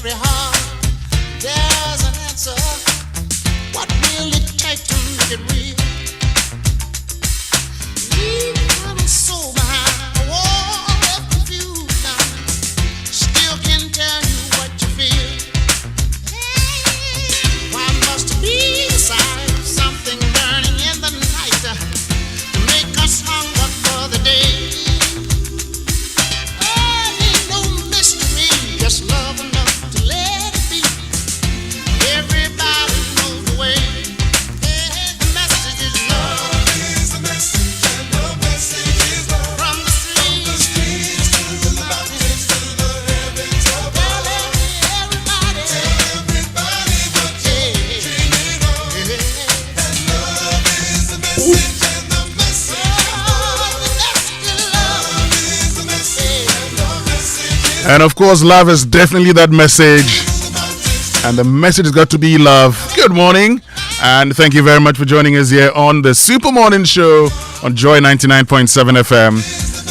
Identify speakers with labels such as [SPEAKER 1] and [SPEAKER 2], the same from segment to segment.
[SPEAKER 1] every heart there's an answer. What will it take to make it real? Leave my soul behind, a wall of confusion. Still can tell you what you feel. Why must it be inside something burning in the night to make us hunger for the day? Just love enough to let it be. Everybody knows the way. The message is love. Love is the message, and the message is love. From the streets to the mountains to the heavens above. Tell everybody what you're dreaming of. And love is the message, and the message is love. Love is the message, and the message is love.
[SPEAKER 2] And of course, love is definitely that message. And the message has got to be love. Good morning. And thank you very much for joining us here on the Super Morning Show on Joy 99.7 FM.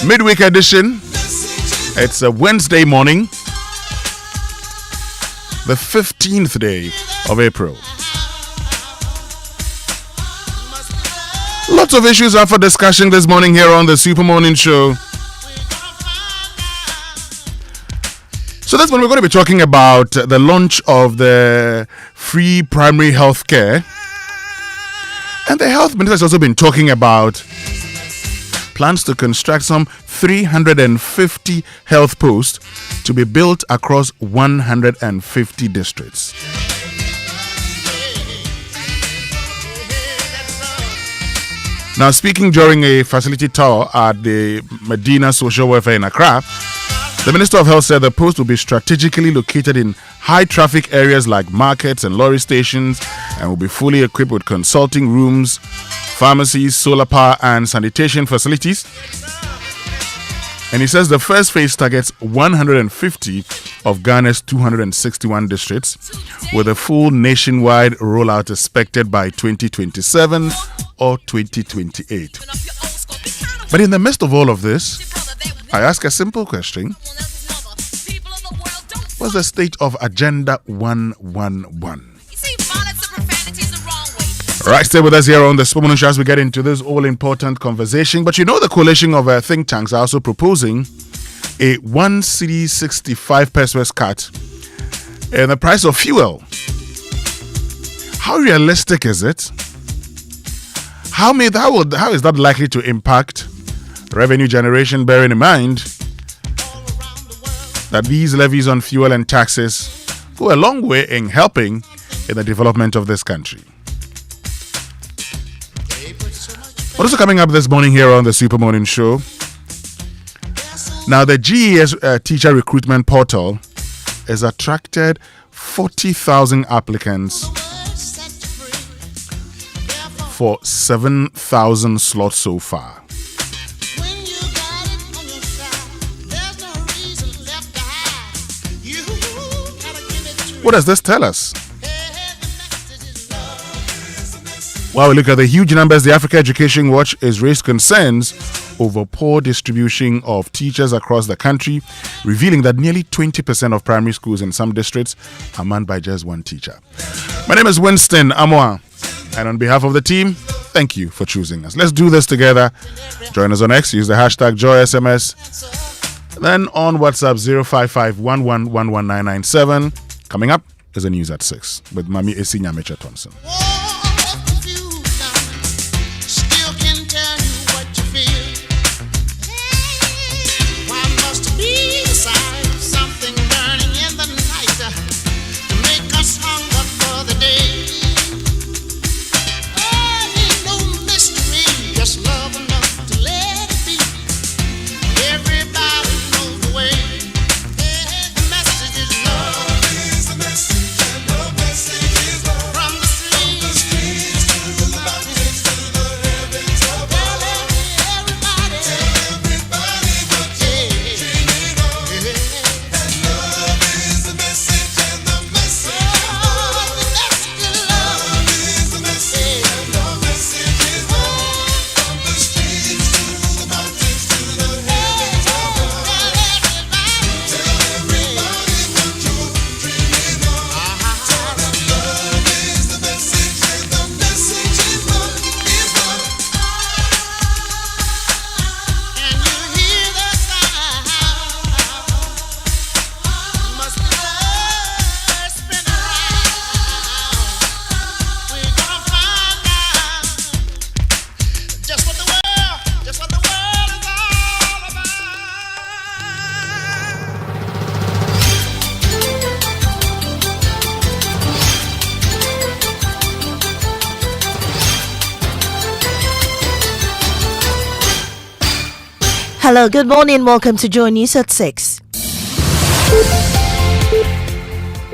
[SPEAKER 2] Midweek edition. It's a Wednesday morning, the 15th day of April. Lots of issues are for discussion this morning here on the Super Morning Show. So that's when we're going to be talking about the launch of the free primary health care. And the health minister has also been talking about plans to construct some 350 health posts to be built across 150 districts. Now, speaking during a facility tour at the Medina Social Welfare in Accra, the Minister of Health said the post will be strategically located in high-traffic areas like markets and lorry stations and will be fully equipped with consulting rooms, pharmacies, solar power and sanitation facilities. And he says the first phase targets 150 of Ghana's 261 districts, with a full nationwide rollout expected by 2027 or 2028. But in the midst of all of this, I ask a simple question. What's the state of Agenda 111? Right, stay with us here on the Super Morning Show as we get into this all-important conversation. But you know, the coalition of think tanks are also proposing a 1 cedi 65 pesos cut in the price of fuel. How realistic is it? How is that likely to impact revenue generation, bearing in mind that these levies on fuel and taxes go a long way in helping in the development of this country? But also coming up this morning here on the Super Morning Show. Now, the GES Teacher Recruitment Portal has attracted 40,000 applicants for 7,000 slots so far. What does this tell us? While we look at the huge numbers, the Africa Education Watch has raised concerns over poor distribution of teachers across the country, revealing that nearly 20% of primary schools in some districts are manned by just one teacher. My name is Winston, Amoah, and on behalf of the team, thank you for choosing us. Let's do this together. Join us on X, use the hashtag JoySMS, then on WhatsApp 05511119997. Coming up is the news at 6 with Mami Esinya Mecha Thompson.
[SPEAKER 3] Hello, good morning. Welcome to Joy News at 6.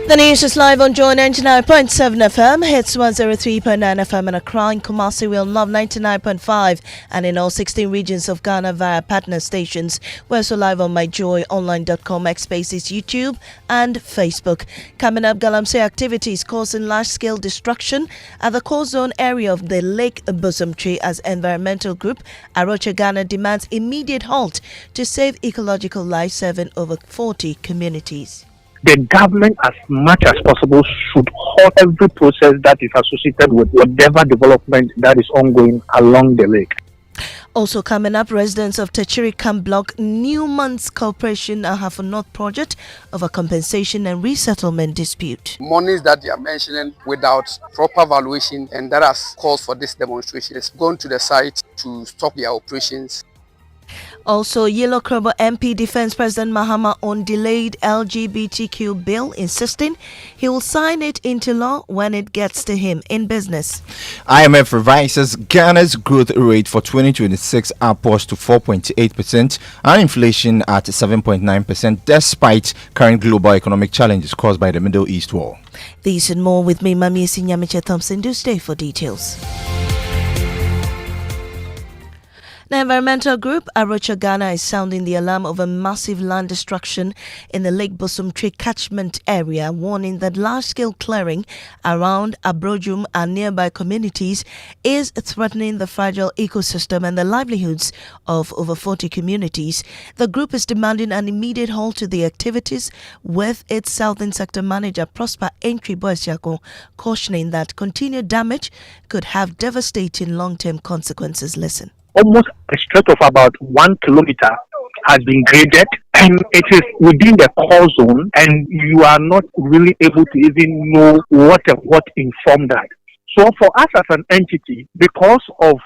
[SPEAKER 3] The news is live on Joy 99.7 FM, hits 103.9 FM in Accra. In Kumasi, we'll love 99.5 and in all 16 regions of Ghana via partner stations. We're also live on myjoyonline.com, X Spaces, YouTube and Facebook. Coming up, Galamsey activities causing large-scale destruction at the core zone area of the Lake Boateng as environmental group Arocha Ghana demands immediate halt to save ecological life, serving over 40 communities.
[SPEAKER 4] The government, as much as possible, should halt every process that is associated with whatever development that is ongoing along the lake.
[SPEAKER 3] Also coming up, residents of Techiri Camp Block Newman's Corporation Ahafo North project over compensation and resettlement dispute.
[SPEAKER 5] Monies that they are mentioning without proper valuation, and that has caused for this demonstration. It's gone to the site to stop their operations.
[SPEAKER 3] Also, Yellow Krobo MP defends President Mahama on delayed LGBTQ bill, insisting he will sign it into law when it gets to him in business.
[SPEAKER 6] IMF revises Ghana's growth rate for 2026 upwards to 4.8% and inflation at 7.9% despite current global economic challenges caused by the Middle East war.
[SPEAKER 3] These and more with me, Mami Sinyamiche Thompson. Do stay for details. The environmental group Arocha Ghana is sounding the alarm of a massive land destruction in the Lake Boateng catchment area, warning that large-scale clearing around Abrojum and nearby communities is threatening the fragile ecosystem and the livelihoods of over 40 communities. The group is demanding an immediate halt to the activities, with its Southern Sector Manager Prosper Entry Boisiako cautioning that continued damage could have devastating long-term consequences. Listen.
[SPEAKER 4] Almost a stretch of about 1 kilometer has been graded, and it is within the core zone, and you are not really able to even know what informed that. So for us as an entity, because of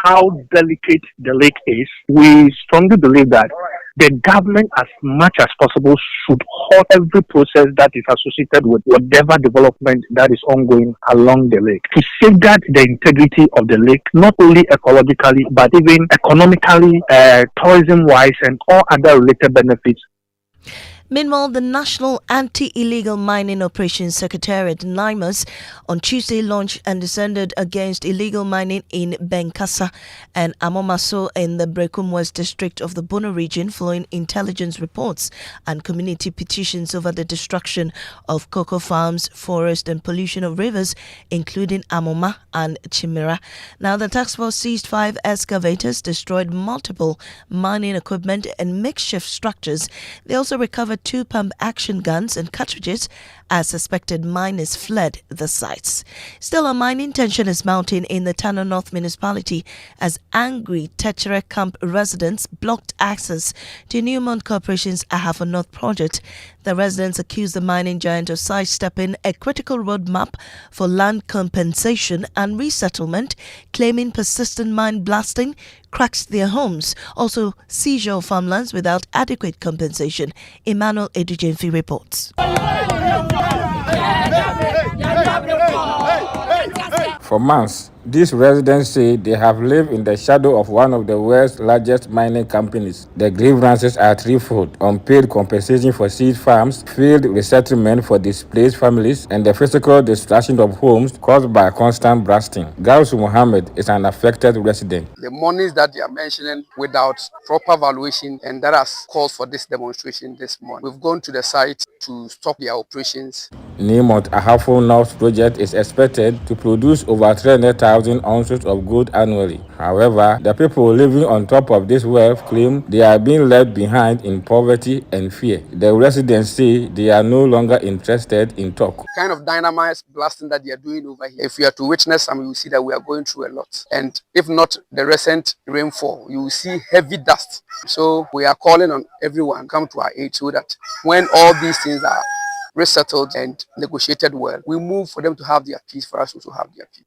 [SPEAKER 4] how delicate the lake is, we strongly believe that the government, as much as possible, should halt every process that is associated with whatever development that is ongoing along the lake to safeguard the integrity of the lake, not only ecologically, but even economically, tourism-wise, and all other related benefits.
[SPEAKER 3] Meanwhile, the National Anti-Illegal Mining Operations Secretariat, NIMOS, on Tuesday launched and descended against illegal mining in Benkasa and Amoah in the Brekum West district of the Bono region following intelligence reports and community petitions over the destruction of cocoa farms, forest and pollution of rivers, including Amoah and Chimera. Now, the task force seized 5 excavators, destroyed multiple mining equipment and makeshift structures. They also recovered 2 pump action guns and cartridges as suspected miners fled the sites. Still, a mining tension is mounting in the Tano North municipality as angry Techiri Camp residents blocked access to Newmont Corporation's Ahafo North project. The residents accused the mining giant of sidestepping a critical roadmap for land compensation and resettlement, claiming persistent mine blasting cracks their homes. Also, seizure of farmlands without adequate compensation. Emmanuel Edujenfi reports.
[SPEAKER 7] For months, these residents say they have lived in the shadow of one of the world's largest mining companies. The grievances are threefold: unpaid compensation for seed farms, failed resettlement for displaced families, and the physical destruction of homes caused by constant blasting. Gausu Mohammed is an affected resident.
[SPEAKER 5] The monies that they are mentioning without proper valuation, and that has caused for this demonstration this morning. We've gone to the site to stop their operations.
[SPEAKER 7] Newmont Ahafo North project is expected to produce over 300,000 ounces of gold annually. However, the people living on top of this wealth claim they are being left behind in poverty and fear. The residents say they are no longer interested in talk.
[SPEAKER 5] Kind of dynamite blasting that they are doing over here. If you are to witness some, you will see that we are going through a lot. And if not the recent rainfall, you will see heavy dust. So we are calling on everyone come to our aid so that when all these things are resettled and negotiated well, we move for them to have their peace, for us to have their peace.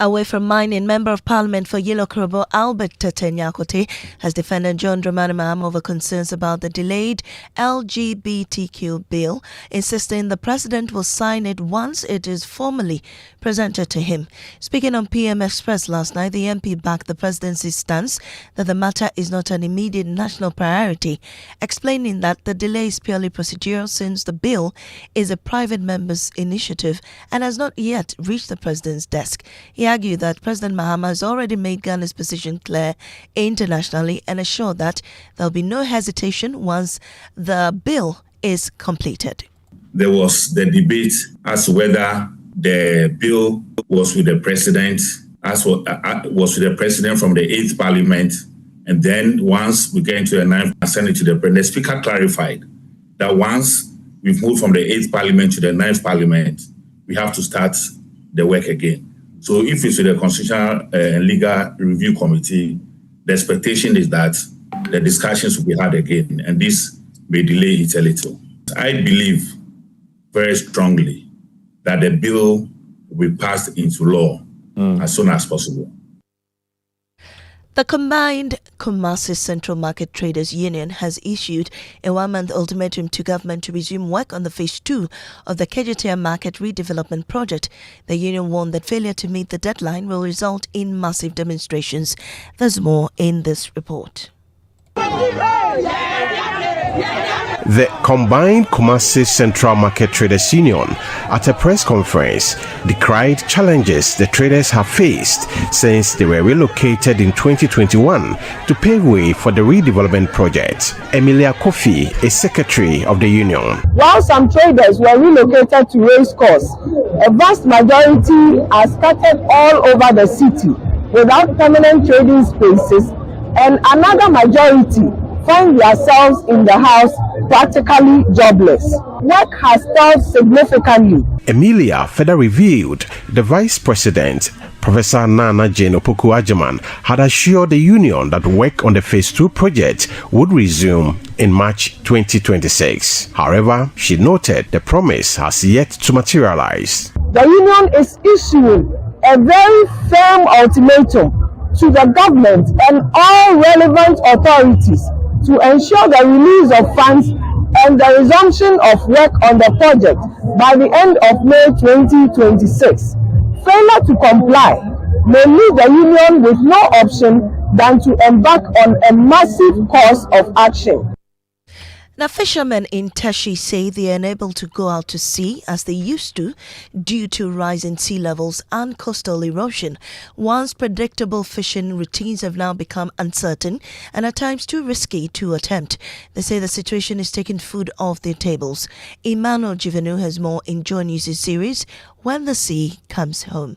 [SPEAKER 3] Away from mining, Member of Parliament for Yellow Krobo Albert Akoto has defended John Dramani Mahama over concerns about the delayed LGBTQ bill, insisting the President will sign it once it is formally presented to him. Speaking on PM Express last night, the MP backed the Presidency's stance that the matter is not an immediate national priority, explaining that the delay is purely procedural since the bill is a private member's initiative and has not yet reached the President's desk. He argued that President Mahama has already made Ghana's position clear internationally and assured that there will be no hesitation once the bill is completed.
[SPEAKER 8] There was the debate as to whether the bill was with the President, was with the President from the 8th Parliament, and then once we get into the 9th and send it to the President, the Speaker clarified that once we've moved from the 8th Parliament to the 9th Parliament, we have to start the work again. So if it's with the Constitutional and Legal Review Committee, the expectation is that the discussions will be had again, and this may delay it a little. I believe very strongly that the bill will be passed into law as soon as possible.
[SPEAKER 3] The combined Kumasi Central Market Traders Union has issued a one-month ultimatum to government to resume work on the phase 2 of the Kejetia Market Redevelopment Project. The union warned that failure to meet the deadline will result in massive demonstrations. There's more in this report.
[SPEAKER 9] The combined Kumasi Central Market Traders Union, at a press conference, decried challenges the traders have faced since they were relocated in 2021 to pave way for the redevelopment project. Emilia Kofi is secretary of the union.
[SPEAKER 10] While some traders were relocated to race course, a vast majority are scattered all over the city without permanent trading spaces, and another majority find themselves in the house practically jobless. Work has stalled significantly.
[SPEAKER 9] Emilia further revealed the Vice President, Professor Nana Jane Opoku-Agyeman, had assured the union that work on the Phase 2 project would resume in March 2026. However, she noted the promise has yet to materialize.
[SPEAKER 10] The union is issuing a very firm ultimatum to the government and all relevant authorities to ensure the release of funds and the resumption of work on the project by the end of May 2026. Failure to comply may leave the union with no option than to embark on a massive course of action.
[SPEAKER 3] Now, fishermen in Teshi say they are unable to go out to sea as they used to due to rising sea levels and coastal erosion. Once predictable fishing routines have now become uncertain and at times too risky to attempt. They say the situation is taking food off their tables. Emmanuel Jivenu has more in Joy News' series, When the Sea Comes Home.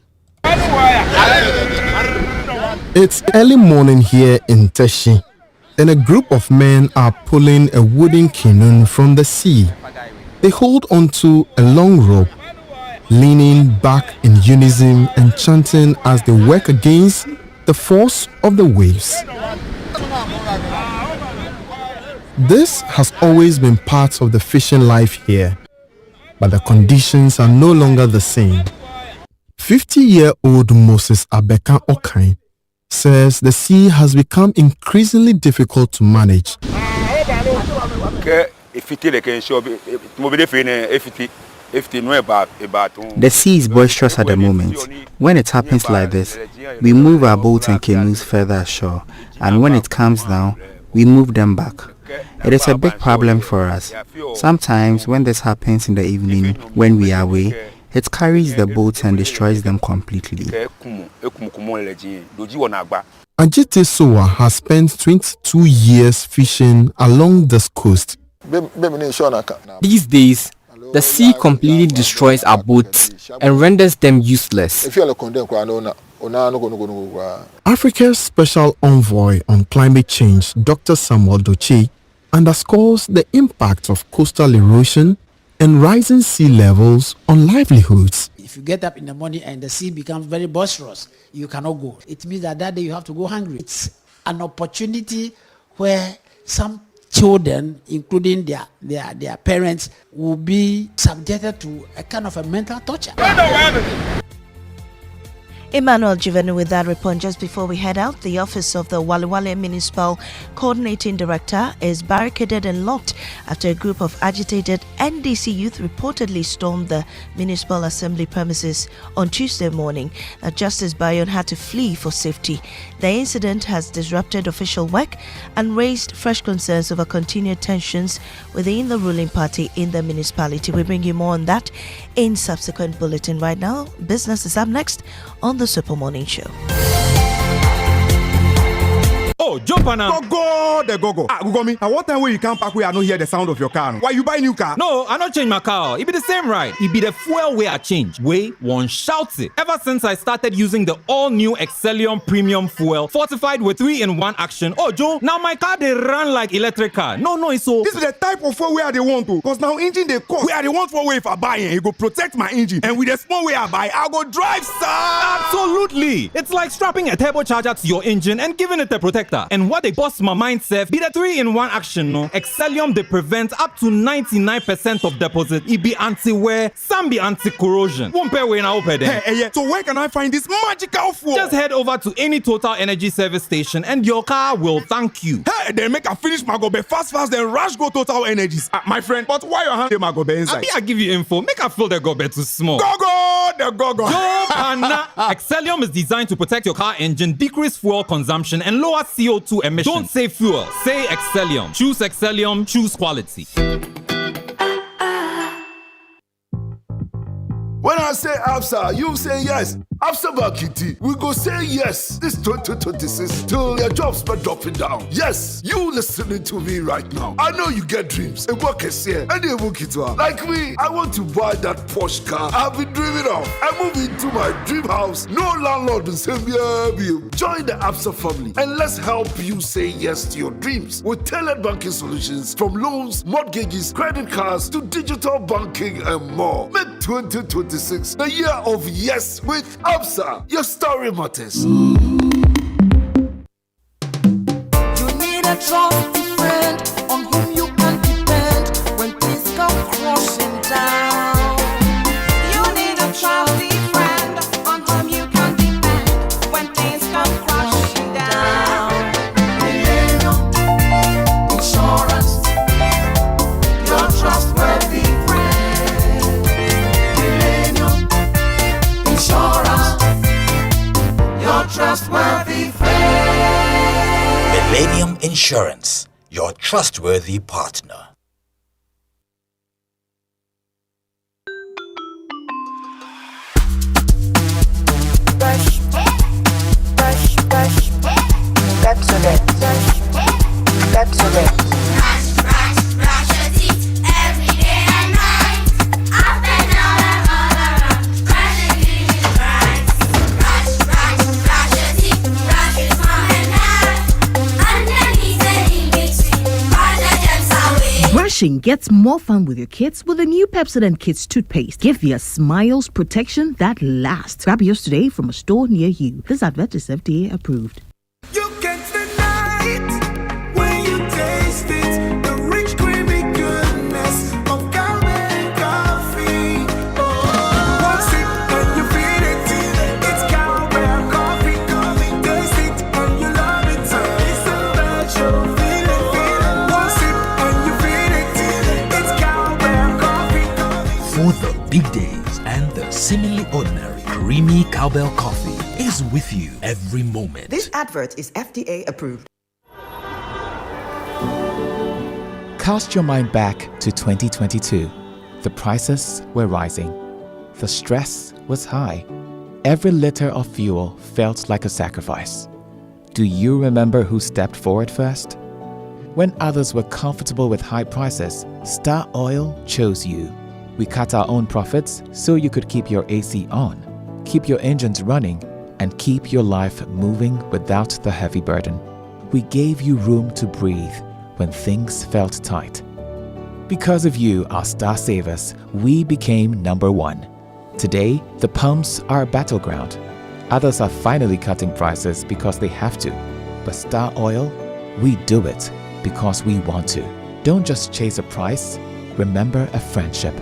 [SPEAKER 11] It's early morning here in Teshi, and a group of men are pulling a wooden canoe from the sea. They hold onto a long rope, leaning back in unison and chanting as they work against the force of the waves. This has always been part of the fishing life here, but the conditions are no longer the same. 50-year-old Moses Abeka Okai says the sea has become increasingly difficult to manage.
[SPEAKER 12] The sea is boisterous at the moment. When it happens like this, we move our boats and canoes further ashore, and when it comes down, we move them back. It is a big problem for us. Sometimes when this happens in the evening when we are away, it carries the boats and destroys them completely.
[SPEAKER 11] Ajite Sowa has spent 22 years fishing along this coast.
[SPEAKER 13] These days, the sea completely destroys our boats and renders them useless.
[SPEAKER 11] Africa's Special Envoy on Climate Change, Dr. Samuel Doche, underscores the impact of coastal erosion and rising sea levels on livelihoods.
[SPEAKER 14] If you get up in the morning and the sea becomes very boisterous, you cannot go. It means that day you have to go hungry. It's an opportunity where some children, including their parents, will be subjected to a kind of a mental torture.
[SPEAKER 3] Emmanuel Juvenu with that report. Just before we head out, the office of the Waliwale Municipal Coordinating Director is barricaded and locked after a group of agitated NDC youth reportedly stormed the Municipal Assembly premises on Tuesday morning. Justice Bayon had to flee for safety. The incident has disrupted official work and raised fresh concerns over continued tensions within the ruling party in the municipality. We bring you more on that in subsequent bulletin. Right now, business is up next on the Super Morning Show.
[SPEAKER 15] Oh, jump on now. Go. Gugomi, at what time when you come back where I don't hear the sound of your car? Why you buy new car? No, I don't change my car. It be the same ride. It be the fuel way I change. Way one shouts it. Ever since I started using the all-new Excellium Premium Fuel, fortified with 3-in-1 action. Oh, Joe, now my car they run like electric car. No, it's so. This is the type of fuel where they want to. Cause now engine they cost. Where they want for way if I buy it, it go protect my engine. And with the small way I buy, I go drive, sir. Absolutely. It's like strapping a turbocharger to your engine and giving it a protector. And what they bust my mindset be the 3-in-1 action, no? Excellium they prevent up to 99% of deposit. It be anti-wear, some be anti-corrosion. Won't pay when I open them. Hey, so where can I find this magical fuel? Just head over to any Total Energy service station and your car will thank you. Hey, then make a finish my gobe fast, then rush go Total Energies. My friend, but why your hand my gobe inside? I give you info. Make a fill the gobe too small. Go. Excellium is designed to protect your car engine, decrease fuel consumption, and lower CO2 emissions. Don't say fuel, say Excellium. Choose Excellium, choose quality.
[SPEAKER 16] When I say ABSA, you say yes. ABSA Bakiti, we go say yes this 2026 till your jobs start dropping down. Yes, you listening to me right now. I know you get dreams. A work is here, and they work it well. Like me, I want to buy that Porsche car I've been dreaming of. I move into my dream house. No landlord will say me. Join the ABSA family and let's help you say yes to your dreams with tailored banking solutions from loans, mortgages, credit cards to digital banking and more. Make 2026 the year of yes with ABSA. Your story matters.
[SPEAKER 1] You need a trusty friend on whom you can depend when things come crashing down. You need a trusty friend on whom you can depend when things come crashing down. Millennium Insurance, your trustworthy friend. Millennium Insurance, your trustworthy friend.
[SPEAKER 17] Millennium Insurance, your trustworthy partner.
[SPEAKER 1] Get to it. Brush your teeth every day and night. Up and down and all around. Brush your teeth right. Brush your teeth. Brush your mom and dad. Underneath and in between. Brush your gems away.
[SPEAKER 18] Brushing gets more fun with your kids with the new Pepsodent Kids toothpaste. Give your smiles protection that lasts. Grab yours today from a store near you. This advert is FDA approved.
[SPEAKER 1] You can't deny it when you taste it. The rich, creamy goodness of Cowbell coffee. One sip and you feel it. It's Cowbell coffee. Taste it and you love it. It's a special feeling. One sip and you feel it. It's Cowbell coffee.
[SPEAKER 19] For the big days and the seemingly ordinary, creamy Cowbell coffee is with you every moment.
[SPEAKER 20] This advert is FDA approved.
[SPEAKER 21] Cast your mind back to 2022. The prices were rising. The stress was high. Every liter of fuel felt like a sacrifice. Do you remember who stepped forward first? When others were comfortable with high prices, Star Oil chose you. We cut our own profits so you could keep your AC on, keep your engines running, and keep your life moving without the heavy burden. We gave you room to breathe when things felt tight. Because of you, our star savers, we became number one. Today, the pumps are a battleground. Others are finally cutting prices because they have to. But Star Oil, we do it because we want to. Don't just chase a price, remember a friendship.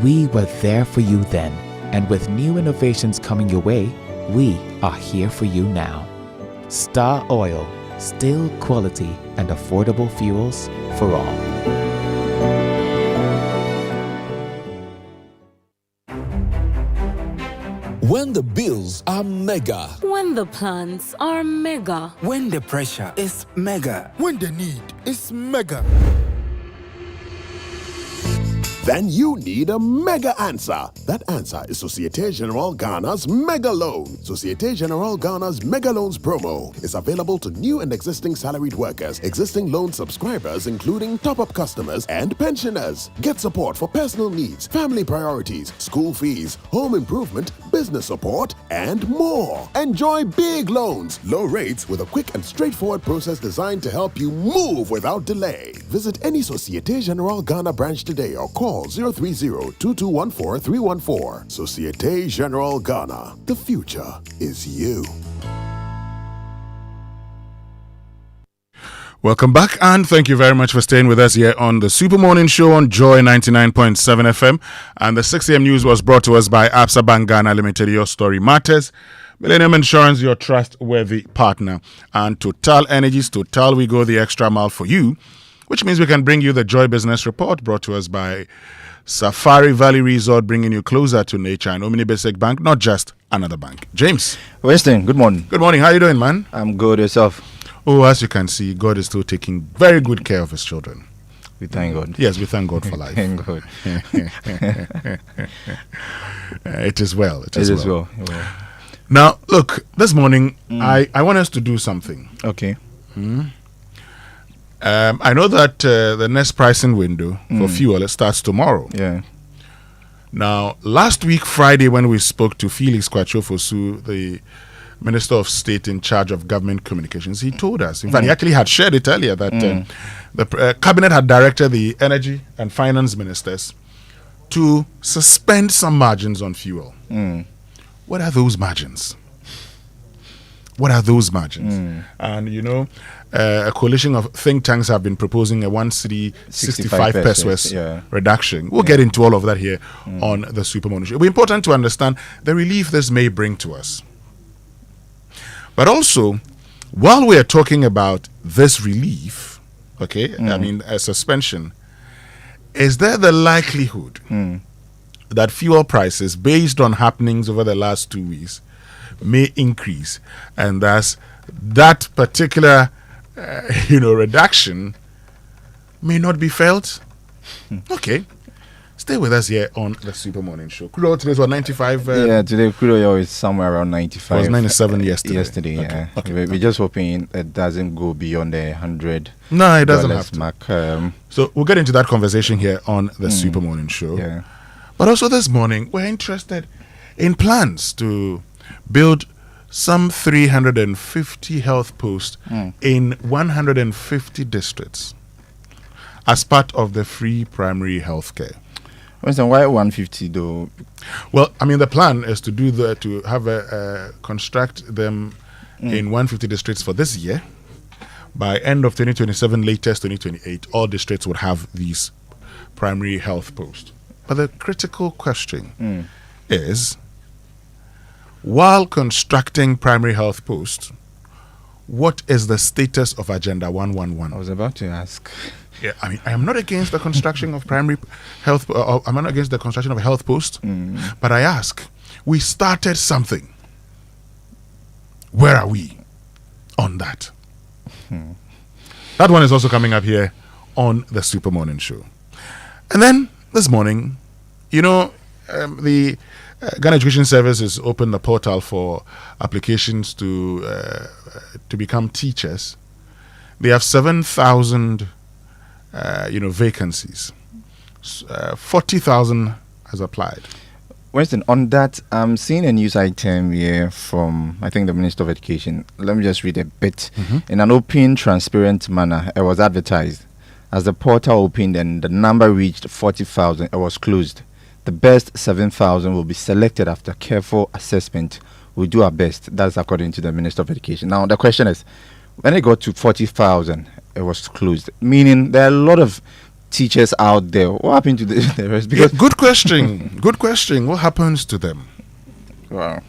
[SPEAKER 21] We were there for you then, and with new innovations coming your way, we are here for you now. Star Oil, still quality and affordable fuels for all.
[SPEAKER 2] When the bills are mega.
[SPEAKER 22] When the plans are mega.
[SPEAKER 23] When the pressure is mega.
[SPEAKER 16] When the need is mega.
[SPEAKER 24] Then you need a mega answer. That answer is Societe Generale Ghana's Mega Loan. Societe Generale Ghana's Mega Loans promo is available to new and existing salaried workers, existing loan subscribers, including top-up customers and pensioners. Get support for personal needs, family priorities, school fees, home improvement, business support, and more. Enjoy big loans, low rates with a quick and straightforward process designed to help you move without delay. Visit any Societe Generale Ghana branch today or call 030-2214-314. Societe Generale Ghana. The future is you.
[SPEAKER 25] Welcome back, and thank you very much for staying with us here on the Super Morning Show on Joy 99.7 FM. And the 6 a.m. news was brought to us by Absa Bank Ghana Limited. Your story matters. Millennium Insurance, your trustworthy partner. And Total Energies, Total, we go the extra mile for you, which means we can bring you the Joy Business Report brought to us by Safari Valley Resort, bringing you closer to nature, and Omni Basic Bank, not just another bank. James.
[SPEAKER 6] Winston, good morning.
[SPEAKER 25] Good morning. How you doing, man?
[SPEAKER 6] I'm good. Yourself?
[SPEAKER 25] Oh, as you can see, God is still taking very good care of his children.
[SPEAKER 6] We thank God.
[SPEAKER 25] Yes, we thank God for life.
[SPEAKER 6] Thank God.
[SPEAKER 25] It is well.
[SPEAKER 6] It is well.
[SPEAKER 25] Now, look, this morning, I want us to do something.
[SPEAKER 6] Okay.
[SPEAKER 25] I know that the next pricing window for fuel, it starts tomorrow.
[SPEAKER 6] Yeah.
[SPEAKER 25] Now, last week, Friday, when we spoke to Felix Kwachofosu, the Minister of State in charge of government communications, he told us, in fact, he actually had shared it earlier, that the cabinet had directed the energy and finance ministers to suspend some margins on fuel. What are those margins? What are those margins? And, you know, a coalition of think tanks have been proposing a 1 cedi 65 pesos reduction. We'll get into all of that here on the Super Morning Show. It'll be important to understand the relief this may bring to us. But also, while we are talking about this relief, okay, I mean, a suspension, is there the likelihood that fuel prices, based on happenings over the last 2 weeks, may increase, and thus that particular reduction may not be felt? Okay, stay with us here on the Super Morning Show. Crude oil today is what, 95?
[SPEAKER 6] Today crude oil is somewhere around 95.
[SPEAKER 25] It was 97 yesterday.
[SPEAKER 6] We're just hoping it doesn't go beyond the $100.
[SPEAKER 25] No, it doesn't have to.
[SPEAKER 6] Mark.
[SPEAKER 25] So we'll get into that conversation here on the Super Morning Show.
[SPEAKER 6] Yeah.
[SPEAKER 25] But also this morning, we're interested in plans to build some 350 health posts in 150 districts as part of the free primary health care.
[SPEAKER 6] Winston, why 150 though?
[SPEAKER 25] Well, I mean, the plan is to do to have construct them in 150 districts for this year. By end of 2027, latest 2028, all districts would have these primary health posts. But the critical question is, while constructing primary health posts, what is the status of Agenda 111?
[SPEAKER 6] I was about to ask.
[SPEAKER 25] Yeah, I mean, I am not against the construction of primary health. I'm not against the construction of a health post, but I ask, we started something. Where are we on that? That one is also coming up here on the Super Morning Show. And then this morning, the Ghana Education Service has opened the portal for applications to become teachers. They have 7,000 vacancies. 40,000 has applied.
[SPEAKER 6] Winston, on that, I'm seeing a news item here from, I think, the Minister of Education. Let me just read a bit. In an open, transparent manner, it was advertised. As the portal opened and the number reached 40,000, it was closed. The best 7,000 will be selected after careful assessment. We'll do our best. That's according to the Minister of Education. Now, the question is, when it got to 40,000, it was closed. Meaning there are a lot of teachers out there. What happened to the rest? Because
[SPEAKER 25] good question. Good question. What happens to them?
[SPEAKER 6] Wow.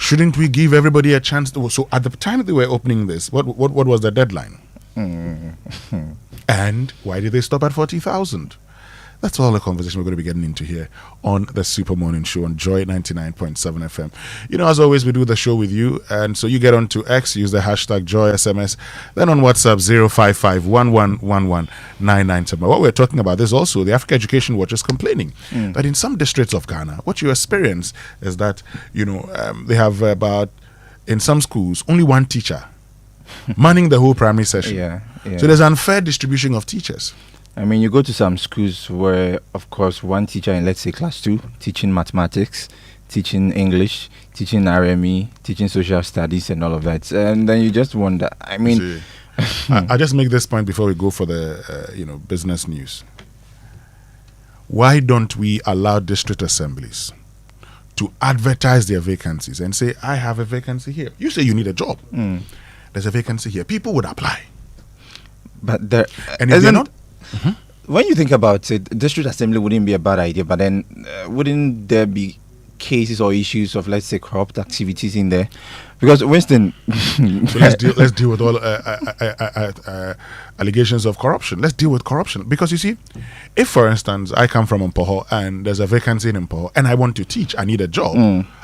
[SPEAKER 25] Shouldn't we give everybody a chance? So at the time they were opening this, what was the deadline? And why did they stop at 40,000? That's all the conversation we're going to be getting into here on the Super Morning Show on Joy 99.7 FM. You know, as always, we do the show with you. And so you get on to X, use the hashtag JoySMS. Then on WhatsApp, 055-1111-997. What we're talking about is also the Africa Education Watch is complaining that in some districts of Ghana, what you experience is that, you know, they have about, in some schools, only one teacher manning the whole primary session. So there's unfair distribution of teachers.
[SPEAKER 6] I mean, you go to some schools where, of course, one teacher in, let's say, class 2, teaching mathematics, teaching English, teaching RME, teaching social studies and all of that. And then you just wonder, I mean...
[SPEAKER 25] I'll just make this point before we go for the, business news. Why don't we allow district assemblies to advertise their vacancies and say, I have a vacancy here. You say you need a job. There's a vacancy here. People would apply.
[SPEAKER 6] But there...
[SPEAKER 25] And if they're not...
[SPEAKER 6] When you think about it, district assembly wouldn't be a bad idea, but then wouldn't there be cases or issues of, let's say, corrupt activities in there? Because Winston...
[SPEAKER 25] So let's deal with all allegations of corruption. Let's deal with corruption. Because you see, if, for instance, I come from Mpoho and there's a vacancy in Mpoho and I want to teach, I need a job,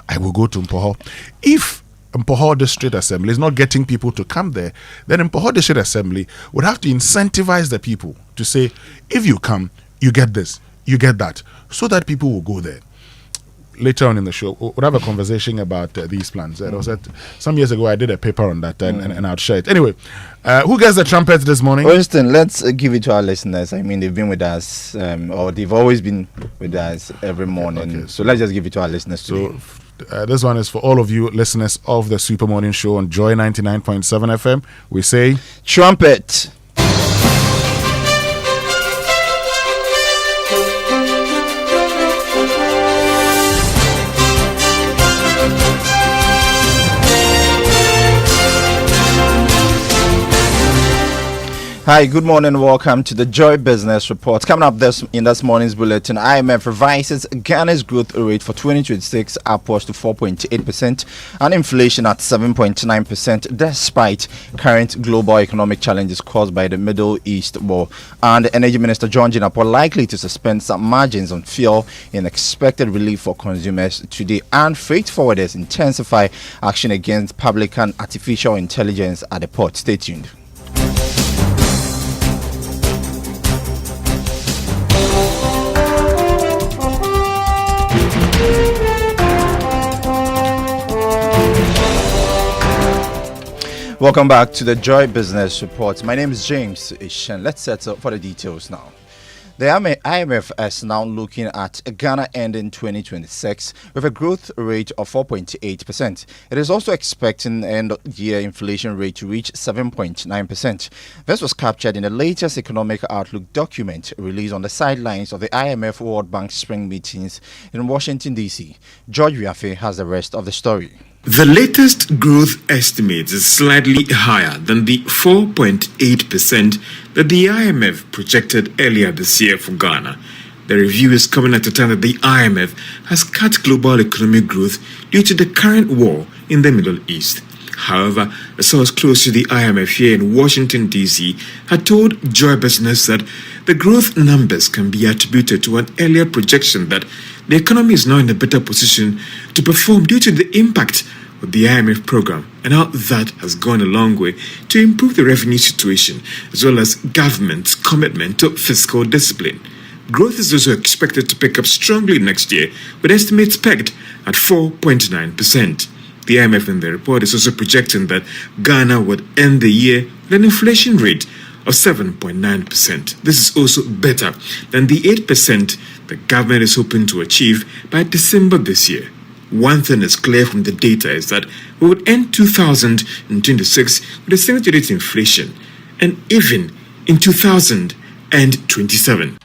[SPEAKER 25] I will go to Mpoho. If Mpoho District Assembly is not getting people to come there, then Mpoho District Assembly would have to incentivize the people to say, if you come, you get this, you get that, so that people will go there. Later on in the show, we'll have a conversation about these plans. There was some years ago, I did a paper on that, and I'll share it. Anyway, who gets the trumpet this morning?
[SPEAKER 6] Winston, let's give it to our listeners. I mean, they've been with us, or they've always been with us every morning. Okay. So let's just give it to our listeners today.
[SPEAKER 25] This one is for all of you listeners of the Super Morning Show on Joy 99.7 FM. We say,
[SPEAKER 6] trumpet. Hi, good morning. Welcome to the Joy Business Report. Coming up in this morning's bulletin, IMF revises Ghana's growth rate for 2026 upwards to 4.8% and inflation at 7.9% despite current global economic challenges caused by the Middle East war. And Energy Minister John Jinapor likely to suspend some margins on fuel in expected relief for consumers today. And freight forwarders intensify action against public and artificial intelligence at the port. Stay tuned. Welcome back to the Joy Business Report. My name is James Ishan. Let's set up for the details now. The IMF is now looking at Ghana ending 2026 with a growth rate of 4.8%. It is also expecting end-year inflation rate to reach 7.9%. This was captured in the latest economic outlook document released on the sidelines of the IMF World Bank spring meetings in Washington, D.C. George Wiafe has the rest of the story.
[SPEAKER 4] The latest growth estimate is slightly higher than the 4.8% that the IMF projected earlier this year for Ghana. The review is coming at a time that the IMF has cut global economic growth due to the current war in the Middle East. However, a source close to the IMF here in Washington, D.C. had told Joy Business that the growth numbers can be attributed to an earlier projection that the economy is now in a better position to perform due to the impact of the IMF program and how that has gone a long way to improve the revenue situation as well as government's commitment to fiscal discipline. Growth is also expected to pick up strongly next year with estimates pegged at 4.9%. The IMF in the report is also projecting that Ghana would end the year with an inflation rate of 7.9%. This is also better than the 8% the government is hoping to achieve by December this year. One thing is clear from the data is that we would end 2026 with a single-digit inflation, and even in 2027.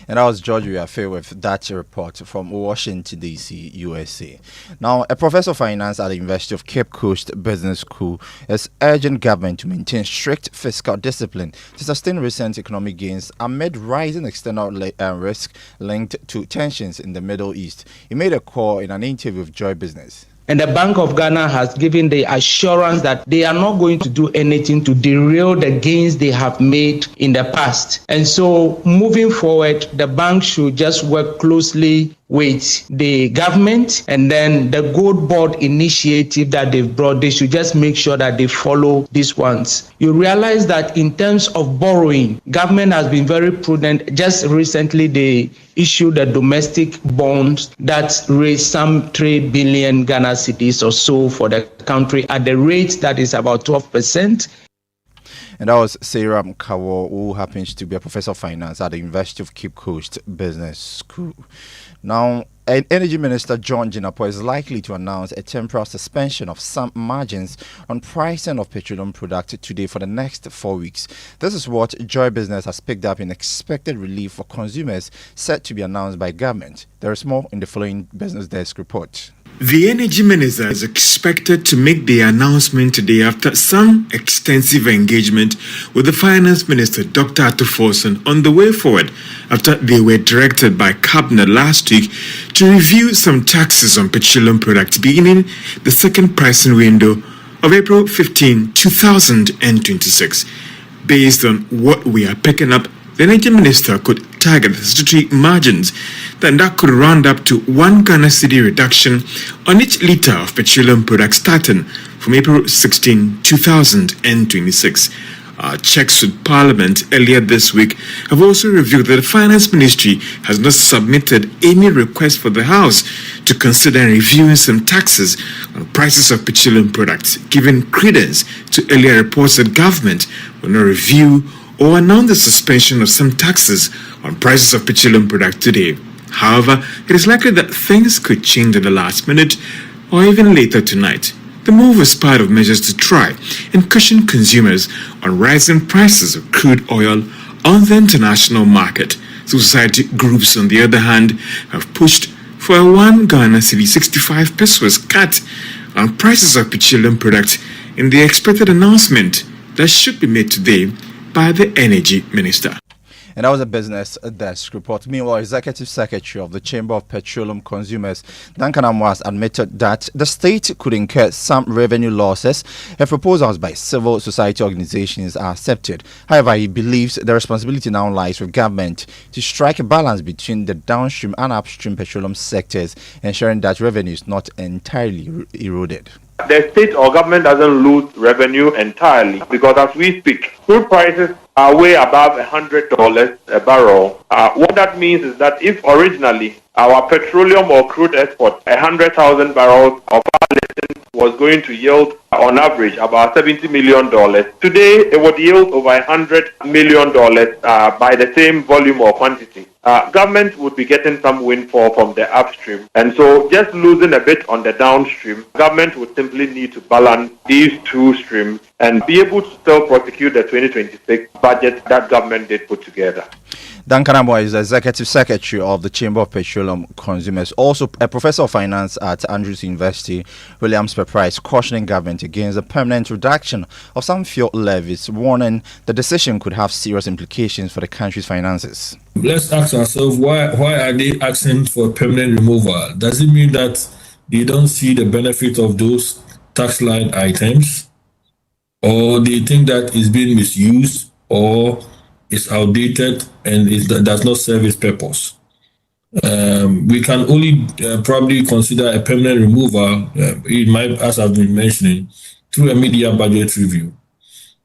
[SPEAKER 6] And that was George Wiafe with that report from Washington, D.C., USA. Now, a professor of finance at the University of Cape Coast Business School is urging government to maintain strict fiscal discipline to sustain recent economic gains amid rising external risk linked to tensions in the Middle East. He made a call in an interview with Joy Business.
[SPEAKER 5] And the Bank of Ghana has given the assurance that they are not going to do anything to derail the gains they have made in the past. And so moving forward, the bank should just work closely with the government, and then the Gold Board initiative that they've brought, they should just make sure that they follow these ones. You realize that in terms of borrowing, government has been very prudent. Just recently, they issued a domestic bond that raised some 3 billion Ghana cedis or so for the country at the rate that is about 12%.
[SPEAKER 6] And that was Sarah Mkawo, who happens to be a professor of finance at the University of Cape Coast Business School. Now, Energy Minister John Jinapor is likely to announce a temporary suspension of some margins on pricing of petroleum products today for the next 4 weeks. This is what Joy Business has picked up in expected relief for consumers set to be announced by government. There is more in the following Business Desk report.
[SPEAKER 4] The Energy Minister is expected to make the announcement today after some extensive engagement with the Finance Minister, Dr. Atuforson, on the way forward after they were directed by Cabinet last week to review some taxes on petroleum products beginning the second pricing window of April 15, 2026. Based on what we are picking up, the Energy Minister could target the statutory margins, then that could round up to 1 Ghana cedi reduction on each litre of petroleum products starting from April 16, 2026. Our checks with Parliament earlier this week have also revealed that the Finance Ministry has not submitted any request for the House to consider reviewing some taxes on prices of petroleum products, giving credence to earlier reports that government will not review or announce the suspension of some taxes on prices of petroleum products today. However, it is likely that things could change at the last minute or even later tonight. The move is part of measures to try and cushion consumers on rising prices of crude oil on the international market. Society groups, on the other hand, have pushed for a 1 Ghana cedi 65 pesos cut on prices of petroleum products in the expected announcement that should be made today by the Energy Minister.
[SPEAKER 6] And that was a Business Desk report. Meanwhile, Executive Secretary of the Chamber of Petroleum Consumers, Duncan Amoah, has admitted that the state could incur some revenue losses if proposals by civil society organizations are accepted. However, he believes the responsibility now lies with government to strike a balance between the downstream and upstream petroleum sectors, ensuring that revenue is not entirely eroded.
[SPEAKER 7] The state or government doesn't lose revenue entirely because as we speak, crude prices are way above $100 a barrel. What that means is that if originally our petroleum or crude export, 100,000 barrels of was going to yield on average about $70 million. Today, it would yield over $100 million by the same volume or quantity. Government would be getting some windfall from the upstream. And so just losing a bit on the downstream, government would simply need to balance these two streams and be able to still prosecute the 2026 budget that government did put together.
[SPEAKER 6] Duncan Amoah is the Executive Secretary of the Chamber of Petroleum Consumers, also a Professor of Finance at Andrews University. Williams Pepper cautioning government against the permanent reduction of some fuel levies, warning the decision could have serious implications for the country's finances.
[SPEAKER 8] Let's ask ourselves, why are they asking for permanent removal? Does it mean that they don't see the benefit of those tax line items? Or they think that it's being misused or is outdated and does not serve its purpose? We can only probably consider a permanent removal, it might, as I've been mentioning, through a mid-year budget review.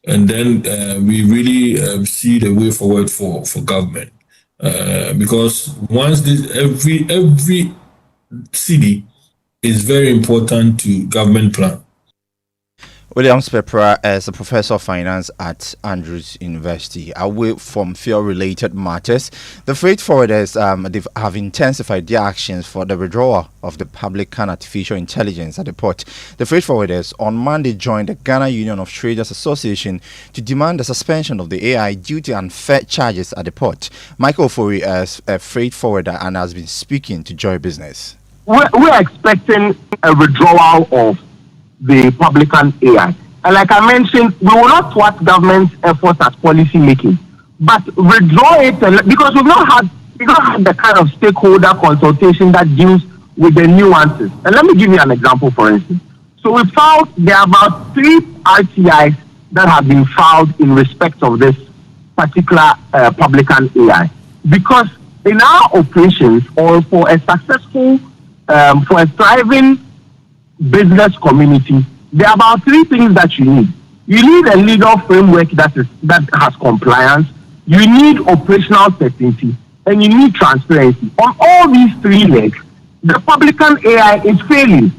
[SPEAKER 8] And then we really see the way forward for government. Because once every city is very important to government plan.
[SPEAKER 6] Williams Pepper is a professor of finance at Andrews University. Away from fuel-related matters, the freight forwarders have intensified their actions for the withdrawal of the public and artificial intelligence at the port. The freight forwarders on Monday joined the Ghana Union of Traders Association to demand the suspension of the AI due to unfair charges at the port. Michael Ofori is a freight forwarder and has been speaking to Joy Business.
[SPEAKER 9] We're expecting a withdrawal of the publican AI. And like I mentioned, we will not thwart government's efforts at policy making, but withdraw it because we've not had the kind of stakeholder consultation that deals with the nuances. And let me give you an example, for instance. So we found there are about 3 RTIs that have been filed in respect of this particular publican AI. Because in our operations, or for a successful, for a thriving business community, there are about 3 things that you need. You need a legal framework that has compliance, you need operational certainty, and you need transparency. On all these 3 legs, the publican AI is failing.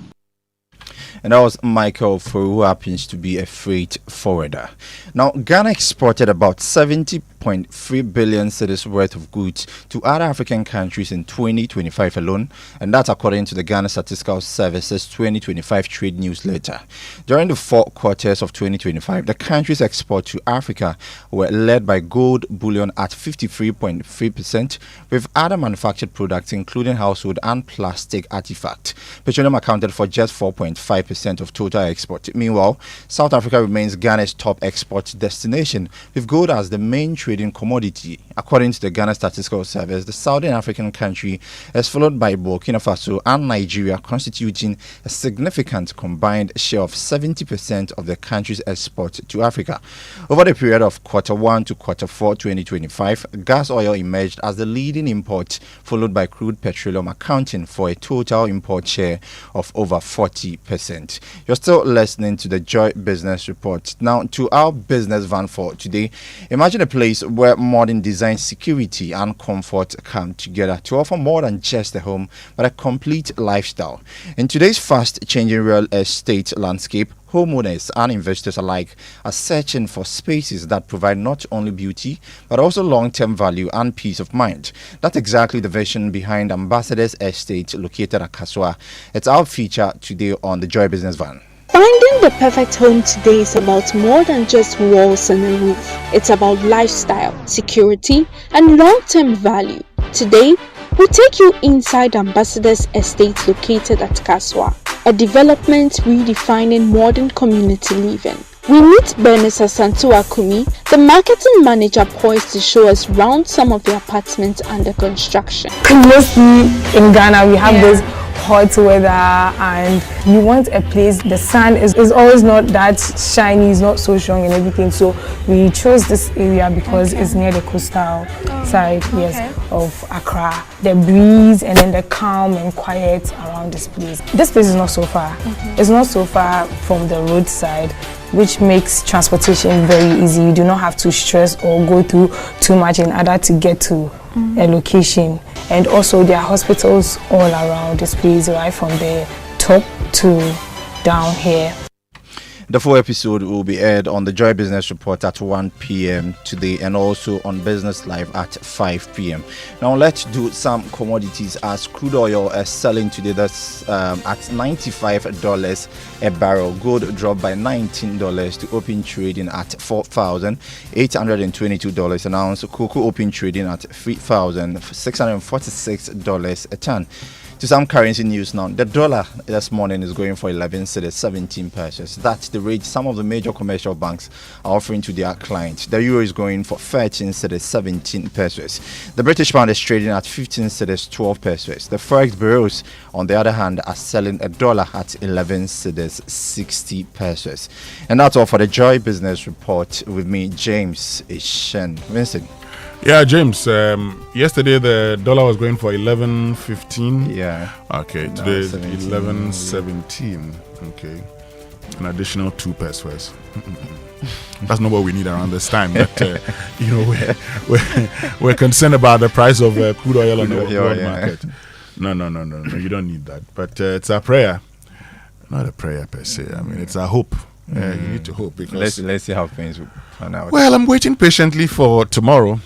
[SPEAKER 6] And that was Michael Furu, who happens to be a freight forwarder. Now, Ghana exported about 70.3 billion cedis worth of goods to other African countries in 2025 alone, and that's according to the Ghana Statistical Service's 2025 trade newsletter. During the 4 quarters of 2025, the country's exports to Africa were led by gold bullion at 53.3%, with other manufactured products, including household and plastic artifacts. Petroleum accounted for just 4.5% of total export. Meanwhile, South Africa remains Ghana's top export destination, with gold as the main trading commodity. According to the Ghana Statistical Service, the Southern African country is followed by Burkina Faso and Nigeria, constituting a significant combined share of 70% of the country's export to Africa. Over the period of Q1 to Q4 2025, gas oil emerged as the leading import, followed by crude petroleum, accounting for a total import share of over 40%. You're still listening to the Joy Business Report. Now, to our business van for today. Imagine a place where modern design, security, and comfort come together to offer more than just a home, but a complete lifestyle. In today's fast-changing real estate landscape, homeowners and investors alike are searching for spaces that provide not only beauty, but also long-term value and peace of mind. That's exactly the vision behind Ambassador's Estate, located at Kaswa. It's our feature today on the Joy Business Van.
[SPEAKER 10] Finding the perfect home today is about more than just walls and a roof. It's about lifestyle, security, and long-term value. Today, we take you inside Ambassador's Estate, located at Kaswa, a development redefining modern community living. We meet Bernice Asantu Akumi, the marketing manager, poised to show us round some of the apartments under construction.
[SPEAKER 11] Mostly in Ghana, we have this hot weather, and you want a place, the sun is always not that shiny, it's not so strong and everything, so we chose this area because it's near the coastal side, of Accra. The breeze and then the calm and quiet around this place. This place is not so far. It's not so far from the roadside, which makes transportation very easy. You do not have to stress or go through too much in order to get to a location. And also there are hospitals all around this place, right from the top to down here.
[SPEAKER 6] The full episode will be aired on the Joy Business Report at 1 p.m. today, and also on Business Live at 5 p.m. Now let's do some commodities, as crude oil is selling today. That's at $95 a barrel. Gold dropped by $19 to open trading at $4,822 an ounce. Cocoa open trading at $3,646 a ton. To some currency news now, the dollar this morning is going for 11 cedis, 17 pesos. That's the rate some of the major commercial banks are offering to their clients. The euro is going for 13 cedis, 17 pesos. The British pound is trading at 15 cedis, 12 pesos. The forex bureaus, on the other hand, are selling a dollar at 11 cedis, 60 pesos. And that's all for the Joy Business Report with me, James Ishen. Winston.
[SPEAKER 25] Yeah, James. Yesterday the dollar was going for 11.15.
[SPEAKER 6] Yeah.
[SPEAKER 25] Okay. Today 11.17. Okay. An additional 2 pesos. That's not what we need around this time. But we're concerned about the price of crude oil on the world market. No. You don't need that. But it's our prayer. Not a prayer per se. I mean, it's our hope. You need to hope, because
[SPEAKER 6] let's see how things pan out.
[SPEAKER 25] Well, I'm waiting patiently for tomorrow.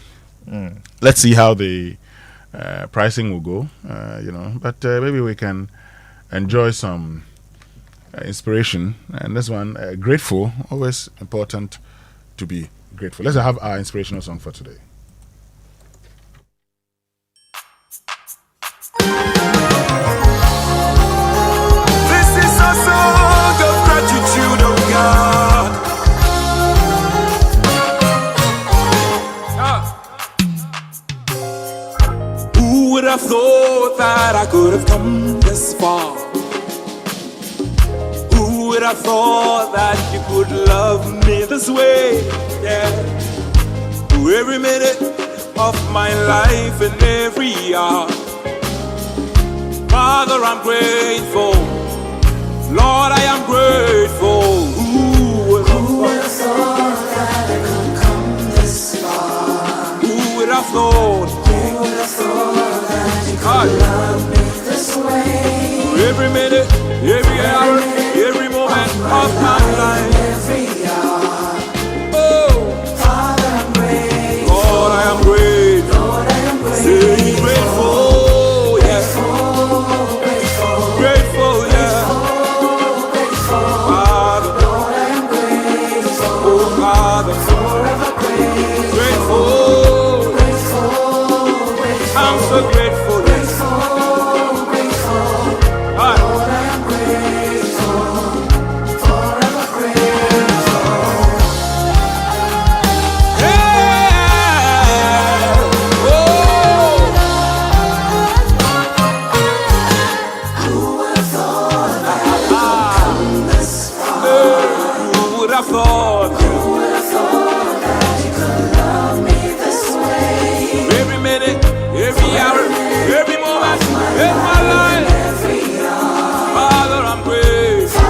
[SPEAKER 25] Let's see how the pricing will go, but maybe we can enjoy some inspiration. And this one, grateful, always important to be grateful. Let's have our inspirational song for today.
[SPEAKER 1] This is a song of gratitude, oh God.
[SPEAKER 3] would have thought that I could have come this far? Who would have thought that you could love me this way? Yeah. Every minute of my life and every hour. Father, I'm grateful. Lord, I am grateful. Who would have thought that I could come this far? Who would have thought? Who would have thought that you could love me this way? Every minute, every hour, every moment of my life. Every hour. Oh, Father, I'm grateful. Lord, I am grateful. Lord, I am grateful. Say grateful, yes. Grateful, grateful, yeah. Grateful, Father. Lord, I am grateful. Oh, Father, forever grateful. Grateful, grateful, grateful. I'm so grateful. Grateful, grateful. Lord, I am grateful. Forever grateful. Every minute, every hour, every moment in my life. Father, I'm grateful.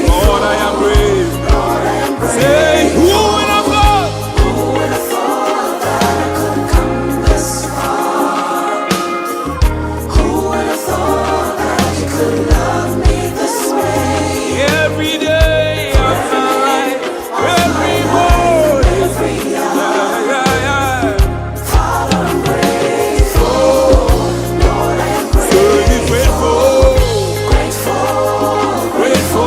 [SPEAKER 3] Lord, I am grateful. Say, who would have thought? Who would have thought that I could come this far? Who would have thought that you could love me this way? Every day of my life, every morning, every hour. Father, I'm grateful. Lord, I am grateful. Grateful, grateful,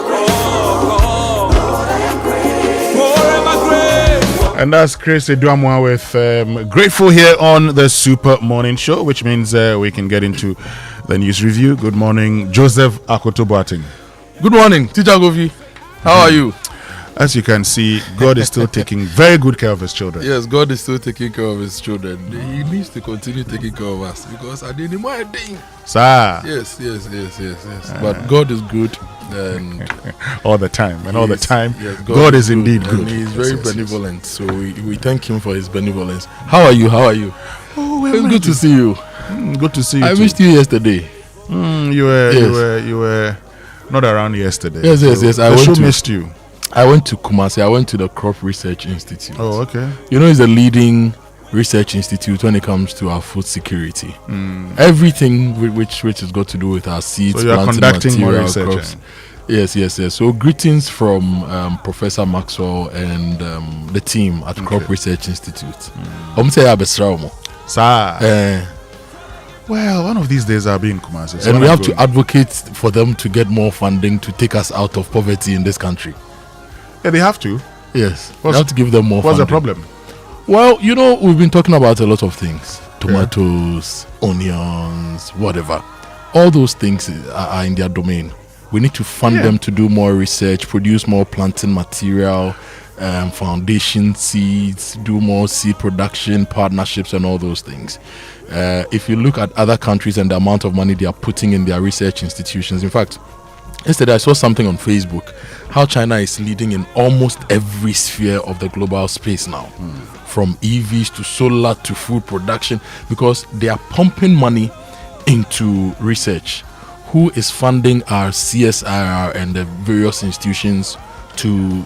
[SPEAKER 3] grateful. Lord, I am grateful. Forever grateful.
[SPEAKER 25] And that's Chris Eduamwa with Grateful here on the Super Morning Show, which means we can get into the news review. Good morning, Joseph Akoto Boateng.
[SPEAKER 12] Good morning, Teacher Govi. How are you?
[SPEAKER 25] As you can see, God is still taking very good care of his children.
[SPEAKER 12] Yes, God is still taking care of his children. He needs to continue taking care of us because I didn't mind thing.
[SPEAKER 25] Sir.
[SPEAKER 12] Yes. But God is good and
[SPEAKER 25] all the time. And all the time,
[SPEAKER 12] yes,
[SPEAKER 25] God is indeed good.
[SPEAKER 12] And he is very benevolent. So we thank him for his benevolence. How are you?
[SPEAKER 25] Oh,
[SPEAKER 12] it's good to see you.
[SPEAKER 25] Good to see you.
[SPEAKER 12] I missed you yesterday.
[SPEAKER 25] You were not around yesterday.
[SPEAKER 12] Yes.
[SPEAKER 25] I missed you.
[SPEAKER 12] I went to Kumasi. I went to the Crop Research Institute.
[SPEAKER 25] Oh, okay.
[SPEAKER 12] You know, it's a leading research institute when it comes to our food security. Everything which has got to do with our seeds,
[SPEAKER 25] so you are conducting more research.
[SPEAKER 12] Crops. Yes. So greetings from Professor Maxwell and the team at Crop Research Institute.
[SPEAKER 25] Sir. Well, one of these days I'll be in Kumasi.
[SPEAKER 12] And we have to advocate for them to get more funding to take us out of poverty in this country.
[SPEAKER 25] Yeah, they have to.
[SPEAKER 12] Yes. We have to give them more
[SPEAKER 25] funding. What's the problem?
[SPEAKER 12] Well, you know, we've been talking about a lot of things. Tomatoes, onions, whatever. All those things are in their domain. We need to fund them to do more research, produce more planting material, foundation seeds, do more seed production, partnerships, and all those things. If you look at other countries and the amount of money they are putting in their research institutions, in fact, yesterday I saw something on Facebook, how China is leading in almost every sphere of the global space now, from EVs to solar to food production, because they are pumping money into research. Who is funding our CSIR and the various institutions to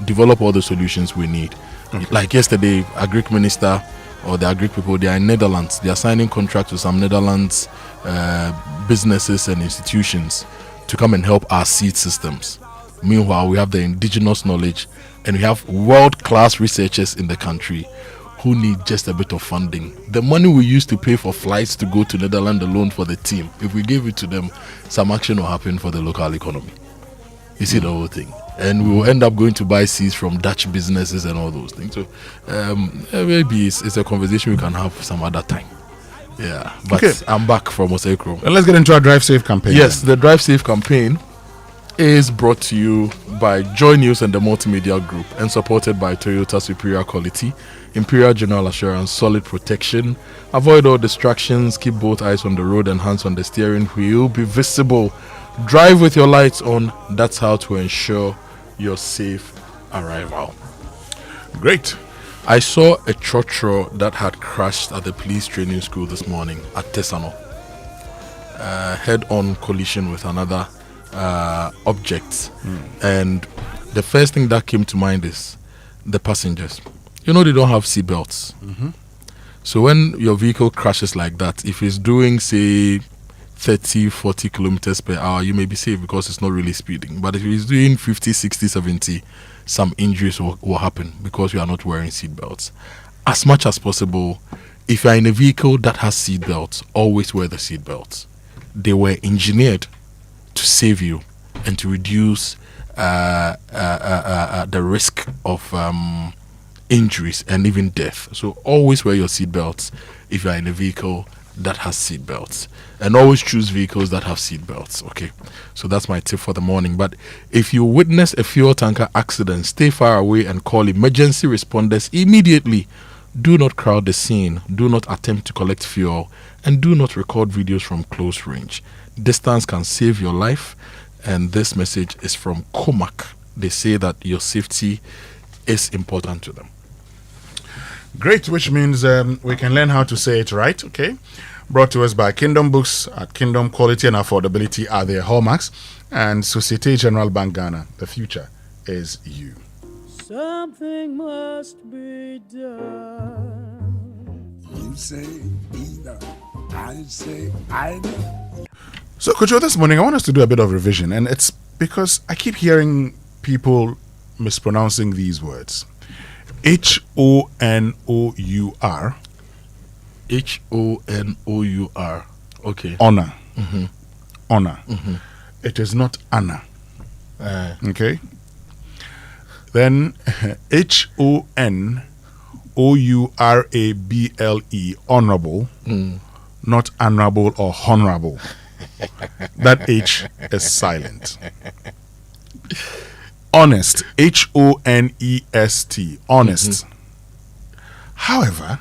[SPEAKER 12] develop all the solutions we need? Okay. Like yesterday, Agric Minister or the Agric people, they are in Netherlands. They are signing contracts with some Netherlands businesses and institutions to come and help our seed systems. Meanwhile, we have the indigenous knowledge and we have world-class researchers in the country who need just a bit of funding. The money we used to pay for flights to go to Netherlands alone for the team, if we gave it to them, some action will happen for the local economy. You see the whole thing. And we will end up going to buy seeds from Dutch businesses and all those things. So maybe it's a conversation we can have some other time. Yeah, but I'm back from Osekro.
[SPEAKER 25] And let's get into our Drive Safe campaign.
[SPEAKER 12] Yes, the Drive Safe campaign is brought to you by Joy News and the Multimedia Group and supported by Toyota Superior Quality, Imperial General Assurance, solid protection. Avoid all distractions, keep both eyes on the road and hands on the steering wheel. Be visible. Drive with your lights on. That's how to ensure your safe arrival.
[SPEAKER 25] Great.
[SPEAKER 12] I saw a trotro that had crashed at the police training school this morning at Tesano. Head-on collision with another object. And the first thing that came to mind is the passengers. You know, they don't have seatbelts. So when your vehicle crashes like that, if it's doing, say, 30, 40 kilometers per hour, you may be safe because it's not really speeding. But if it's doing 50, 60, 70, some injuries will happen because you are not wearing seatbelts. As much as possible, if you are in a vehicle that has seatbelts, always wear the seatbelts. They were engineered to save you and to reduce the risk of injuries and even death. So always wear your seatbelts if you are in a vehicle that has seatbelts, and always choose vehicles that have seatbelts. Okay, so that's my tip for the morning. But if you witness a fuel tanker accident, stay far away and call emergency responders immediately. Do not crowd the scene, do not attempt to collect fuel, and do not record videos from close range. Distance can save your life, and this message is from Comac. They say that your safety is important to them.
[SPEAKER 25] Great, which means we can learn how to say it right, okay? Brought to us by Kingdom Books. At Kingdom, quality and affordability are their hallmarks. And Societe Generale Bank Ghana, the future is you.
[SPEAKER 1] Something must be done. You say either. I say either.
[SPEAKER 25] So, Kojo, this morning I want us to do a bit of revision, and it's because I keep hearing people mispronouncing these words. H-O-N-O-U-R.
[SPEAKER 12] H-O-N-O-U-R. Okay.
[SPEAKER 25] Honor. Honor. It is not Anna. Okay. Then H-O-N-O-U-R-A-B-L-E. Honorable. Not honorable or honorable. That H is silent. Honest. H-O-N-E-S-T. Honest. However,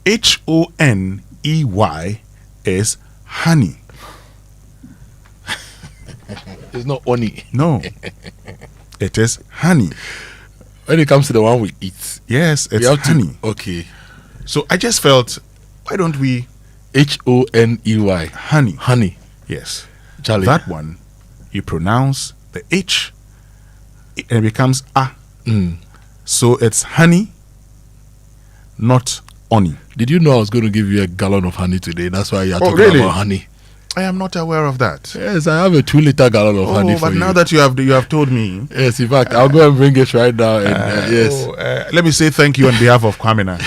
[SPEAKER 25] H-O-N-E-Y is honey.
[SPEAKER 12] It's not honey.
[SPEAKER 25] No. It is honey.
[SPEAKER 12] When it comes to the one we eat.
[SPEAKER 25] Yes, it's honey.
[SPEAKER 12] Okay.
[SPEAKER 25] So I just felt, why don't we...
[SPEAKER 12] H-O-N-E-Y.
[SPEAKER 25] Honey.
[SPEAKER 12] Honey.
[SPEAKER 25] Yes.
[SPEAKER 12] Charlie.
[SPEAKER 25] That one, you pronounce the H and it becomes A. So it's honey, not honey.
[SPEAKER 12] Did you know I was going to give you a gallon of honey today? That's why you're talking
[SPEAKER 25] really?
[SPEAKER 12] about honey.
[SPEAKER 25] I am not aware of that.
[SPEAKER 12] Yes, I have a 2-liter gallon of honey for you.
[SPEAKER 25] But now that you have told me.
[SPEAKER 12] Yes, in fact, I'll go and bring it right now. And, yes.
[SPEAKER 25] Let me say thank you on behalf of Kwamina.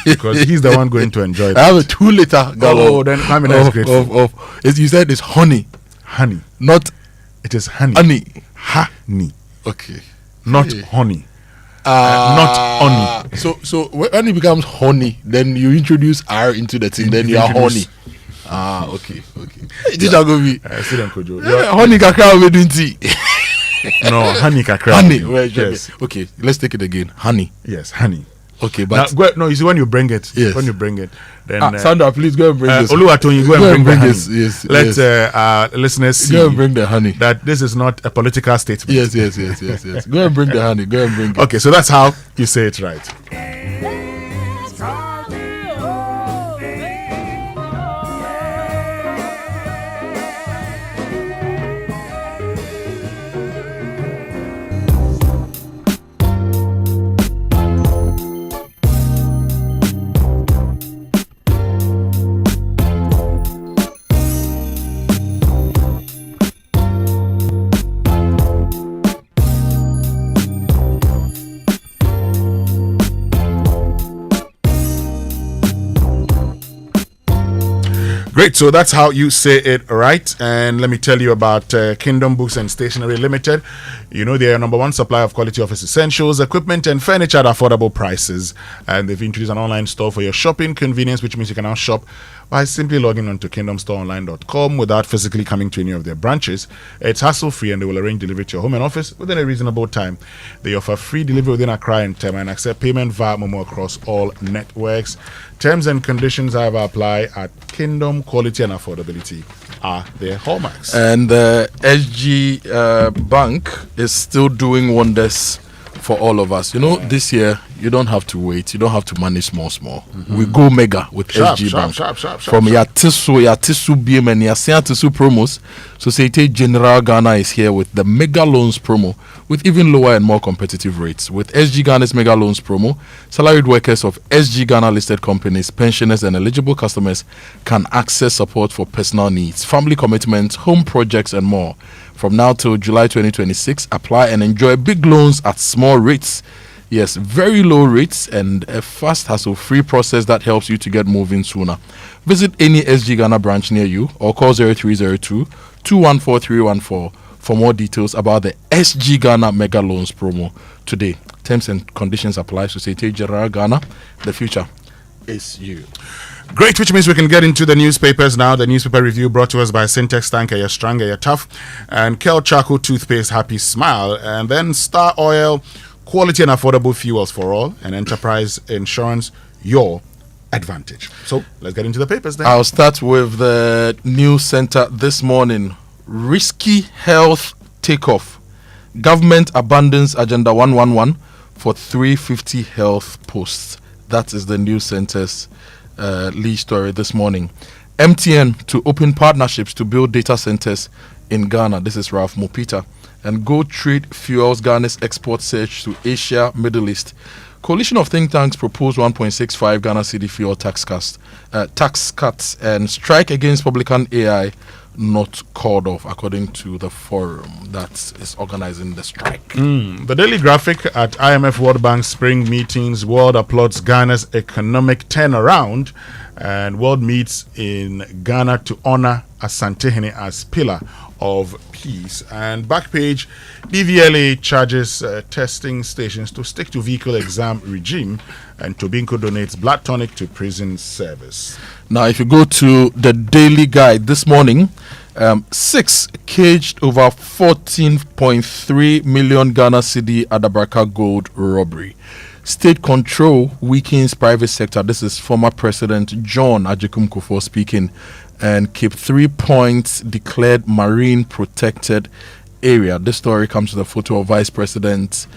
[SPEAKER 25] Because he's the one going to enjoy it.
[SPEAKER 12] I have a 2-liter gallon.
[SPEAKER 25] Oh, then Kwamina is grateful.
[SPEAKER 12] You said it's honey.
[SPEAKER 25] Honey.
[SPEAKER 12] Not.
[SPEAKER 25] It is honey.
[SPEAKER 12] Honey.
[SPEAKER 25] Honey.
[SPEAKER 12] Okay.
[SPEAKER 25] Not honey. Not honey.
[SPEAKER 12] So when it becomes honey, then you introduce R into the thing, then you are honey. Okay. Did I go be? Honey kakra we doing tea.
[SPEAKER 25] No, honey kakra.
[SPEAKER 12] Honey. Yes. Okay, let's take it again. Honey.
[SPEAKER 25] Yes, honey.
[SPEAKER 12] Okay, but
[SPEAKER 25] now, you see when you bring it.
[SPEAKER 12] Yes.
[SPEAKER 25] When you bring it, then
[SPEAKER 12] Sandra, please go and bring this.
[SPEAKER 25] Oluwatoyin, go and bring
[SPEAKER 12] this.
[SPEAKER 25] Yes. Let our listeners see.
[SPEAKER 12] Go and bring the honey.
[SPEAKER 25] That this is not a political statement.
[SPEAKER 12] Yes. Go and bring the honey. Go and bring it.
[SPEAKER 25] Okay, so that's how you say it right. Great. So that's how you say it, right? And let me tell you about Kingdom Books and Stationery Limited. You know, they are number one supplier of quality office essentials, equipment, and furniture at affordable prices. And they've introduced an online store for your shopping convenience, which means you can now shop by simply logging on to kingdomstoreonline.com without physically coming to any of their branches. It's hassle-free, and they will arrange delivery to your home and office within a reasonable time. They offer free delivery within Accra and Tema and accept payment via Momo across all networks. Terms and conditions, however, apply at Kingdom. Quality and affordability are their hallmarks.
[SPEAKER 12] And the SG Bank is still doing wonders for all of us. You know, this year, you don't have to wait. You don't have to manage small. We go mega with SG Bank. From Yatisu BM and Yatisu promos, Societe General Ghana is here with the Mega Loans promo with even lower and more competitive rates. With SG Ghana's Mega Loans promo, salaried workers of SG Ghana listed companies, pensioners, and eligible customers can access support for personal needs, family commitments, home projects, and more. From now till July 2026, apply and enjoy big loans at small rates. Yes, very low rates and a fast hassle-free process that helps you to get moving sooner. Visit any SG Ghana branch near you or call 0302-214-314 for more details about the SG Ghana Mega Loans promo today. Terms and conditions apply. Societe General Ghana. The future is you.
[SPEAKER 25] Great, which means we can get into the newspapers now. The newspaper review brought to us by Syntex Tanker, you're stronger, you're tough, and Kel Charcoal Toothpaste, Happy Smile, and then Star Oil, quality and affordable fuels for all, and Enterprise Insurance, your advantage. So let's get into the papers then.
[SPEAKER 12] I'll start with the news center this morning. Risky health takeoff. Government abandons Agenda 111 for 350 health posts. That is the news center's lead story this morning. MTN to open partnerships to build data centers in Ghana. This is Ralph Mopita. And Go Trade fuels Ghana's export surge to Asia, Middle East. Coalition of think tanks propose 1.65 Ghana cedi fuel tax cuts and strike against Republican AI not called off, according to the forum that is organizing the strike.
[SPEAKER 25] The Daily Graphic at IMF World Bank spring meetings. World applauds Ghana's economic turnaround, and world meets in Ghana to honor Asantehene as pillar of peace. And back page, BVLA charges testing stations to stick to vehicle exam regime, and Tobinco donates blood tonic to prison service.
[SPEAKER 12] Now, if you go to the Daily Guide this morning, 6 caged over 14.3 million Ghana cedi Adabraka gold robbery. State control weakens private sector. This is former President John Ajekum Kufuor speaking. And Cape 3 Points declared marine protected area. This story comes with a photo of Vice President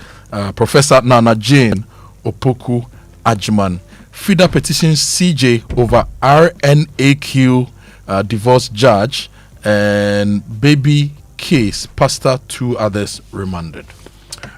[SPEAKER 12] Professor Nana Jane Opoku Ajman. FIDA petitions CJ over RNAQ divorce judge, and baby case. Pastor, 2 others remanded.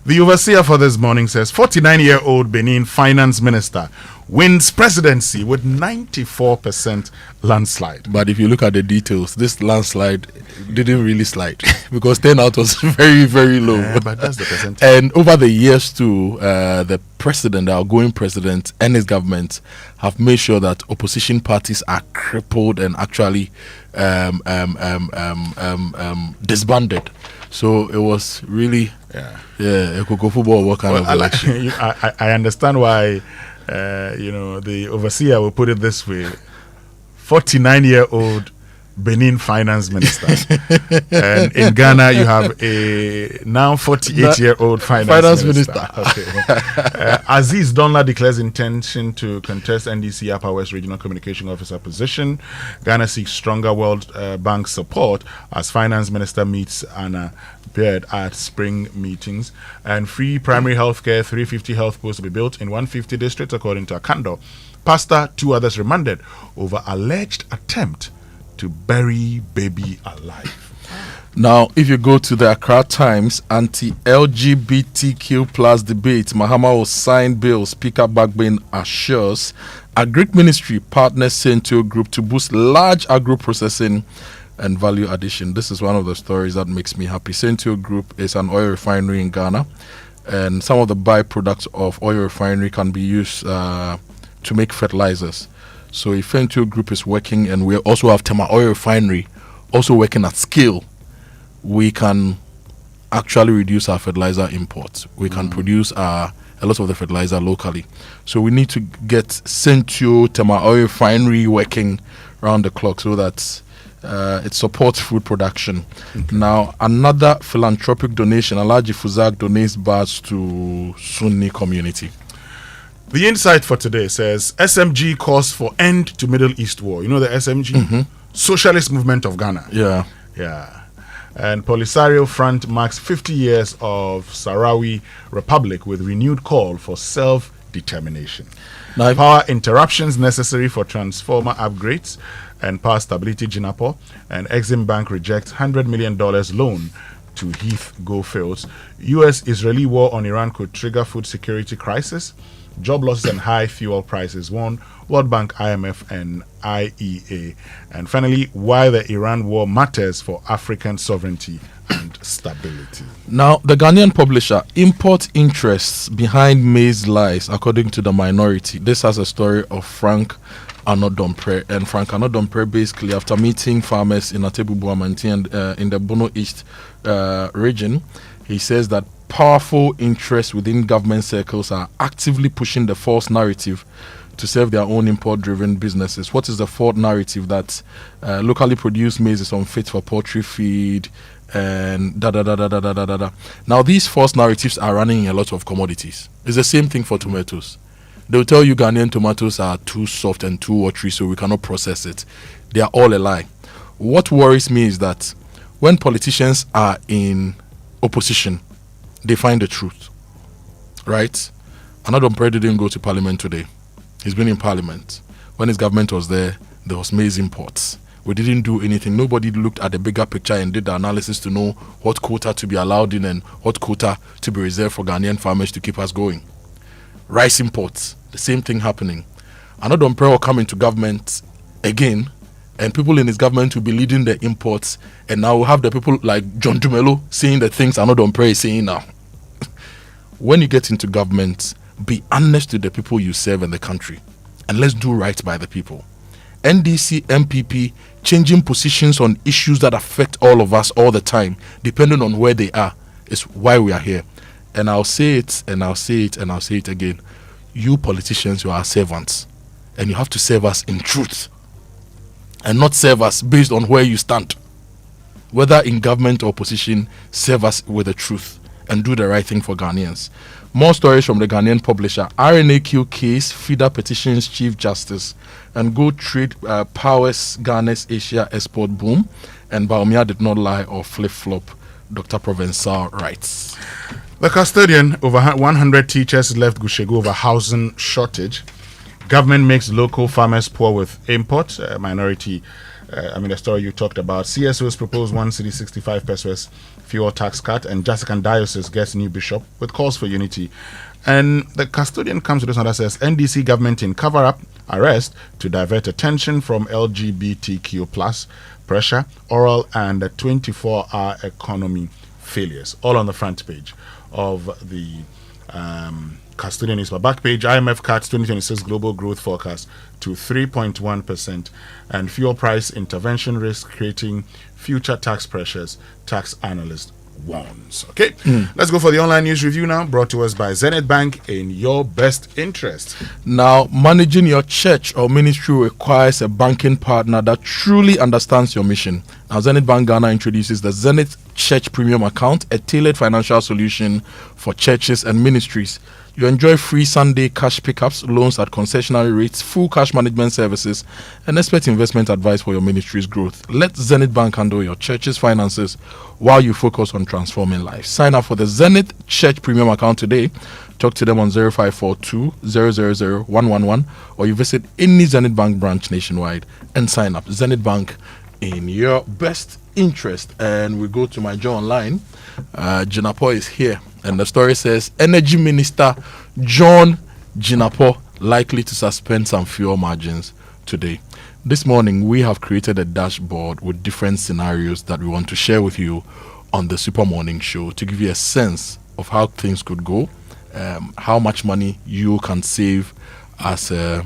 [SPEAKER 25] The overseer for this morning says 49-year-old Benin finance minister wins presidency with 94% landslide.
[SPEAKER 12] But if you look at the details, this landslide didn't really slide because turnout was very, very low.
[SPEAKER 25] But that's the percentage.
[SPEAKER 12] And over the years too, the president, the outgoing president, and his government have made sure that opposition parties are crippled and actually disbanded. So it was really a Coco football. What kind of election?
[SPEAKER 25] I understand why. The overseer will put it this way: 49-year-old Benin finance minister, and in Ghana you have a now 48-year-old finance minister. Okay. Aziz Donla declares intention to contest NDC Upper West Regional Communication Officer position. Ghana seeks stronger World Bank support as finance minister meets Anna Beard at spring meetings. And free primary health care, 350 health posts to be built in 150 districts, according to Akando. Pastor, 2 others remanded over alleged attempt to bury baby alive.
[SPEAKER 12] Now, if you go to the Accra Times, anti-LGBTQ plus debate, Mahama will sign bill, Speaker Bagbin assures. Agric Ministry partners Centio Group to boost large agro-processing and value addition. This is one of the stories that makes me happy. Centio Group is an oil refinery in Ghana, and some of the byproducts of oil refinery can be used to make fertilizers. So if Fentio Group is working, and we also have Tema Oil Refinery also working at scale, we can actually reduce our fertilizer imports. We can produce a lot of the fertilizer locally. So we need to get Fentio Tema Oil Refinery working around the clock so that it supports food production. Now, another philanthropic donation, Alaji Fuzak donates bars to Sunni community.
[SPEAKER 25] The insight for today says SMG calls for end to Middle East war. You know the SMG? Socialist Movement of Ghana.
[SPEAKER 12] Yeah.
[SPEAKER 25] Yeah. And Polisario Front marks 50 years of Sahrawi Republic with renewed call for self-determination. Power interruptions necessary for transformer upgrades and power stability GNAPO. And Exim Bank rejects $100 million loan to Heath Goldfields. U.S.-Israeli war on Iran could trigger food security crisis. Job losses and high fuel prices warn World Bank, IMF, and IEA. And finally, why the Iran war matters for African sovereignty and stability.
[SPEAKER 12] Now, the Ghanaian publisher, Import Interests Behind Maize Lies, according to the minority. This has a story of Frank Anodompre. And Frank Anodompre, basically, after meeting farmers in Atebu Buamanti and in the Bono East region, he says that powerful interests within government circles are actively pushing the false narrative to serve their own import-driven businesses. What is the false narrative? That locally produced maize is unfit for poultry feed and da-da-da-da-da-da-da-da. Now, these false narratives are running in a lot of commodities. It's the same thing for tomatoes. They'll tell you Ghanaian tomatoes are too soft and too watery, so we cannot process it. They are all a lie. What worries me is that when politicians are in opposition, they find the truth, right? Anodompre didn't go to parliament today. He's been in parliament. When his government was there was maize imports. We didn't do anything. Nobody looked at the bigger picture and did the analysis to know what quota to be allowed in and what quota to be reserved for Ghanaian farmers to keep us going. Rice imports, the same thing happening. Anodompre will come into government again, and people in his government will be leading the imports, and now we'll have the people like John Dumelo saying the things Anodompre is saying now. When you get into government, be honest to the people you serve in the country, and let's do right by the people. NDC, MPP, changing positions on issues that affect all of us all the time, depending on where they are, is why we are here. And I'll say it, and I'll say it, and I'll say it again. You politicians, you are our servants, and you have to serve us in truth, and not serve us based on where you stand. Whether in government or opposition, serve us with the truth and do the right thing for Ghanaians. More stories from the Ghanaian publisher. RNAQ case, FIDA petitions Chief Justice, and Go Trade powers Ghana's Asia export boom, and Baumia did not lie or flip-flop, Dr. Provençal writes.
[SPEAKER 25] The custodian, over 100 teachers left Gushegu over housing shortage. Government makes local farmers poor with import. Minority, the story you talked about. CSO's proposed 1 cedi 65 pesos fuel tax cut, and Jasican Diocese gets new bishop with calls for unity. And the custodian comes to this one that says NDC government in cover-up arrest to divert attention from LGBTQ plus pressure, oral and 24-hour economy failures. All on the front page of the custodian newspaper. Back page, IMF cuts 2026 global growth forecast to 3.1%, and fuel price intervention risk creating future tax pressures, tax analyst warns. Okay, let's go for the online news review now, brought to us by Zenith Bank, in your best interest.
[SPEAKER 12] Now, managing your church or ministry requires a banking partner that truly understands your mission. Now, Zenith Bank Ghana introduces the Zenith Church Premium Account, a tailored financial solution for churches and ministries. You enjoy free Sunday cash pickups, loans at concessionary rates, full cash management services, and expert investment advice for your ministry's growth. Let Zenith Bank handle your church's finances while you focus on transforming lives. Sign up for the Zenith Church Premium Account today. Talk to them on 0542 000 111, or you visit any Zenith Bank branch nationwide and sign up. Zenith Bank, in your best interest. And we go to my Joe Online. GNAPO is here, and the story says Energy Minister John GNAPO likely to suspend some fuel margins today. This morning we have created a dashboard with different scenarios that we want to share with you on the Super Morning Show to give you a sense of how things could go, how much money you can save as a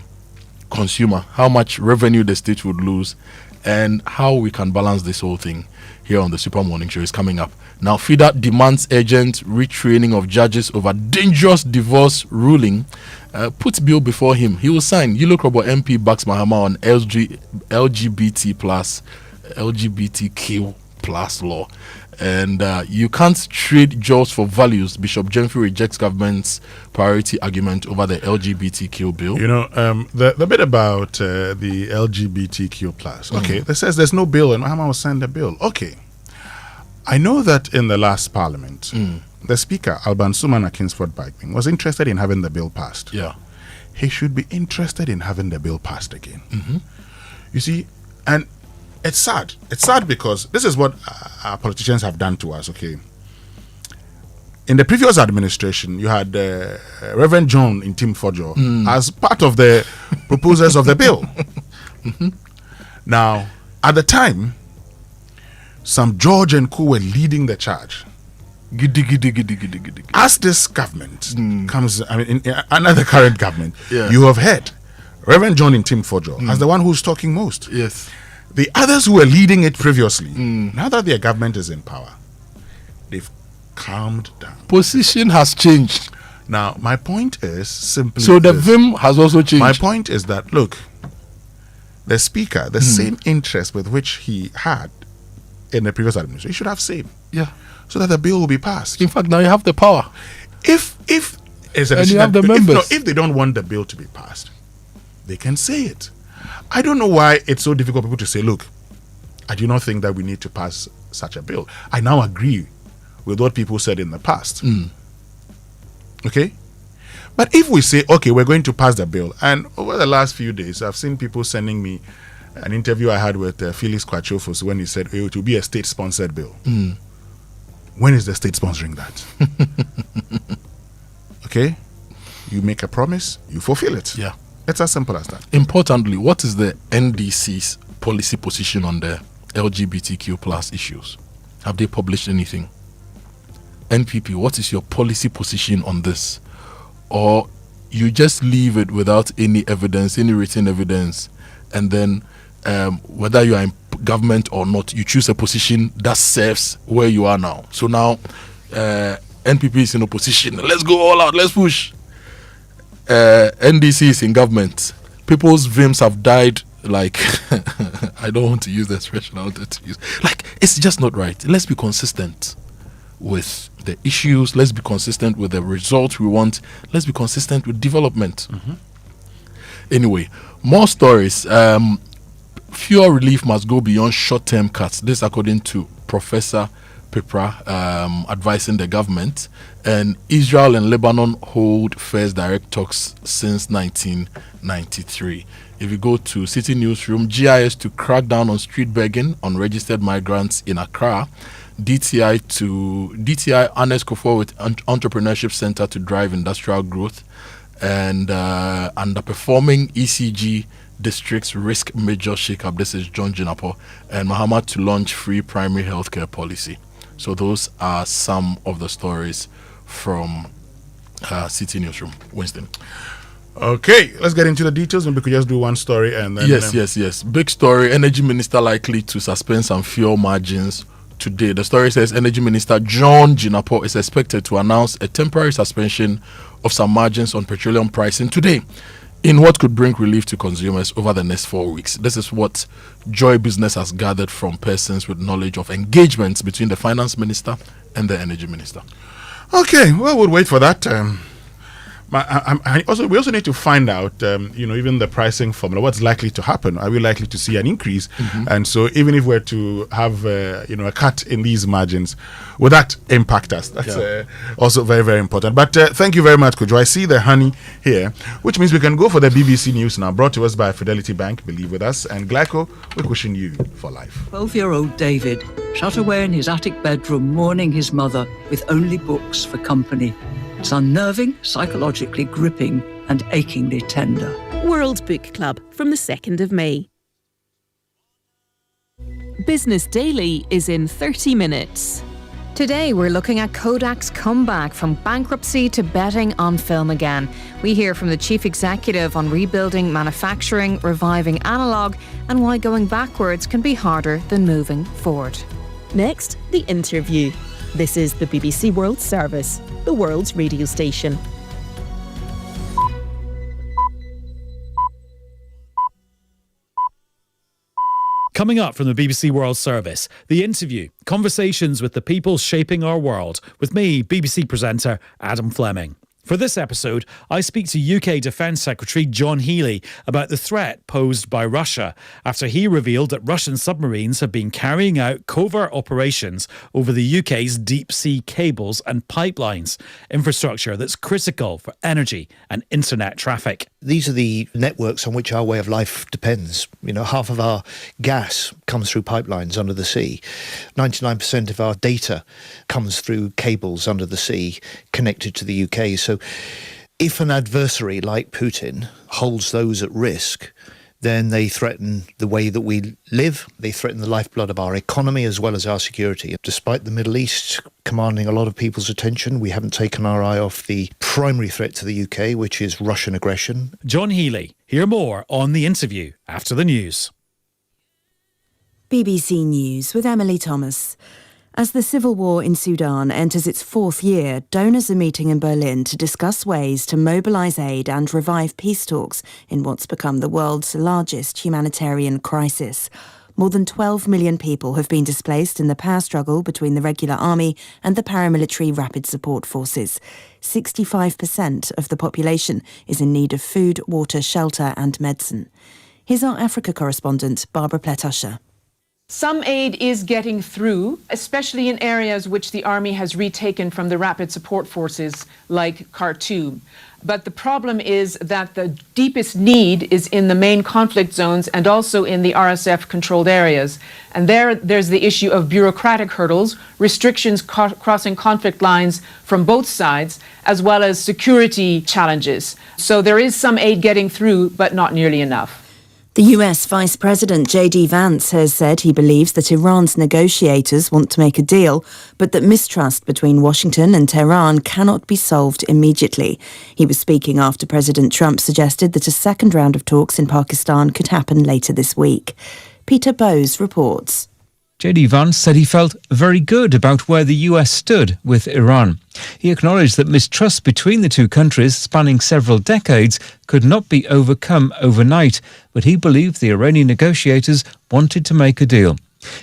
[SPEAKER 12] consumer, how much revenue the state would lose, and how we can balance this whole thing here on the Super Morning Show is coming up. Now, FIDA demands urgent retraining of judges over dangerous divorce ruling. Puts bill before him. He will sign. Yilo Krobo MP backs Mahama on LGBTQ plus law. And you can't trade jobs for values. Bishop Jemfi rejects government's priority argument over the LGBTQ bill.
[SPEAKER 25] You know, the bit about the LGBTQ plus. Okay, it says there's no bill and Mahama will sign the bill. Okay. I know that in the last parliament, the speaker, Alban Sumana Kingsford Biking, was interested in having the bill passed.
[SPEAKER 12] Yeah.
[SPEAKER 25] He should be interested in having the bill passed again. You see, and it's sad. It's sad because this is what our politicians have done to us, okay? In the previous administration, you had Reverend John in Team Kojo as part of the proposers of the bill. Now, at the time, some George and Co were leading the charge. As this government comes, I mean, in another current government, you have heard Reverend John in Team Kojo as the one who's talking most.
[SPEAKER 12] Yes.
[SPEAKER 25] The others who were leading it previously, now that their government is in power, they've calmed down.
[SPEAKER 12] Position has changed.
[SPEAKER 25] Now, my point is simply...
[SPEAKER 12] So the vim has also changed.
[SPEAKER 25] My point is that, look, the speaker, the same interest with which he had in the previous administration, he should have same.
[SPEAKER 12] Yeah.
[SPEAKER 25] So that the bill will be passed.
[SPEAKER 12] In fact, now you have the power.
[SPEAKER 25] If it's a
[SPEAKER 12] and you have the members.
[SPEAKER 25] If they don't want the bill to be passed, they can say it. I don't know why it's so difficult for people to say, look, I do not think that we need to pass such a bill. I now agree with what people said in the past. Okay? But if we say, okay, we're going to pass the bill, and over the last few days, I've seen people sending me an interview I had with Felix Kwachofos when he said it will be a state-sponsored bill. When is the state sponsoring that? Okay? You make a promise, you fulfill it.
[SPEAKER 12] Yeah.
[SPEAKER 25] It's as simple as that.
[SPEAKER 12] Importantly, what is the NDC's policy position on the LGBTQ plus issues? Have they published anything? NPP, what is your policy position on this? Or you just leave it without any evidence, any written evidence, and then whether you are in government or not, you choose a position that serves where you are now. So now NPP is in opposition. Let's go all out. Let's push. NDC is in government. People's dreams have died. Like, I don't want to use the expression I wanted to use. Like, it's just not right. Let's be consistent with the issues. Let's be consistent with the results we want. Let's be consistent with development. Anyway, more stories. Fuel relief must go beyond short-term cuts. This according to Professor Pipra, advising the government. And Israel and Lebanon hold first direct talks since 1993. If you go to City Newsroom, GIS to crack down on street begging on registered migrants in Accra. DTI Ernest Kufuor with Entrepreneurship Center to drive industrial growth. And underperforming ECG districts risk major shakeup. This is John Jinapo and Mahama to launch free primary healthcare policy. So those are some of the stories from City Newsroom. Winston.
[SPEAKER 25] Okay, let's get into the details and we could just do one story and then...
[SPEAKER 12] Yes. Big story. Energy Minister likely to suspend some fuel margins today. The story says Energy Minister John Jinapo is expected to announce a temporary suspension of some margins on petroleum pricing today, in what could bring relief to consumers over the next 4 weeks. This is what Joy Business has gathered from persons with knowledge of engagements between the Finance Minister and the Energy Minister.
[SPEAKER 25] Okay, well, we'll wait for that. We also need to find out, even the pricing formula, what's likely to happen. Are we likely to see an increase? And so even if we're to have, a cut in these margins, will that impact us? That's also very, very important. But thank you very much, Kojo. I see the honey here, which means we can go for the BBC News now, brought to us by Fidelity Bank, believe with us. And Glyco, we're wishing you for life.
[SPEAKER 13] 12-year-old David, shut away in his attic bedroom, mourning his mother with only books for company. It's unnerving, psychologically gripping, and achingly tender.
[SPEAKER 14] World Book Club from the 2nd of May. Business Daily is in 30 minutes.
[SPEAKER 15] Today we're looking at Kodak's comeback from bankruptcy to betting on film again. We hear from the chief executive on rebuilding manufacturing, reviving analogue, and why going backwards can be harder than moving forward.
[SPEAKER 14] Next, the interview. This is the BBC World Service, the world's radio station.
[SPEAKER 17] Coming up from the BBC World Service, the interview, conversations with the people shaping our world, with me, BBC presenter Adam Fleming. For this episode, I speak to UK Defence Secretary John Healey about the threat posed by Russia after he revealed that Russian submarines have been carrying out covert operations over the UK's deep sea cables and pipelines, infrastructure that's critical for energy and internet traffic.
[SPEAKER 18] These are the networks on which our way of life depends. You know, half of our gas comes through pipelines under the sea. 99% of our data comes through cables under the sea connected to the UK. So if an adversary like Putin holds those at risk, then they threaten the way that we live. They threaten the lifeblood of our economy as well as our security. Despite the Middle East commanding a lot of people's attention, we haven't taken our eye off the primary threat to the UK, which is Russian aggression.
[SPEAKER 17] John Healey. Hear more on the interview after the news.
[SPEAKER 19] BBC News with Emily Thomas. As the civil war in Sudan enters its fourth year, donors are meeting in Berlin to discuss ways to mobilise aid and revive peace talks in what's become the world's largest humanitarian crisis. More than 12 million people have been displaced in the power struggle between the regular army and the paramilitary rapid support forces. 65% of the population is in need of food, water, shelter and medicine. Here's our Africa correspondent, Barbara Pletusher.
[SPEAKER 20] Some aid is getting through, especially in areas which the army has retaken from the rapid support forces like Khartoum. But the problem is that the deepest need is in the main conflict zones and also in the RSF-controlled areas. And there's the issue of bureaucratic hurdles, restrictions crossing conflict lines from both sides, as well as security challenges. So there is some aid getting through, but not nearly enough.
[SPEAKER 19] The US Vice President J.D. Vance has said he believes that Iran's negotiators want to make a deal, but that mistrust between Washington and Tehran cannot be solved immediately. He was speaking after President Trump suggested that a second round of talks in Pakistan could happen later this week. Peter Bowes reports.
[SPEAKER 26] J.D. Vance said he felt very good about where the US stood with Iran. He acknowledged that mistrust between the two countries, spanning several decades, could not be overcome overnight, but he believed the Iranian negotiators wanted to make a deal.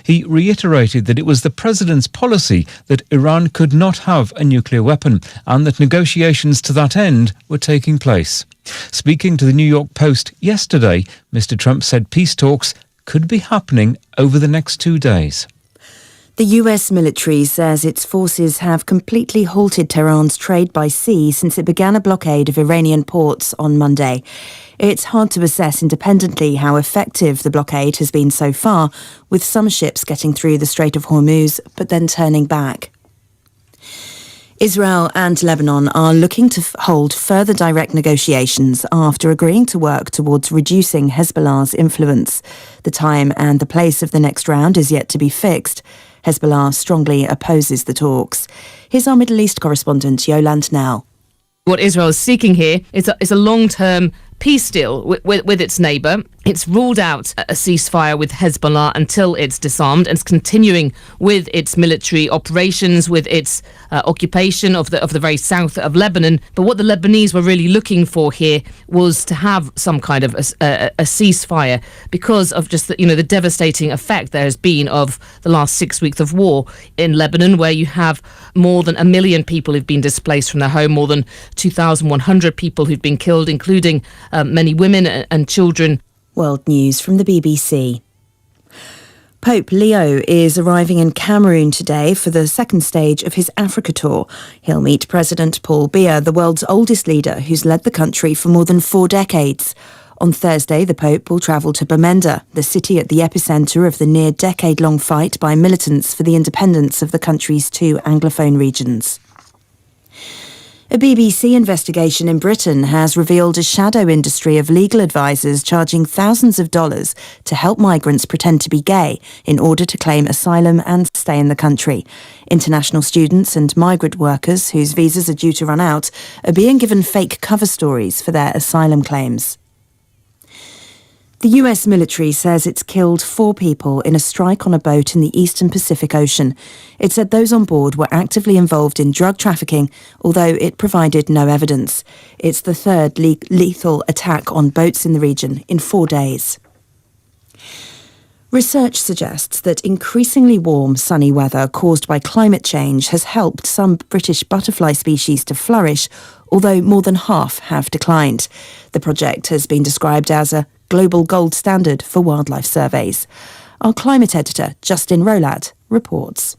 [SPEAKER 26] He reiterated that it was the president's policy that Iran could not have a nuclear weapon and that negotiations to that end were taking place. Speaking to the New York Post yesterday, Mr. Trump said peace talks could be happening over the next 2 days.
[SPEAKER 19] The US military says its forces have completely halted Tehran's trade by sea since it began a blockade of Iranian ports on Monday. It's hard to assess independently how effective the blockade has been so far, with some ships getting through the Strait of Hormuz but then turning back. Israel and Lebanon are looking to hold further direct negotiations after agreeing to work towards reducing Hezbollah's influence. The time and the place of the next round is yet to be fixed. Hezbollah strongly opposes the talks. Here's our Middle East correspondent, Yolande Nell.
[SPEAKER 27] What Israel is seeking here is a long-term peace deal with its neighbour. It's ruled out a ceasefire with Hezbollah until it's disarmed, and it's continuing with its military operations, with its occupation of the very south of Lebanon. But what the Lebanese were really looking for here was to have some kind of a ceasefire because of just the devastating effect there has been of the last 6 weeks of war in Lebanon, where you have more than 1 million people who've been displaced from their home, more than 2,100 people who've been killed, including many women and children.
[SPEAKER 19] World News from the BBC. Pope Leo is arriving in Cameroon today for the second stage of his Africa tour. He'll meet President Paul Biya, the world's oldest leader who's led the country for more than 4 decades. On Thursday, the Pope will travel to Bamenda, the city at the epicentre of the near-decade-long fight by militants for the independence of the country's 2 Anglophone regions. A BBC investigation in Britain has revealed a shadow industry of legal advisors charging thousands of dollars to help migrants pretend to be gay in order to claim asylum and stay in the country. International students and migrant workers whose visas are due to run out are being given fake cover stories for their asylum claims. The US military says it's killed 4 people in a strike on a boat in the eastern Pacific Ocean. It said those on board were actively involved in drug trafficking, although it provided no evidence. It's the third lethal attack on boats in the region in 4 days. Research suggests that increasingly warm, sunny weather caused by climate change has helped some British butterfly species to flourish, although more than half have declined. The project has been described as a global gold standard for wildlife surveys. Our climate editor, Justin Rolat, reports.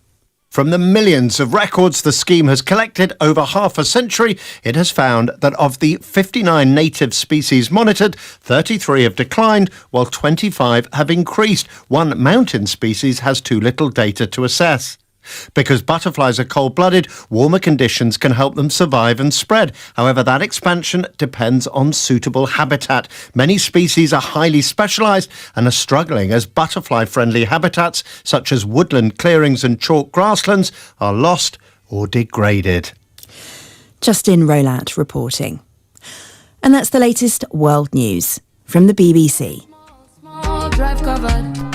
[SPEAKER 2] From the millions of records the scheme has collected over half a century, it has found that of the 59 native species monitored, 33 have declined, while 25 have increased. One mountain species has too little data to assess. Because butterflies are cold-blooded, warmer conditions can help them survive and spread. However, that expansion depends on suitable habitat. Many species are highly specialised and are struggling as butterfly-friendly habitats, such as woodland clearings and chalk grasslands, are lost or degraded.
[SPEAKER 19] Justin Rolat reporting. And that's the latest world news from the BBC.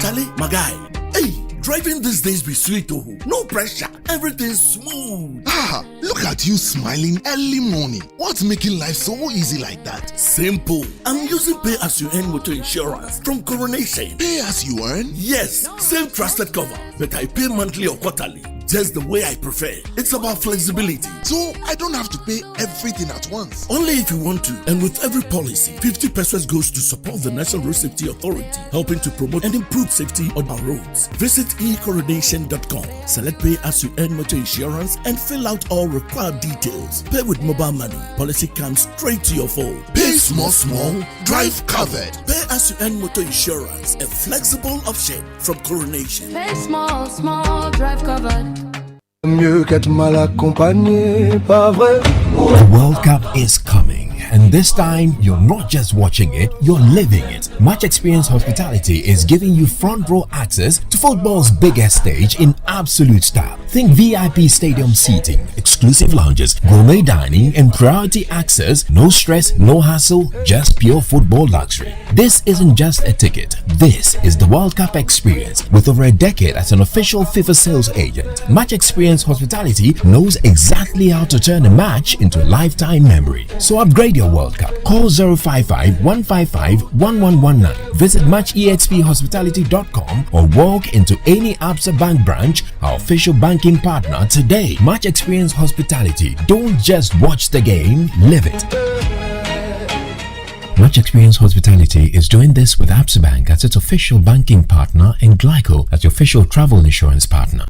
[SPEAKER 5] Charlie, my guy. Hey! Driving these days be sweet, oh. No pressure. Everything's smooth.
[SPEAKER 16] Ah, look at you smiling early morning. What's making life so easy like that?
[SPEAKER 5] Simple. I'm using Pay As You Earn motor insurance from Coronation.
[SPEAKER 16] Pay as you earn?
[SPEAKER 5] Yes, same trusted cover, but I pay monthly or quarterly. Just the way I prefer. It's about flexibility.
[SPEAKER 16] So I don't have to pay everything at once.
[SPEAKER 5] Only if you want to. And with every policy, 50% goes to support the National Road Safety Authority, helping to promote and improve safety on our roads. Visit ecoronation.com. Select Pay As You Earn motor insurance and fill out all required details. Pay with mobile money. Policy comes straight to your phone.
[SPEAKER 16] Pay small, drive covered.
[SPEAKER 5] Pay As You Earn motor insurance, a flexible option from Coronation.
[SPEAKER 1] Pay small, drive covered.
[SPEAKER 21] Mieux qu'être mal accompagné, pas vrai?
[SPEAKER 22] The World Cup is coming, and this time you're not just watching it, you're living it. Match Experience Hospitality is giving you front row access to football's biggest stage in absolute style. Think VIP stadium seating, exclusive lounges, gourmet dining, and priority access. No stress, no hassle, just pure football luxury. This isn't just a ticket. This is the World Cup experience. With over a decade as an official FIFA sales agent, Match Experience Hospitality knows exactly how to turn a match into a lifetime memory. So upgrade your World Cup. Call 055-155-1119. Visit matchexphospitality.com or walk into any Absa Bank branch, our official banking partner today. Match Experience Hospitality. Don't just watch the game, live it. Match Experience Hospitality is doing this with Absa Bank as its official banking partner and Glyco as your official travel insurance partner.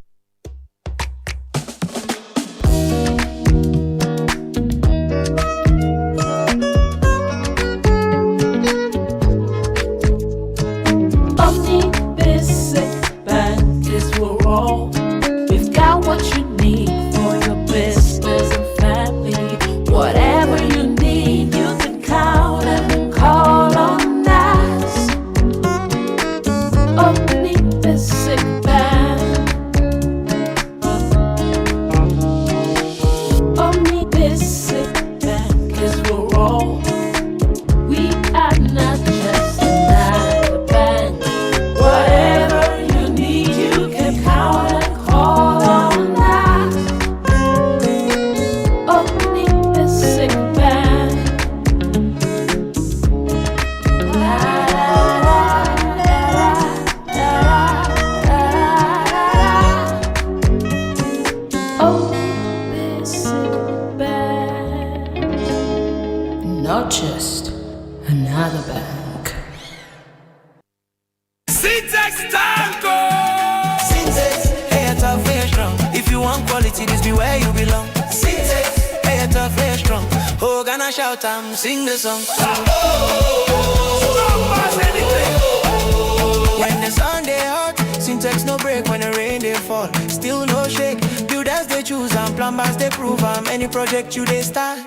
[SPEAKER 1] Sing the song.
[SPEAKER 23] When the sun they hot, syntax no break. When the rain they fall, still no shake. Builders they choose a
[SPEAKER 1] and plumbers they prove any project you they start.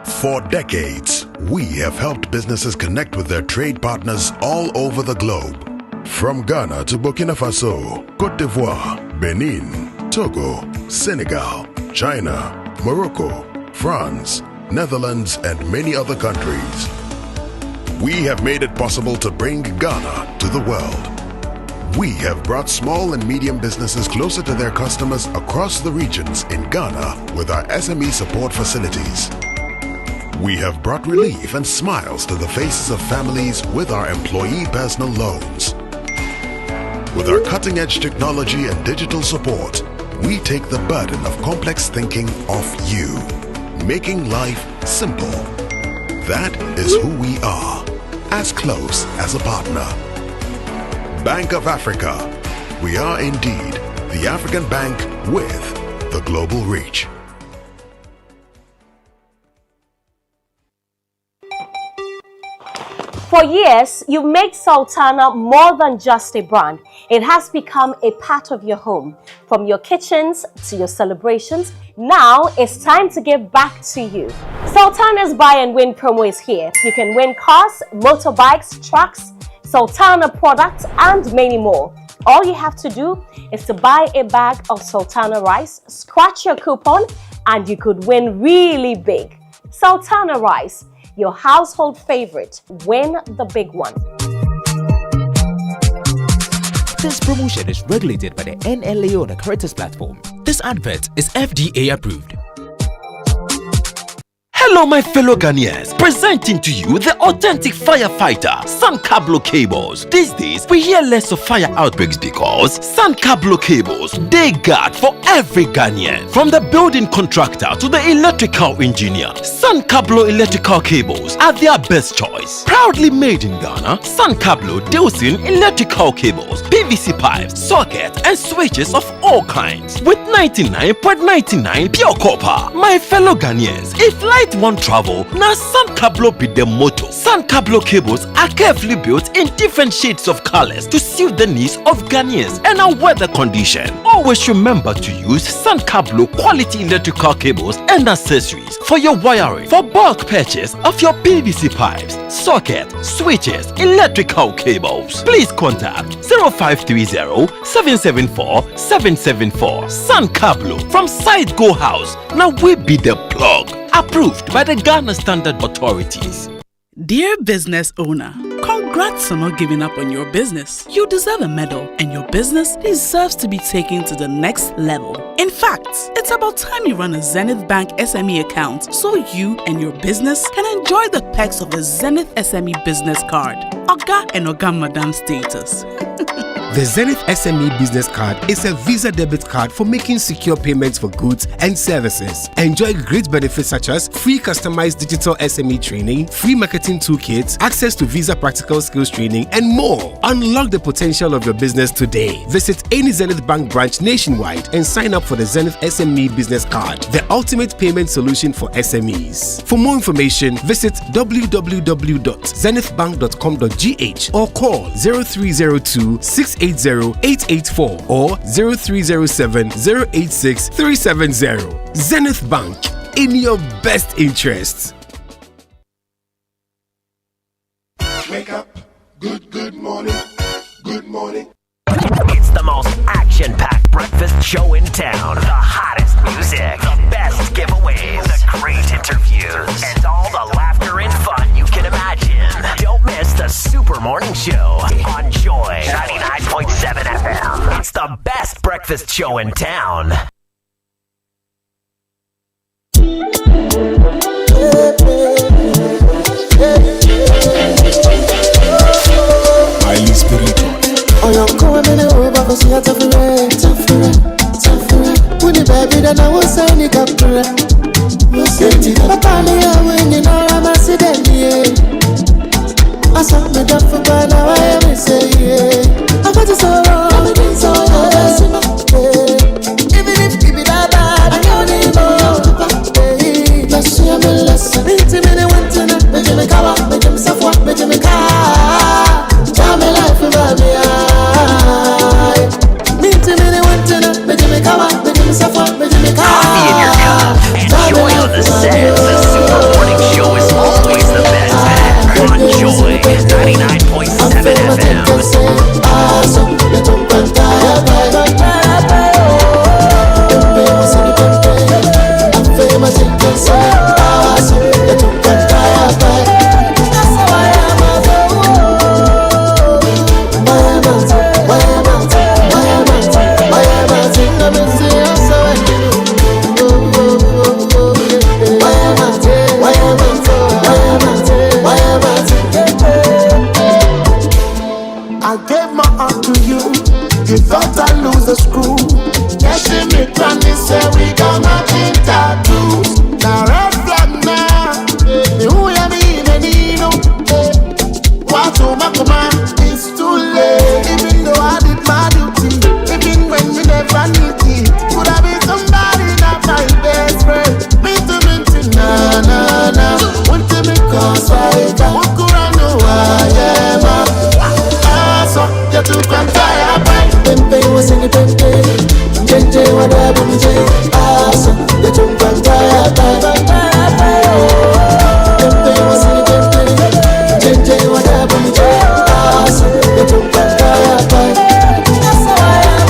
[SPEAKER 4] For decades, we have helped businesses connect with their trade partners all over the globe. From Ghana to Burkina Faso, Côte d'Ivoire, Benin, Togo, Senegal, China, Morocco, France, Netherlands, and many other countries. We have made it possible to bring Ghana to the world. We have brought small and medium businesses closer to their customers across the regions in Ghana with our SME support facilities. We have brought relief and smiles to the faces of families with our employee personal loans. With our cutting-edge technology and digital support, we take the burden of complex thinking off you, making life simple. That is who we are, as close as a partner. Bank of Africa. We are indeed the African bank with the global reach.
[SPEAKER 7] For years, you made Sultana more than just a brand. It has become a part of your home. From your kitchens to your celebrations, now it's time to give back to you. Sultana's Buy and Win promo is here. You can win cars, motorbikes, trucks, Sultana products, and many more. All you have to do is to buy a bag of Sultana rice, scratch your coupon, and you could win really big. Sultana rice, your household favorite. Win the big one.
[SPEAKER 8] This promotion is regulated by the NLA on the Caritas platform. This advert is FDA approved.
[SPEAKER 9] Hello, my fellow Ghanaians. Presenting to you the authentic firefighter, San Cablo Cables. These days, we hear less of fire outbreaks because San Cablo Cables, they guard for every Ghanaian. From the building contractor to the electrical engineer, San Cablo electrical cables are their best choice. Proudly made in Ghana, San Cablo deals in electrical cables, PVC pipes, sockets, and switches of all kinds with 99.99 pure copper. My fellow Ghanaians, if light won't travel, now San Cablo be the motto. San Cablo cables are carefully built in different shades of colors to suit the needs of Ghanaians and our weather condition. Always remember to use San Cablo quality electrical cables and accessories for your wiring. For bulk purchase of your PVC pipes, socket, switches, electrical cables, please contact 0530-774-774. San Cablo from Side Go House. Now we be the plug. Approved by the Ghana Standard Authorities.
[SPEAKER 10] Dear business owner, congrats on not giving up on your business. You deserve a medal, and your business deserves to be taken to the next level. In fact, it's about time you run a Zenith Bank SME account so you and your business can enjoy the perks of the Zenith SME Business Card. Oga and Oga Madam status.
[SPEAKER 21] The Zenith SME Business Card is a Visa debit card for making secure payments for goods and services. Enjoy great benefits such as free customized digital SME training, free marketing toolkits, access to Visa practical skills training, and more. Unlock the potential of your business today. Visit any Zenith Bank branch nationwide and sign up for the Zenith SME Business Card, the ultimate payment solution for SMEs. For more information, visit www.zenithbank.com.gh or call 0302-680-884 or 0307-086-370. Zenith Bank, in your best interests.
[SPEAKER 16] Wake up, good morning, good morning.
[SPEAKER 23] It's the most action-packed breakfast show in town. The hottest music, the best giveaways, the great interviews, and all the laughter and fun you can imagine. Don't miss the Super Morning Show on Joy 99.7 FM. It's the best breakfast show in town.
[SPEAKER 21] Highly spiritual.
[SPEAKER 1] Oh, you're coming over because you're tough. Put it baby, then I will send it up to her. Papa, me, I win, you know, I'm a accident, yeah. I saw me down for by now, I am a say, yeah. I got it so wrong, I'm a so even if you be that bad, I don't need more. She thought I lose the screw. Yeah, she make promise say we gon' match in tattoos. Now red flag now. Me who ya me menino. What to my command? It's too late. Even though I did my duty, even when you never need it, could I be somebody not my best friend? Me to na na na. Want to me cause I got walk around know I am. So you too can tire by. Pempe was in the pempe. JJ what I want to so you too can tire by. Pempe was in the pempe. JJ what I want to so you too can tire by. That's how I am.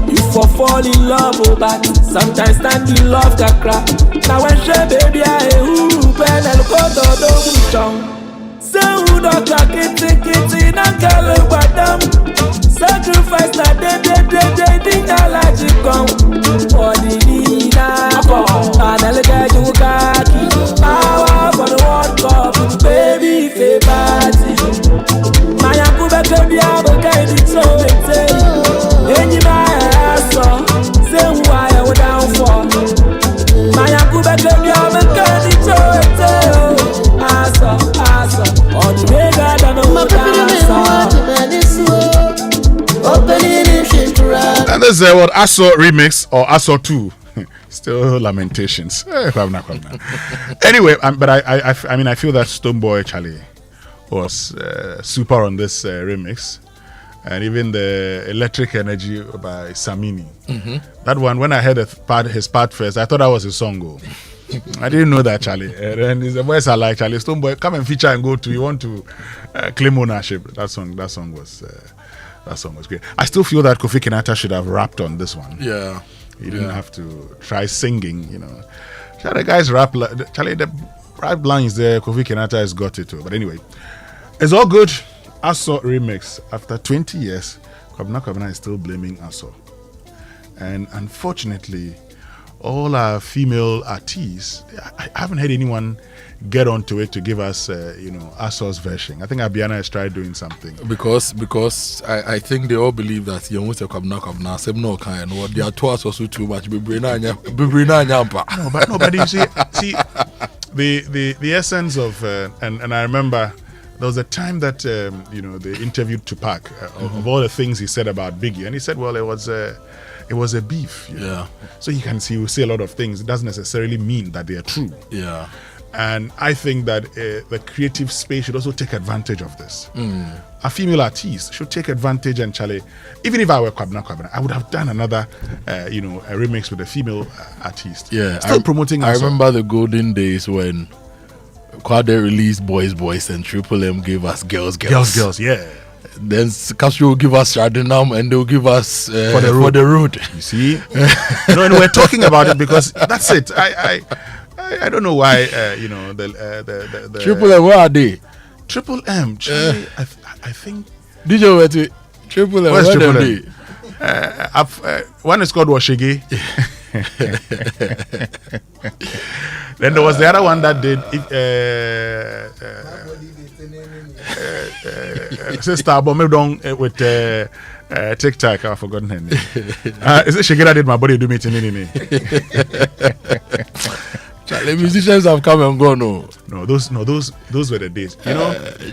[SPEAKER 3] If I fall in love, oh, but sometimes stand in love can crack. Now when she baby I pen and Akoto do chong. So who don't crack it na girl badam. Sacrifice na they think I like you come. Odinina analega you kaki. Power for the World Cup, baby favorite. Maya kuba baby I'm a guy it's so insane. Any my so say why I would down for. Maya kuba baby I'm a guy it's so insane. Asa on the way God I know dance.
[SPEAKER 6] And this is what Aso remix or Aso 2. Still lamentations. Anyway, but I mean I feel that Stonebwoy Charlie was super on this remix, and even the Electric Energy by Samini. That one, when I heard his part first, I thought that was his song. I didn't know that, Charlie. And then his voice I like Charlie Stonebwoy. Come and feature and go to. You want to claim ownership? That song was great. I still feel that Kofi Kinata should have rapped on this one.
[SPEAKER 11] Yeah.
[SPEAKER 6] He didn't have to try singing, The guys rap, Charlie, the rap lines there, Kofi Kinata has got it too. But anyway, it's all good. Aso remix. After 20 years, Kwabena is still blaming Aso. And unfortunately, all our female artists, I haven't heard anyone get onto it to give us, Aso's version. I think Abiana has tried doing something.
[SPEAKER 11] Because I think they all believe that you want to Kwabena, same no kind. What they are to us also too much. No,
[SPEAKER 6] but you see the essence of and I remember there was a time that they interviewed Tupac of all the things he said about Biggie, and he said, well, it was a beef.
[SPEAKER 11] Yeah.
[SPEAKER 6] So you can see, we say a lot of things. It doesn't necessarily mean that they are true.
[SPEAKER 11] Yeah.
[SPEAKER 6] And I think that the creative space should also take advantage of this. A female artist should take advantage, and Charlie, even if I were Kwabena, I would have done another, a remix with a female artist.
[SPEAKER 11] Yeah.
[SPEAKER 6] Still promoting.
[SPEAKER 11] I remember the golden days when Kwade released Boys, and Triple M gave us Girls.
[SPEAKER 6] Yeah.
[SPEAKER 11] Then Castro will give us Shardinam, and they'll give us for the road.
[SPEAKER 6] You see, and we're talking about it because that's it. I don't know why the
[SPEAKER 11] Triple M, where are they?
[SPEAKER 6] Triple M, Charlie, I think
[SPEAKER 11] DJ where to Triple M,
[SPEAKER 6] where's
[SPEAKER 11] where
[SPEAKER 6] Triple M? One is called Washigi. Then there was the other one that did Sister Bomedong with TikTok. I've forgotten her name. Is it Shigera did my body do me to
[SPEAKER 11] Charlie, musicians have come and gone.
[SPEAKER 6] No, those were the days.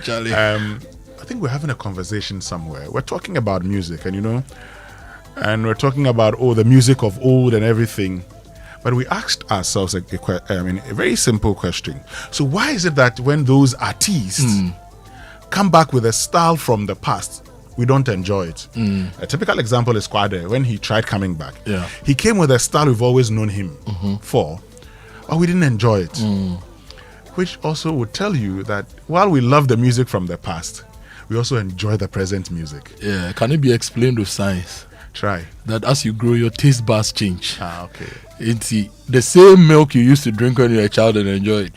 [SPEAKER 11] Charlie.
[SPEAKER 6] I think we're having a conversation somewhere. We're talking about music, and and we're talking about the music of old and everything. But we asked ourselves a very simple question. So why is it that when those artists come back with a style from the past, we don't enjoy it? A typical example is Kwade. When he tried coming back, he came with a style we've always known him for, but we didn't enjoy it. Which also would tell you that while we love the music from the past, we also enjoy the present music.
[SPEAKER 11] Yeah, can it be explained with science?
[SPEAKER 6] Try.
[SPEAKER 11] That as you grow, your taste buds change.
[SPEAKER 6] Okay.
[SPEAKER 11] It's the same milk you used to drink when you were a child and enjoy it.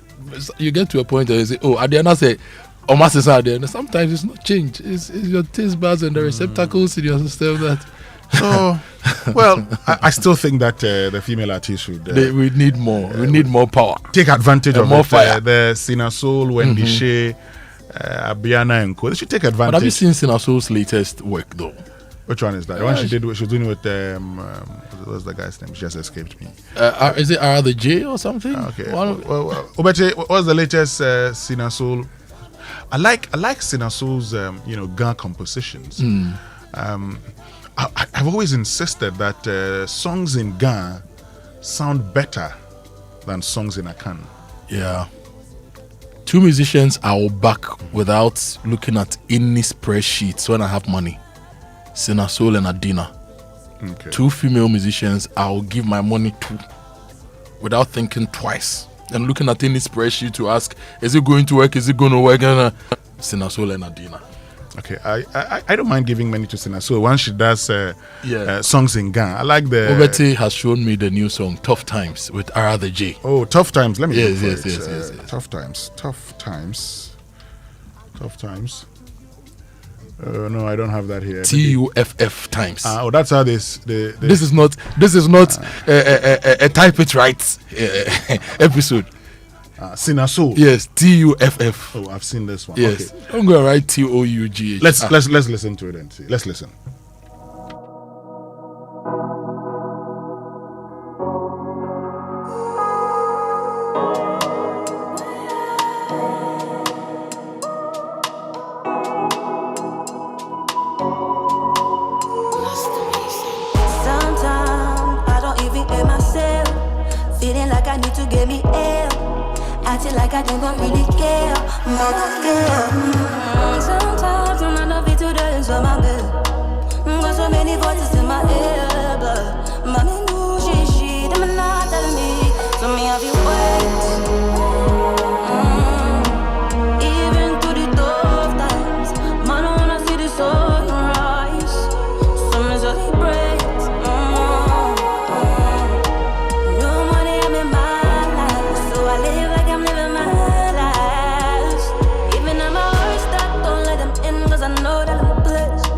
[SPEAKER 11] You get to a point where you say, Adiana said, or masses out there. And sometimes it's not change. It's your taste buds and the receptacles in your system that.
[SPEAKER 6] So, well, I still think that the female artists should.
[SPEAKER 11] We need more. We need more power.
[SPEAKER 6] Take advantage of
[SPEAKER 11] more
[SPEAKER 6] it.
[SPEAKER 11] fire.
[SPEAKER 6] The Sina Soul, Wendy Shea, Abiana and Co. They should take advantage.
[SPEAKER 11] But have you seen Sina Soul's latest work though?
[SPEAKER 6] Which one is that? The one she was doing with what's the guy's name? She just escaped me.
[SPEAKER 11] Is it R the J or something?
[SPEAKER 6] Okay. Obeche, what was the latest Sina Soul? I like Sina Soul's Ga compositions. I've always insisted that songs in Ga sound better than songs in Akan.
[SPEAKER 11] Yeah. Two musicians I will back without looking at any spreadsheets when I have money. Sina Soul and Adina.
[SPEAKER 6] Okay.
[SPEAKER 11] Two female musicians I will give my money to without thinking twice and looking at any spreadsheet to ask, is it going to work? Is it going to work? Sina Soul and Adina.
[SPEAKER 6] Okay, I don't mind giving money to Sina Soul once she does songs in Ga. I like the.
[SPEAKER 11] Obete has shown me the new song Tough Times with R the J.
[SPEAKER 6] Oh, Tough Times. Let me
[SPEAKER 11] yes.
[SPEAKER 6] Tough Times. No, I don't have that here.
[SPEAKER 11] TUFF times.
[SPEAKER 6] That's how this.
[SPEAKER 11] This is not a type it right episode.
[SPEAKER 6] Sina Soul.
[SPEAKER 11] Yes, TUFF.
[SPEAKER 6] Oh, I've seen this one.
[SPEAKER 11] Yes,
[SPEAKER 6] okay.
[SPEAKER 11] I'm gonna write TOUGH.
[SPEAKER 6] Let's listen to it and see. Let's listen.
[SPEAKER 12] Sometimes I don't even hear myself, feeling like I need to get me air. Acting like I don't really care, not care. Sometimes I'm not fit to dance on my bed. Got so many voices in my head, but mommy knew she them not telling me. So me have you wait. Even through the tough times, man, I wanna see the sun rise. So me celebrate. No money I'm in my life, so I live like I'm living my life. Even at my worst, I don't let them in, cause I know that I'm blessed.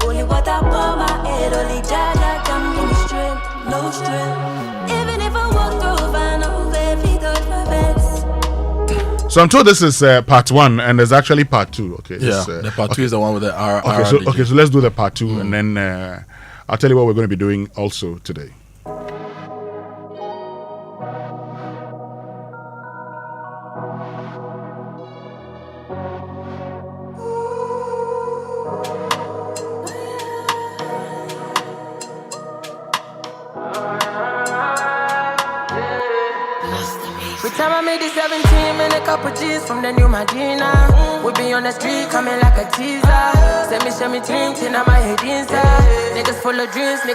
[SPEAKER 12] Only what I pour my head, only Jaja can give me strength, no strength. Even if I walk through, I know if he touch my best.
[SPEAKER 6] So I'm told this is part 1 and there's actually part 2. Okay.
[SPEAKER 11] Yeah, the part 2 is the one with the R.
[SPEAKER 6] Okay, so let's do the part 2 and then I'll tell you what we're going to be doing also today.
[SPEAKER 12] Every time I made the 17, man, a couple G's from the new Medina. We be on the street coming like a teaser. Send me dreams in my head inside. Niggas full of dreams. I'm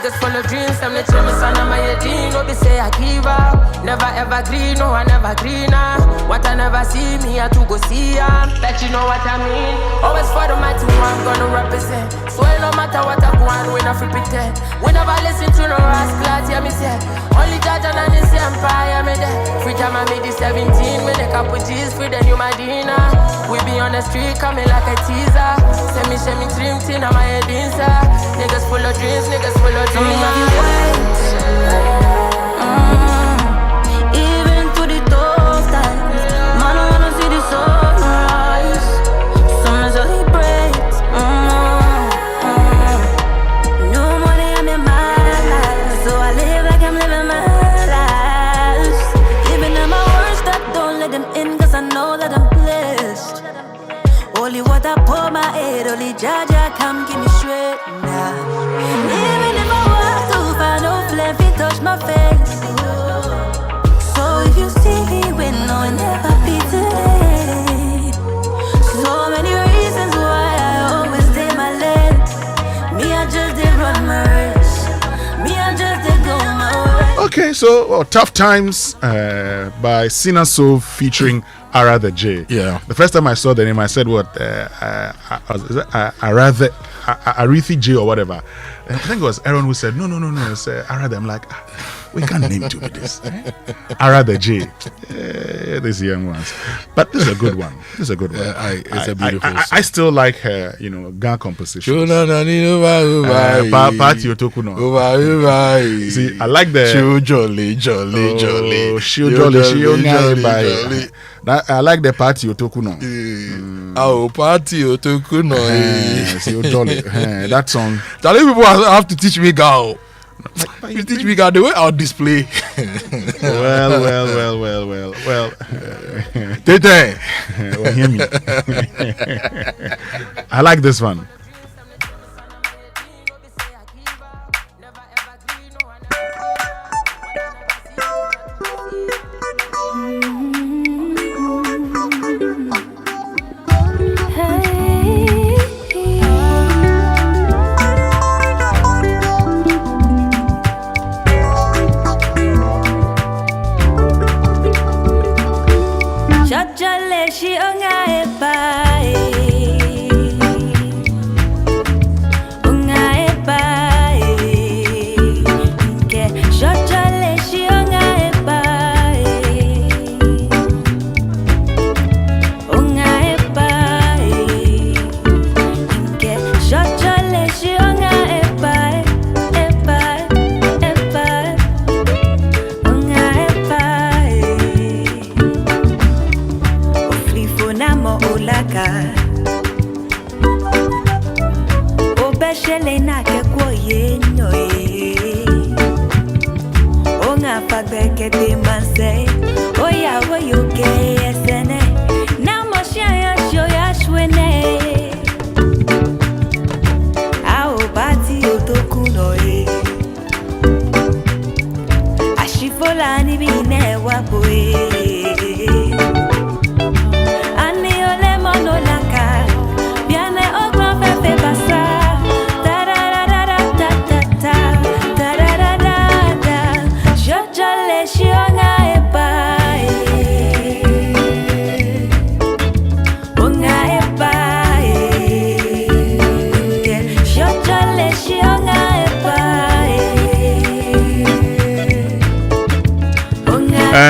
[SPEAKER 12] the chillin' son of my head in. No, be say I give up. Never ever green, no, I never greener. What I never see, me, I to go see ya. Bet you know what I mean. Always for the mighty one, gonna represent. So it no matter what I go on, we not free pretend. We never listen to no rascals, yeah, me say. Only judge and the same empire, me there. Free time I made the 17, with a couple G's for the new Medina. We be on the street coming like a teaser. Send me dreams in my head inside. Niggas full of dreams. Even through the tough times, man, I wanna see the sunrise. Some celebrate. No money, I'm in my life, so I live like I'm living my life. Even at my worst, I don't let them in, cause I know that I'm blessed. Only what I pour my head, only Jaja come give me straight now. Even if I walk too far, no flame, it touch my face. So if you see me with no, it never be today. So many reasons why I always take my legs. Me, I just did run my race. Me, I just did go my way.
[SPEAKER 6] Okay, so Tough Times by Sina Soul featuring Ara the J.
[SPEAKER 11] Yeah.
[SPEAKER 6] The first time I saw the name, I said, what? Arithi J or whatever. I think it was Aaron who said, no, it's Ara. I'm like, We can't name two with this. Ara the J. These young ones. But this is a good one. It's a beautiful song. I still like her, Ga composition. Party Otokuno. See, I like the
[SPEAKER 11] jolly.
[SPEAKER 6] I like the party Otokuno.
[SPEAKER 11] Party Otokuno.
[SPEAKER 6] See, jolly. That song.
[SPEAKER 11] Charlie, people have to teach me Ga. You teach me the way I'll display.
[SPEAKER 6] well.
[SPEAKER 11] Tete.
[SPEAKER 6] Hear me. I like this one.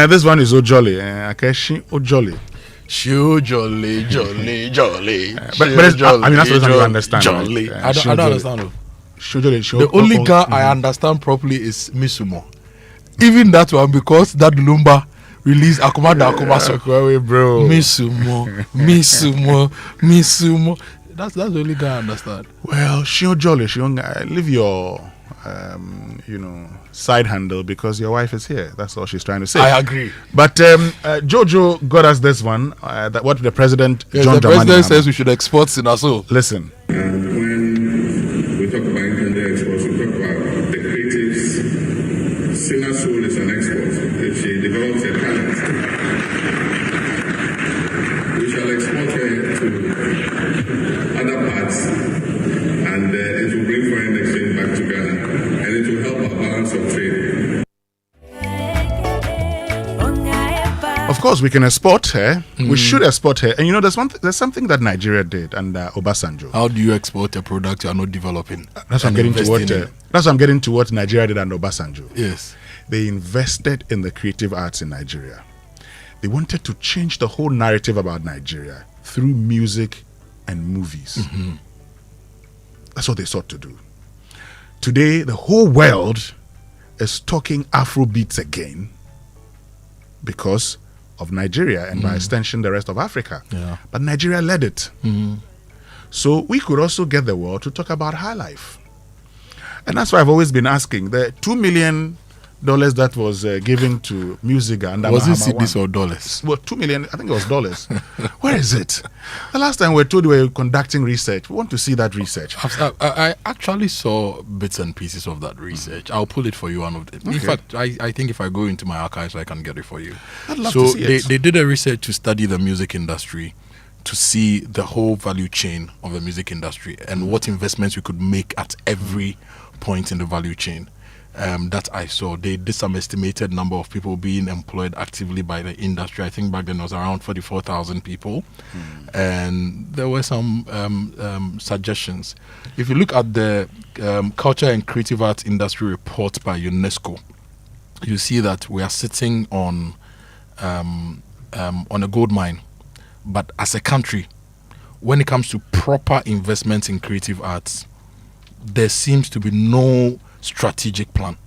[SPEAKER 6] This one is Ojolly. Akeshi Ojolly.
[SPEAKER 11] Jolly.
[SPEAKER 6] But that's what you understand.
[SPEAKER 11] Jolly.
[SPEAKER 6] Right?
[SPEAKER 11] I don't understand.
[SPEAKER 6] The
[SPEAKER 11] only guy I understand properly is Misumo. Even that one, because that Lumba released Akomada Akomaso.
[SPEAKER 6] Bro.
[SPEAKER 11] Misumo. That's the only guy I understand.
[SPEAKER 6] Well, Jolly. Leave your side handle because your wife is here. That's all she's trying to say.
[SPEAKER 11] I agree.
[SPEAKER 6] But Jojo got us this one. That what the president
[SPEAKER 11] John the president says we should export Sinaso.
[SPEAKER 6] Listen.
[SPEAKER 13] When we talk about Indian exports, we talk about the creatives. Sinaso is an export. If she develops a talent, we shall export her to other parts, and it will bring foreign exchange back to Ghana, and it will help our balance of trade.
[SPEAKER 6] Of course, we can export her. We should export her. And there's something that Nigeria did under Obasanjo.
[SPEAKER 11] How do you export a product you are not developing?
[SPEAKER 6] That's what I'm getting to. That's what I'm getting to. What Nigeria did under Obasanjo.
[SPEAKER 11] Yes,
[SPEAKER 6] they invested in the creative arts in Nigeria. They wanted to change the whole narrative about Nigeria through music and movies.
[SPEAKER 11] Mm-hmm.
[SPEAKER 6] That's what they sought to do. Today, the whole world is talking Afrobeats again because of Nigeria and by extension the rest of Africa.
[SPEAKER 11] Yeah.
[SPEAKER 6] But Nigeria led it.
[SPEAKER 11] Mm-hmm.
[SPEAKER 6] So we could also get the world to talk about high life. And that's why I've always been asking, the $2 million that was given to music under
[SPEAKER 11] was it
[SPEAKER 6] Mahama
[SPEAKER 11] cedis or dollars?
[SPEAKER 6] Well, 2 million, I think it was dollars. Where is it? The last time we were told we were conducting research. We want to see that research.
[SPEAKER 11] I actually saw bits and pieces of that research. I'll pull it for you. In fact, I think if I go into my archives, I can get it for you.
[SPEAKER 6] I'd love to see it.
[SPEAKER 11] They did a research to study the music industry, to see the whole value chain of the music industry and what investments we could make at every point in the value chain. That I saw. They did some estimated number of people being employed actively by the industry. I think back then it was around 44,000 people. And there were some suggestions. If you look at the Culture and Creative Arts Industry report by UNESCO, you see that we are sitting on a gold mine. But as a country, when it comes to proper investment in creative arts, there seems to be no strategic plan.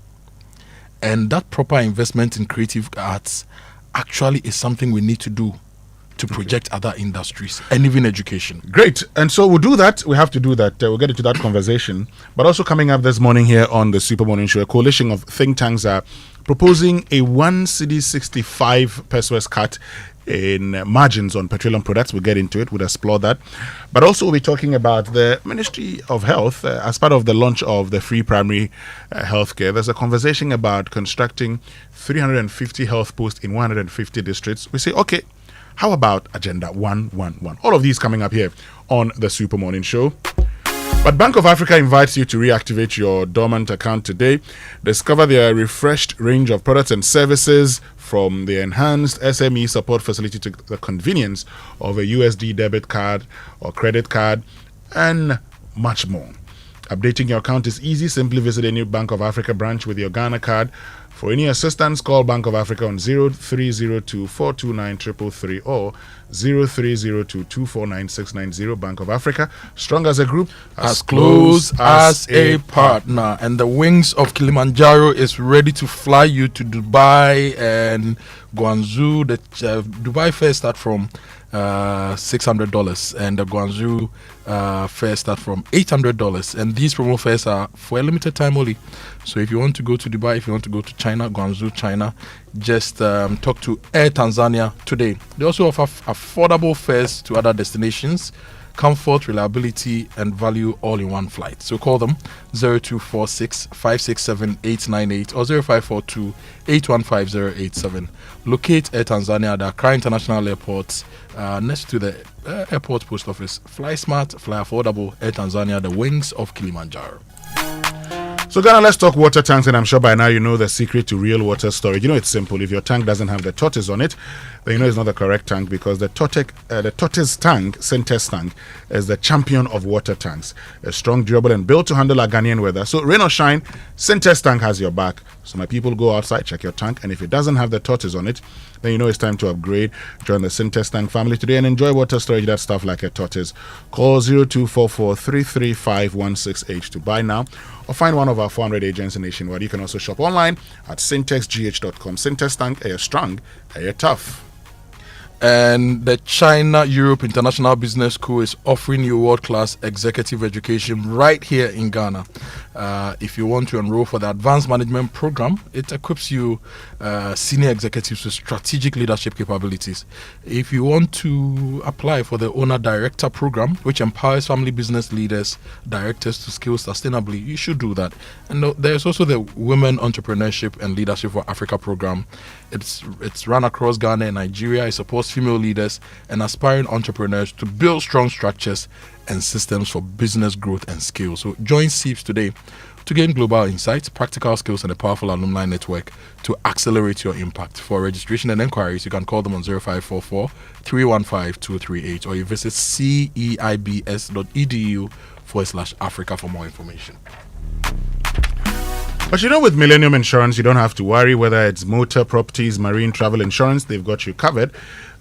[SPEAKER 11] And that proper investment in creative arts actually is something we need to do to project other industries and even education.
[SPEAKER 6] Great. And so we'll do that. We have to do that. We'll get into that conversation. But also coming up this morning here on the Super Morning Show, a coalition of think tanks are proposing a 1 cedi 65 pesos cut in margins on petroleum products. We'll get into it. We'll explore that. But also we'll be talking about the Ministry of Health as part of the launch of the free primary healthcare. There's a conversation about constructing 350 health posts in 150 districts. We say, okay, how about Agenda 111? All of these coming up here on the Super Morning Show. But Bank of Africa invites you to reactivate your dormant account today. Discover their refreshed range of products and services, from the enhanced SME support facility to the convenience of a USD debit card or credit card, and much more. Updating your account is easy. Simply visit any Bank of Africa branch with your Ghana card. For any assistance, call Bank of Africa on 0302 429 333 or 0302 249 690. Bank of Africa, strong as a group,
[SPEAKER 11] as close as a partner. And the Wings of Kilimanjaro is ready to fly you to Dubai and Guangzhou. The Dubai fare start from $600 and the Guangzhou fare start from $800, and these promo fares are for a limited time only. So if you want to go to Dubai, if you want to go to China, Guangzhou, China, just talk to Air Tanzania today. They also offer affordable fares to other destinations, comfort, reliability, and value all in one flight. So call them 0246 567 898 or 0542 815 087. Locate Air Tanzania at Accra International Airport, next to the airport post office. Fly smart, fly affordable. Air Tanzania, the Wings of Kilimanjaro.
[SPEAKER 6] So Ghana, let's talk water tanks, and I'm sure by now you know the secret to real water storage. You know it's simple. If your tank doesn't have the tortoise on it, then you know it's not the correct tank, because the tortoise tank, Syntex tank, is the champion of water tanks. A strong, durable, and built to handle our Ghanaian weather. So rain or shine, Syntex tank has your back. So my people, go outside, check your tank, and if it doesn't have the tortoise on it, then you know it's time to upgrade. Join the Syntex tank family today and enjoy water storage that's stuff like a tortoise. Call 0244 335 168 to buy now, or find one of our 400 agents nationwide. You can also shop online at syntexgh.com. Syntex tank, air strong, air tough.
[SPEAKER 11] And the China Europe International Business School is offering you world-class executive education right here in Ghana. If you want to enroll for the advanced management program, it equips you senior executives with strategic leadership capabilities. If you want to apply for the owner-director program, which empowers family business leaders, directors to scale sustainably, you should do that. And there's also the Women Entrepreneurship and Leadership for Africa program. It's run across Ghana and Nigeria. It supports female leaders and aspiring entrepreneurs to build strong structures and systems for business growth and scale. So join CEIPS today to gain global insights, practical skills, and a powerful alumni network to accelerate your impact. For registration and enquiries, you can call them on 0544 315 238 or you visit ceibs.edu/Africa for more information.
[SPEAKER 6] But you know, with Millennium Insurance, you don't have to worry whether it's motor, properties, marine, travel insurance. They've got you covered.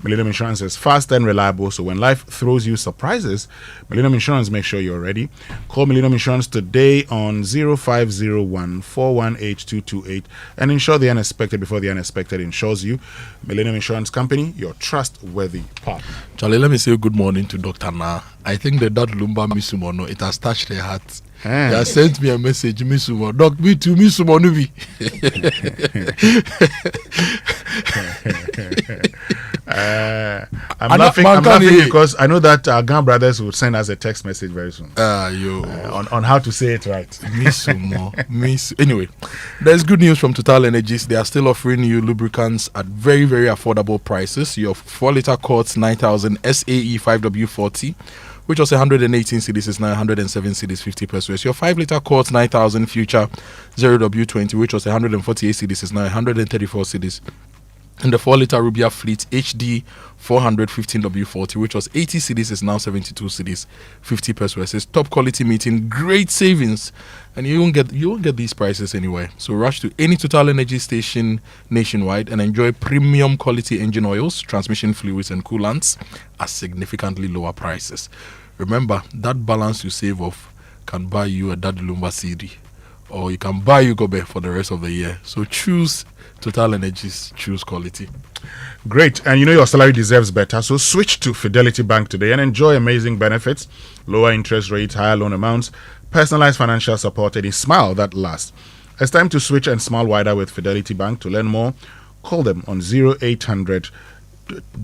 [SPEAKER 6] Millennium Insurance is fast and reliable, so when life throws you surprises, Millennium Insurance makes sure you're ready. Call Millennium Insurance today on 0501 418 228 and insure the unexpected before the unexpected insures you. Millennium Insurance Company, your trustworthy partner.
[SPEAKER 11] Charlie, let me say good morning to Dr. Na. I think that Lumba Misumono, it has touched their heart. He has sent me a message, Misumo. Doc, me too, Misumo Nubi.
[SPEAKER 6] I'm laughing because I know that our Ghana brothers will send us a text message very soon. On how to say it right.
[SPEAKER 11] Misumo. Anyway, there's good news from Total Energies. They are still offering you lubricants at very, very affordable prices. Your 4-liter Quartz 9000 SAE 5W40, which was 118 cedis, is now 107 cedis 50 pesos. Your 5-liter Quartz 9000 Future 0W20, which was 148 cedis, is now 134 cedis. And the 4-liter Rubia Fleet HD 415W40, which was 80 cedis, is now 72 cedis 50 pesos. It's top quality meeting, great savings. And you won't get these prices anywhere. So rush to any Total Energy station nationwide and enjoy premium quality engine oils, transmission fluids and coolants at significantly lower prices. Remember, that balance you save off can buy you a Daddy Lumba CD, or you can buy you Gobe for the rest of the year. So choose Total Energies, choose quality.
[SPEAKER 6] Great. And you know your salary deserves better, so switch to Fidelity Bank today and enjoy amazing benefits, lower interest rates, higher loan amounts, personalized financial support, and a smile that lasts. It's time to switch and smile wider with Fidelity Bank. To learn more, call them on 0800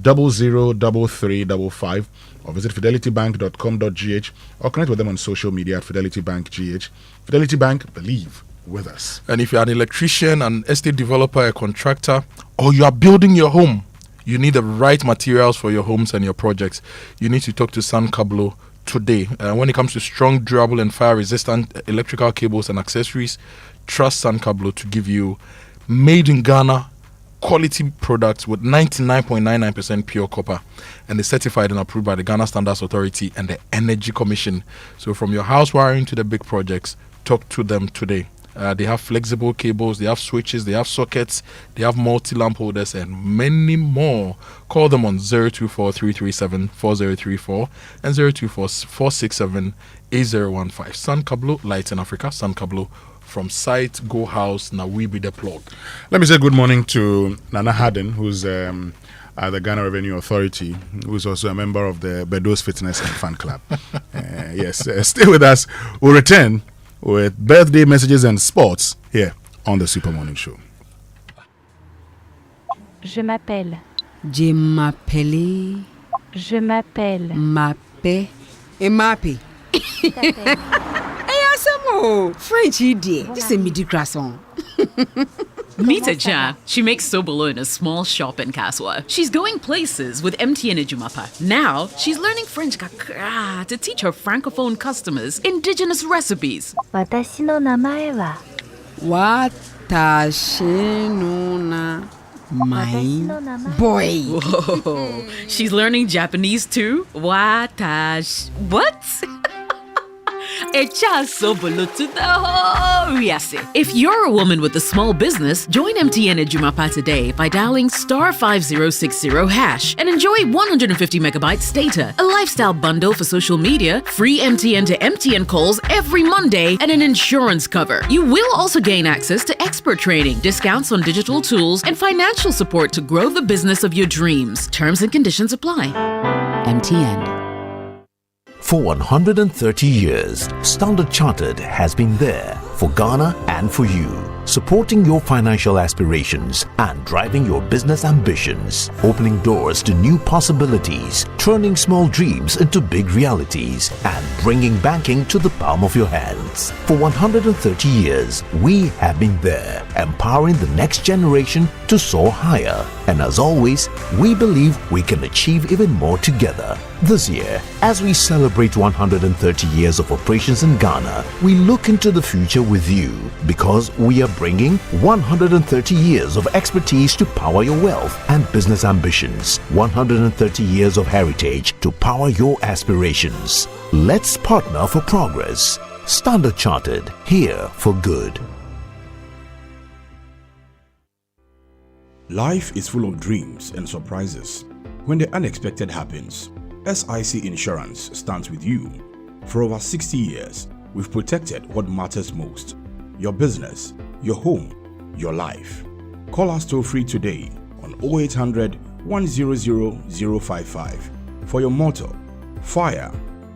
[SPEAKER 6] 003355 or visit fidelitybank.com.gh or connect with them on social media at Fidelity Bank GH. Fidelity Bank, believe with us.
[SPEAKER 11] And if you're an electrician, an estate developer, a contractor, or you are building your home, you need the right materials for your homes and your projects. You need to talk to San Cablo today. When it comes to strong, durable, and fire-resistant electrical cables and accessories, trust San Cablo to give you made in Ghana quality products with 99.99% pure copper, and is certified and approved by the Ghana Standards Authority and the Energy Commission. So from your house wiring to the big projects, talk to them today. They have flexible cables, they have switches, they have sockets, they have multi-lamp holders, and many more. Call them on 024-337-4034 and 024-467-8015. San Cablo, Lights in Africa. San Cablo, from site, go house, now we be the plug.
[SPEAKER 6] Let me say good morning to Nana Harden, who's at the Ghana Revenue Authority, who's also a member of the Bedos Fitness and Fan Club. Yes, stay with us. We'll return with birthday messages and sports here on the Super Morning Show.
[SPEAKER 14] Je m'appelle.
[SPEAKER 15] Je m'appelle.
[SPEAKER 14] Je m'appelle.
[SPEAKER 15] Mappe. Et mappé. Hey, Asamo. French idiot. This is a midi croissant.
[SPEAKER 17] Meet Jan. She makes sobolo in a small shop in Kaswa. She's going places with MTN Ejumapa. Now, she's learning French kakra to teach her francophone customers indigenous recipes.
[SPEAKER 14] Watashi no namae wa.
[SPEAKER 15] Watashi no namae. Boy.
[SPEAKER 17] Whoa. She's learning Japanese too. Watashi. What? If you're a woman with a small business, join MTN Ejumapa today by dialing *5060# and enjoy 150 megabytes data, a lifestyle bundle for social media, free MTN to MTN calls every Monday, and an insurance cover. You will also gain access to expert training, discounts on digital tools, and financial support to grow the business of your dreams. Terms and conditions apply. MTN.
[SPEAKER 18] For 130 years, Standard Chartered has been there for Ghana and for you, supporting your financial aspirations and driving your business ambitions, opening doors to new possibilities, turning small dreams into big realities, and bringing banking to the palm of your hands. For 130 years, we have been there, empowering the next generation to soar higher. And as always, we believe we can achieve even more together. This year, as we celebrate 130 years of operations in Ghana, we look into the future with you, because we are bringing 130 years of expertise to power your wealth and business ambitions, 130 years of heritage to power your aspirations. Let's partner for progress. Standard Chartered, here for good.
[SPEAKER 20] Life is full of dreams and surprises. When the unexpected happens, SIC Insurance stands with you. For over 60 years, we've protected what matters most: your business, your home, your life. Call us toll free today on 0800 100 055 for your motor, fire,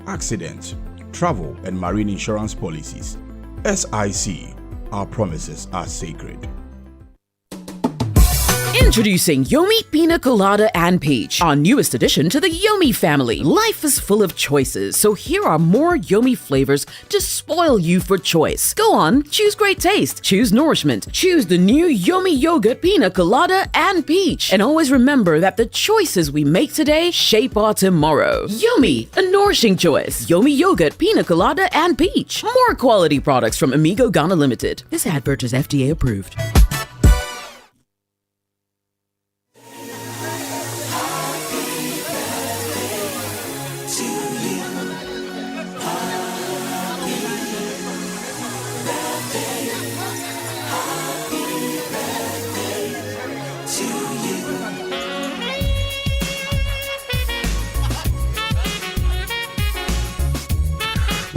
[SPEAKER 20] accident, travel, and marine insurance policies. SIC, our promises are sacred.
[SPEAKER 17] Introducing Yomi Pina Colada and Peach, our newest addition to the Yomi family. Life is full of choices, so here are more Yomi flavors to spoil you for choice. Go on, choose great taste, choose nourishment, choose the new Yomi Yogurt Pina Colada and Peach. And always remember that the choices we make today shape our tomorrow. Yomi, a nourishing choice. Yomi Yogurt Pina Colada and Peach. More quality products from Amigo Ghana Limited. This advert is FDA approved.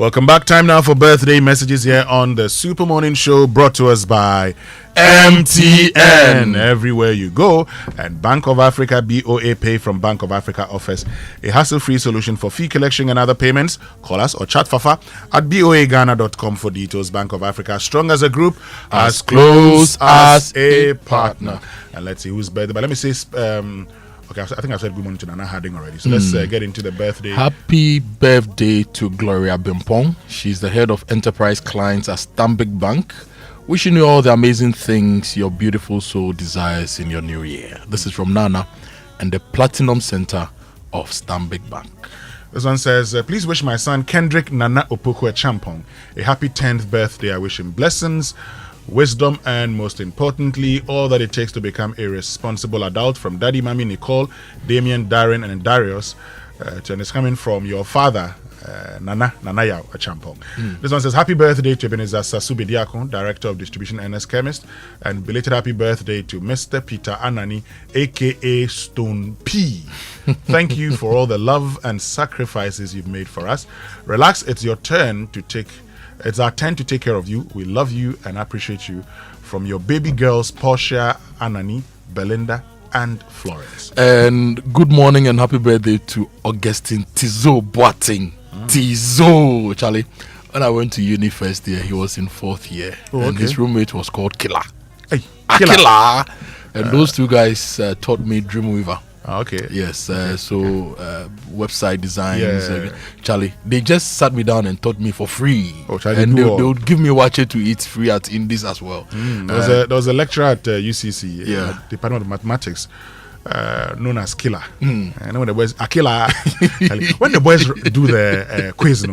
[SPEAKER 6] Welcome back. Time now for birthday messages here on the Super Morning Show, brought to us by MTN. Everywhere you go, and Bank of Africa BOA Pay from Bank of Africa offers a hassle-free solution for fee collection and other payments. Call us or chat Fafa at boaghana.com for details. Bank of Africa, strong as a group, as close as a partner. And let's see whose birthday. But let me say, okay, I think I've said good morning to Nana Harding already. So let's get into the birthday.
[SPEAKER 11] Happy birthday to Gloria Bimpong. She's the head of enterprise clients at Stanbic Bank. Wishing you all the amazing things your beautiful soul desires in your new year. This is from Nana and the Platinum Center of Stanbic Bank.
[SPEAKER 6] This one says, please wish my son Kendrick Nana Opokwe Champong a happy 10th birthday. I wish him blessings, wisdom, and most importantly, all that it takes to become a responsible adult, from Daddy, Mommy, Nicole, Damien, Darren, and Darius. And it's coming from your father, Nanaya Champong. This one says, happy birthday to Ebenezer Sasubi Diakon, Director of Distribution NS Chemist, and belated happy birthday to Mr. Peter Anani, aka Stone P. Thank you for all the love and sacrifices you've made for us. Relax, it's our turn to take care of you. We love you and appreciate you. From your baby girls, Portia, Anani, Belinda, and Florence.
[SPEAKER 11] And good morning and happy birthday to Augustine Tizo Boateng. Tizo, Charlie. When I went to uni first year, he was in 4th year. And his roommate was called Killer.
[SPEAKER 6] Hey,
[SPEAKER 11] Killer. And those two guys taught me Dreamweaver.
[SPEAKER 6] Okay.
[SPEAKER 11] Yes. So website designs, Charlie. They just sat me down and taught me for free.
[SPEAKER 6] Oh, Charlie,
[SPEAKER 11] and they would give me wache to eat free at Indies as well.
[SPEAKER 6] There was a lecturer at UCC, Department of Mathematics, known as Killer. And when the boys Akila, when the boys do the quiz,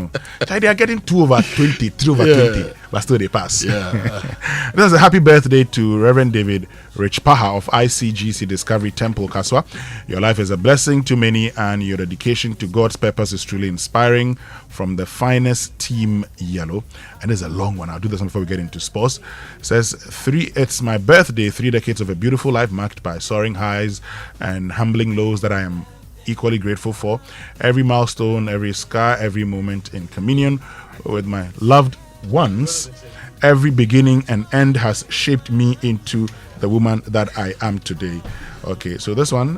[SPEAKER 6] they are getting 2 over 20, 3 over 20, but still they pass. This is a happy birthday to Reverend David Rich Paha of ICGC Discovery Temple, Kaswa. Your life is a blessing to many, and your dedication to God's purpose is truly inspiring. From the finest team Yellow. And there's a long one. I'll do this one before we get into sports. It says, it's my birthday, 3 decades of a beautiful life marked by soaring highs and humbling lows that I am equally grateful for. Every milestone, every scar, every moment in communion with my loved ones. Every beginning and end has shaped me into the woman that I am today. Okay, so this one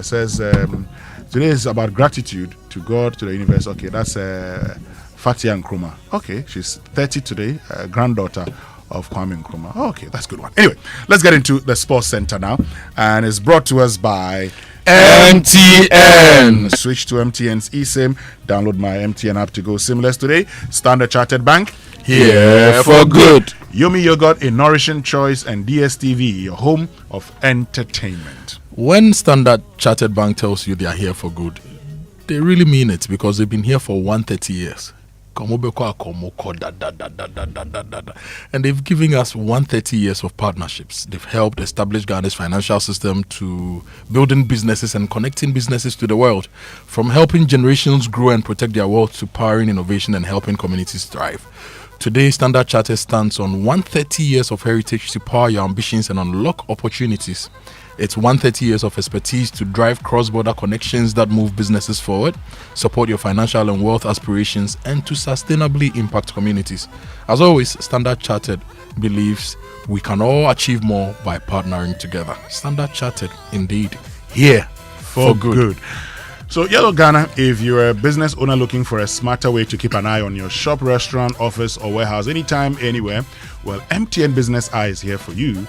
[SPEAKER 6] says, today is about gratitude to God, to the universe. Okay, that's Fatia Nkrumah. Okay, she's 30 today, granddaughter of Kwame Nkrumah. Okay, that's a good one. Anyway, let's get into the Sports Center now. And it's brought to us by MTN. Switch to MTN's eSIM. Download my MTN app to go seamless today. Standard Chartered Bank.
[SPEAKER 11] Here for good.
[SPEAKER 6] Yomi Yogurt, a nourishing choice, and DSTV, your home of entertainment.
[SPEAKER 11] When Standard Chartered Bank tells you they are here for good, they really mean it, because they've been here for 130 years. And they've given us 130 years of partnerships. They've helped establish Ghana's financial system to building businesses and connecting businesses to the world. From helping generations grow and protect their wealth to powering innovation and helping communities thrive. Today, Standard Chartered stands on 130 years of heritage to power your ambitions and unlock opportunities. It's 130 years of expertise to drive cross-border connections that move businesses forward, support your financial and wealth aspirations, and to sustainably impact communities. As always, Standard Chartered believes we can all achieve more by partnering together. Standard Chartered, indeed, here for good.
[SPEAKER 6] So, Yellow Ghana, if you're a business owner looking for a smarter way to keep an eye on your shop, restaurant, office, or warehouse anytime, anywhere, well, MTN Business Eye is here for you.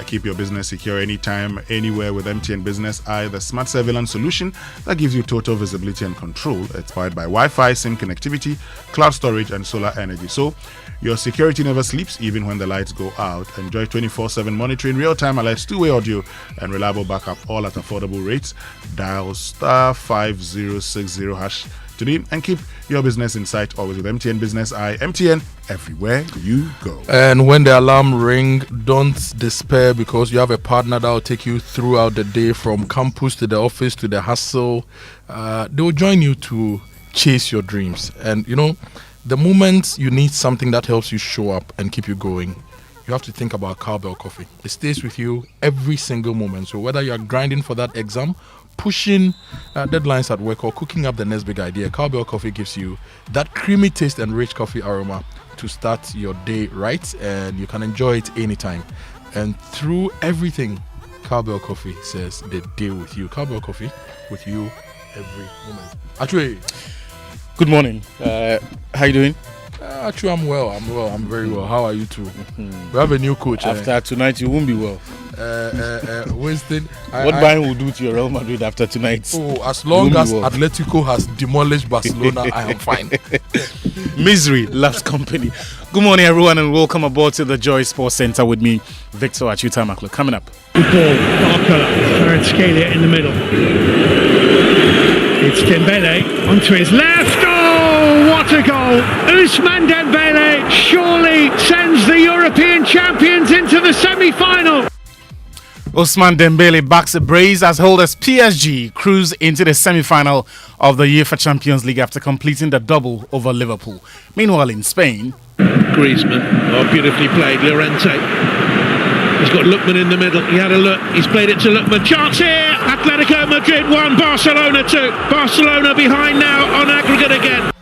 [SPEAKER 6] Keep your business secure anytime, anywhere with MTN Business Eye, the smart surveillance solution that gives you total visibility and control. It's powered by Wi-Fi, SIM connectivity, cloud storage, and solar energy. So your security never sleeps, even when the lights go out. Enjoy 24/7 monitoring, real-time alerts, two-way audio, and reliable backup, all at affordable rates. Dial *5060# today and keep your business in sight always with MTN Business Eye. MTN, everywhere you go.
[SPEAKER 11] And when the alarm ring, don't despair, because you have a partner that will take you throughout the day, from campus to the office to the hustle. They will join you to chase your dreams. And the moment you need something that helps you show up and keep you going, you have to think about Cowbell Coffee. It stays with you every single moment. So whether you are grinding for that exam, pushing deadlines at work or cooking up the next big idea, Cowbell Coffee gives you that creamy taste and rich coffee aroma to start your day right, and you can enjoy it anytime. And through everything, Cowbell Coffee says they deal with you. Cowbell Coffee with you every moment. Actually,
[SPEAKER 2] good morning. How you doing?
[SPEAKER 11] Actually, I'm well. I'm very well. How are you too? We have a new coach.
[SPEAKER 2] After tonight, you won't be well.
[SPEAKER 11] Winston,
[SPEAKER 2] what Bayern will do to your Real Madrid after tonight?
[SPEAKER 11] Oh, as long as Atletico has demolished Barcelona, I am fine.
[SPEAKER 2] Misery loves company. Good morning, everyone, and welcome aboard to the Joy Sports Center with me, Victor Achuta Maklo. Coming up.
[SPEAKER 5] Ball, Darko, Kvaratskhelia in the middle. It's Dembele onto his left. Oh, what a goal! Ousmane Dembele surely sends the European champions into the semi-final.
[SPEAKER 2] Ousmane Dembele backs a brace as holders PSG cruise into the semi-final of the UEFA Champions League after completing the double over Liverpool. Meanwhile, in Spain,
[SPEAKER 5] Griezmann, beautifully played. Llorente. He's got Lookman in the middle. He had a look. He's played it to Lookman. Chance here. Atletico Madrid 1, Barcelona 2. Barcelona behind now on aggregate again.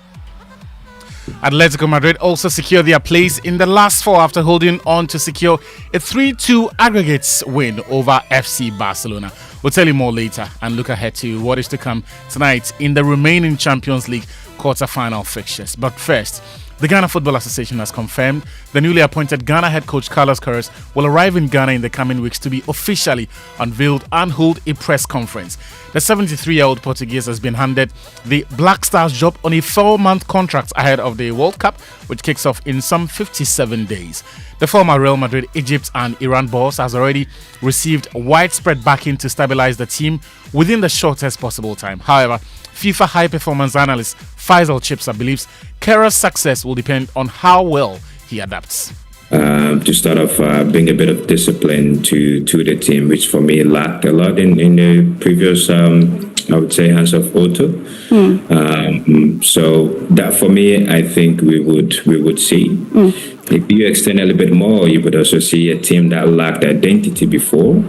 [SPEAKER 2] Atletico Madrid also secured their place in the last four after holding on to secure a 3-2 aggregates win over FC Barcelona. We'll tell you more later and look ahead to what is to come tonight in the remaining Champions League quarter-final fixtures. But first, the Ghana Football Association has confirmed the newly appointed Ghana head coach Carlos Queiroz will arrive in Ghana in the coming weeks to be officially unveiled and hold a press conference. The 73-year-old Portuguese has been handed the Black Stars job on a 4-month contract ahead of the World Cup, which kicks off in some 57 days. The former Real Madrid, Egypt and Iran boss has already received widespread backing to stabilize the team within the shortest possible time. However, FIFA high-performance analyst Faisal Chipsa believes Queiroz' success will depend on how well he adapts.
[SPEAKER 19] To start off, bring a bit of discipline to the team, which for me lacked a lot in the previous, I would say, hands of Otto. So that for me, I think we would see. If you extend a little bit more, you would also see a team that lacked identity before.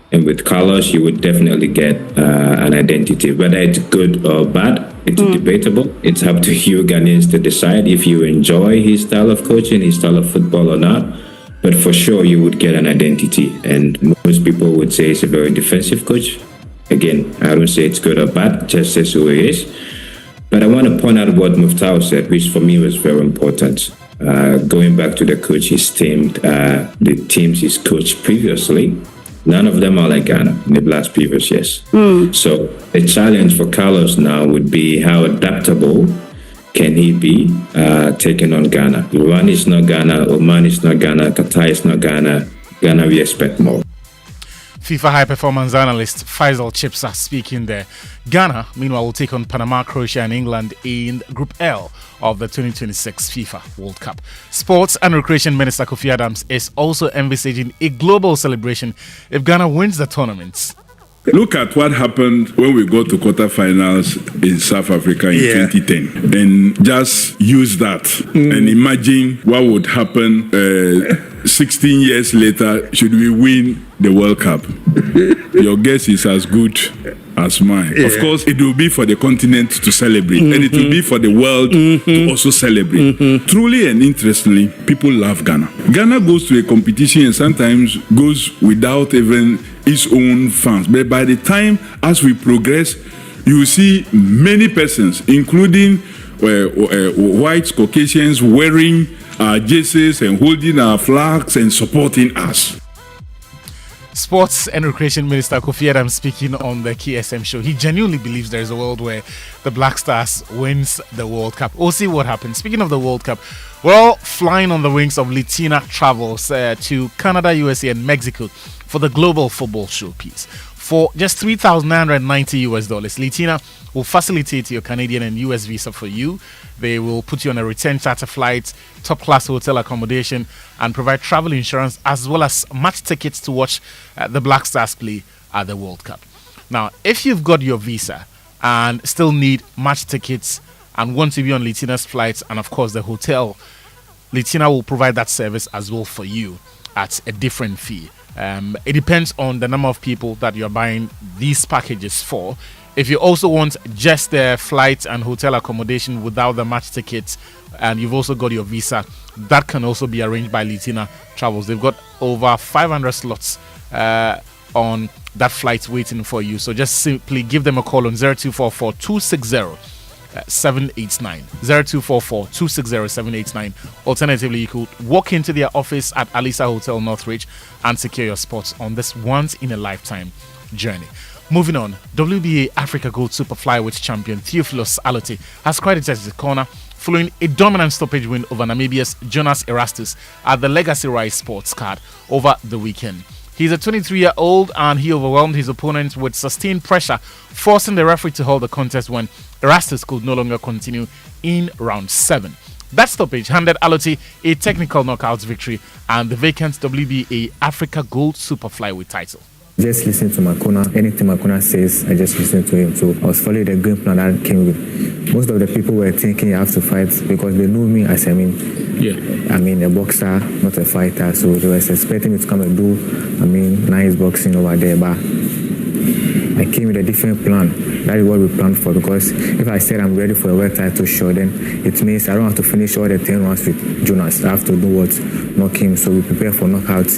[SPEAKER 19] And with Carlos, you would definitely get an identity. Whether it's good or bad, it's debatable. It's up to you Ghanaians to decide if you enjoy his style of coaching, his style of football or not. But for sure, you would get an identity. And most people would say he's a very defensive coach. Again, I don't say it's good or bad, just says who he is. But I want to point out what Muftau said, which for me was very important. Going back to the coach he's teamed, the teams he's coached previously, none of them are like Ghana in the last previous years. So a challenge for Carlos now would be how adaptable can he be taking on Ghana. Iran is not Ghana, Oman is not Ghana, Qatar is not Ghana. Ghana, we expect more.
[SPEAKER 2] FIFA high-performance analyst Faisal Chipsa speaking there. Ghana, meanwhile, will take on Panama, Croatia and England in Group L of the 2026 FIFA World Cup. Sports and Recreation Minister Kofi Adams is also envisaging a global celebration if Ghana wins the tournament.
[SPEAKER 24] Look at what happened when we got to quarterfinals in South Africa in 2010. And just use that and imagine what would happen 16 years later should we win the World Cup. Your guess is as good as mine. Of course, it will be for the continent to celebrate and it will be for the world to also celebrate. Truly and interestingly, people love Ghana. Ghana goes to a competition and sometimes goes without even its own fans. But by the time as we progress, you will see many persons, including whites, Caucasians, wearing our jerseys and holding our flags and supporting us.
[SPEAKER 2] Sports and Recreation Minister Kofi Adams speaking on the KSM show. He genuinely believes there is a world where the Black Stars wins the World Cup. We'll see what happens. Speaking of the World Cup, we're all flying on the wings of Latina travels to Canada, USA and Mexico for the Global Football Showpiece. For just $3,990, Latina will facilitate your Canadian and US visa for you. They will put you on a return charter flight, top-class hotel accommodation, and provide travel insurance as well as match tickets to watch the Black Stars play at the World Cup. Now, if you've got your visa and still need match tickets and want to be on Latina's flights and, of course, the hotel, Latina will provide that service as well for you at a different fee. It depends on the number of people that you're buying these packages for. If you also want just the flight and hotel accommodation without the match tickets, and you've also got your visa, that can also be arranged by Litina Travels. They've got over 500 slots on that flight waiting for you. So just simply give them a call on 0244 260 789 0244 260 789. Alternatively, you could walk into their office at Alisa Hotel Northridge and secure your spots on this once in a lifetime journey. Moving on, WBA Africa Gold Super Flyweight champion Theophilus Alote has credited his corner following a dominant stoppage win over Namibia's Jonas Erastus at the Legacy Rise Sports card over the weekend. He's a 23-year-old and he overwhelmed his opponent with sustained pressure, forcing the referee to hold the contest when Erastus could no longer continue in round 7. That stoppage handed Alote a technical knockout victory and the vacant WBA Africa Gold Super Flyweight title.
[SPEAKER 4] Just listen to Makona. Anything Makona says, I just listen to him. So I was following the game plan that came with. Most of the people were thinking I have to fight because they know me as a boxer, not a fighter. So they were expecting me to come and do, nice boxing over there. But I came with a different plan. That is what we planned for, because if I said I'm ready for a world title shot, then it means I don't have to finish all the 10 rounds with Jonas. I have to do what? Knock him. So we prepare for knockouts.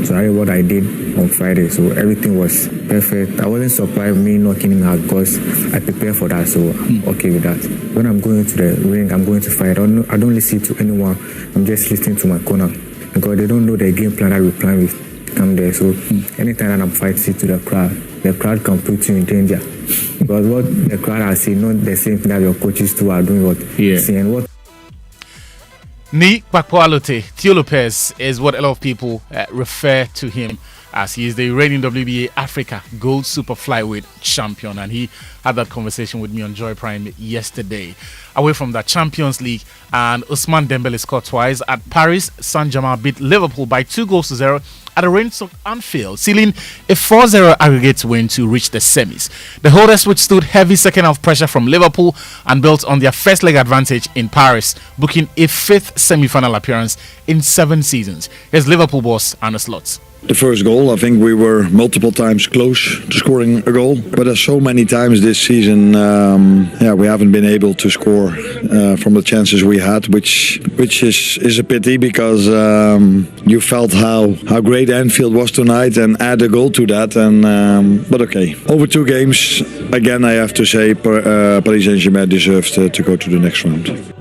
[SPEAKER 4] So that is what I did on Friday. So everything was perfect. I wasn't surprised me knocking him out because I prepared for that. So I'm okay with that. When I'm going to the ring, I'm going to fight. I don't listen to anyone. I'm just listening to my corner because they don't know the game plan that we plan with. Come there. So anytime that I'm fighting to the crowd can put you in danger. Because what the crowd are saying, not the same thing that your coaches too are doing. Saying what.
[SPEAKER 2] Ni Kpakpo Alote, Theo Lopez is what a lot of people refer to him as. He is the reigning WBA Africa Gold Super Flyweight champion, and he had that conversation with me on Joy Prime yesterday. Away from the Champions League, and Ousmane Dembele scored twice at Paris. Saint-Germain beat Liverpool by 2-0 at the Reims of Anfield, sealing a 4-0 aggregate win to reach the semis. The holders withstood heavy second-half pressure from Liverpool and built on their first leg advantage in Paris, booking a 5th semi-final appearance in 7 seasons. Here's Liverpool boss Arne Slot.
[SPEAKER 7] The first goal, I think we were multiple times close to scoring a goal, but there's so many times this season, we haven't been able to score from the chances we had, which is a pity because you felt how great Anfield was tonight and add a goal to that. But okay, over 2 games, again I have to say Paris Saint-Germain deserves to go to the next round.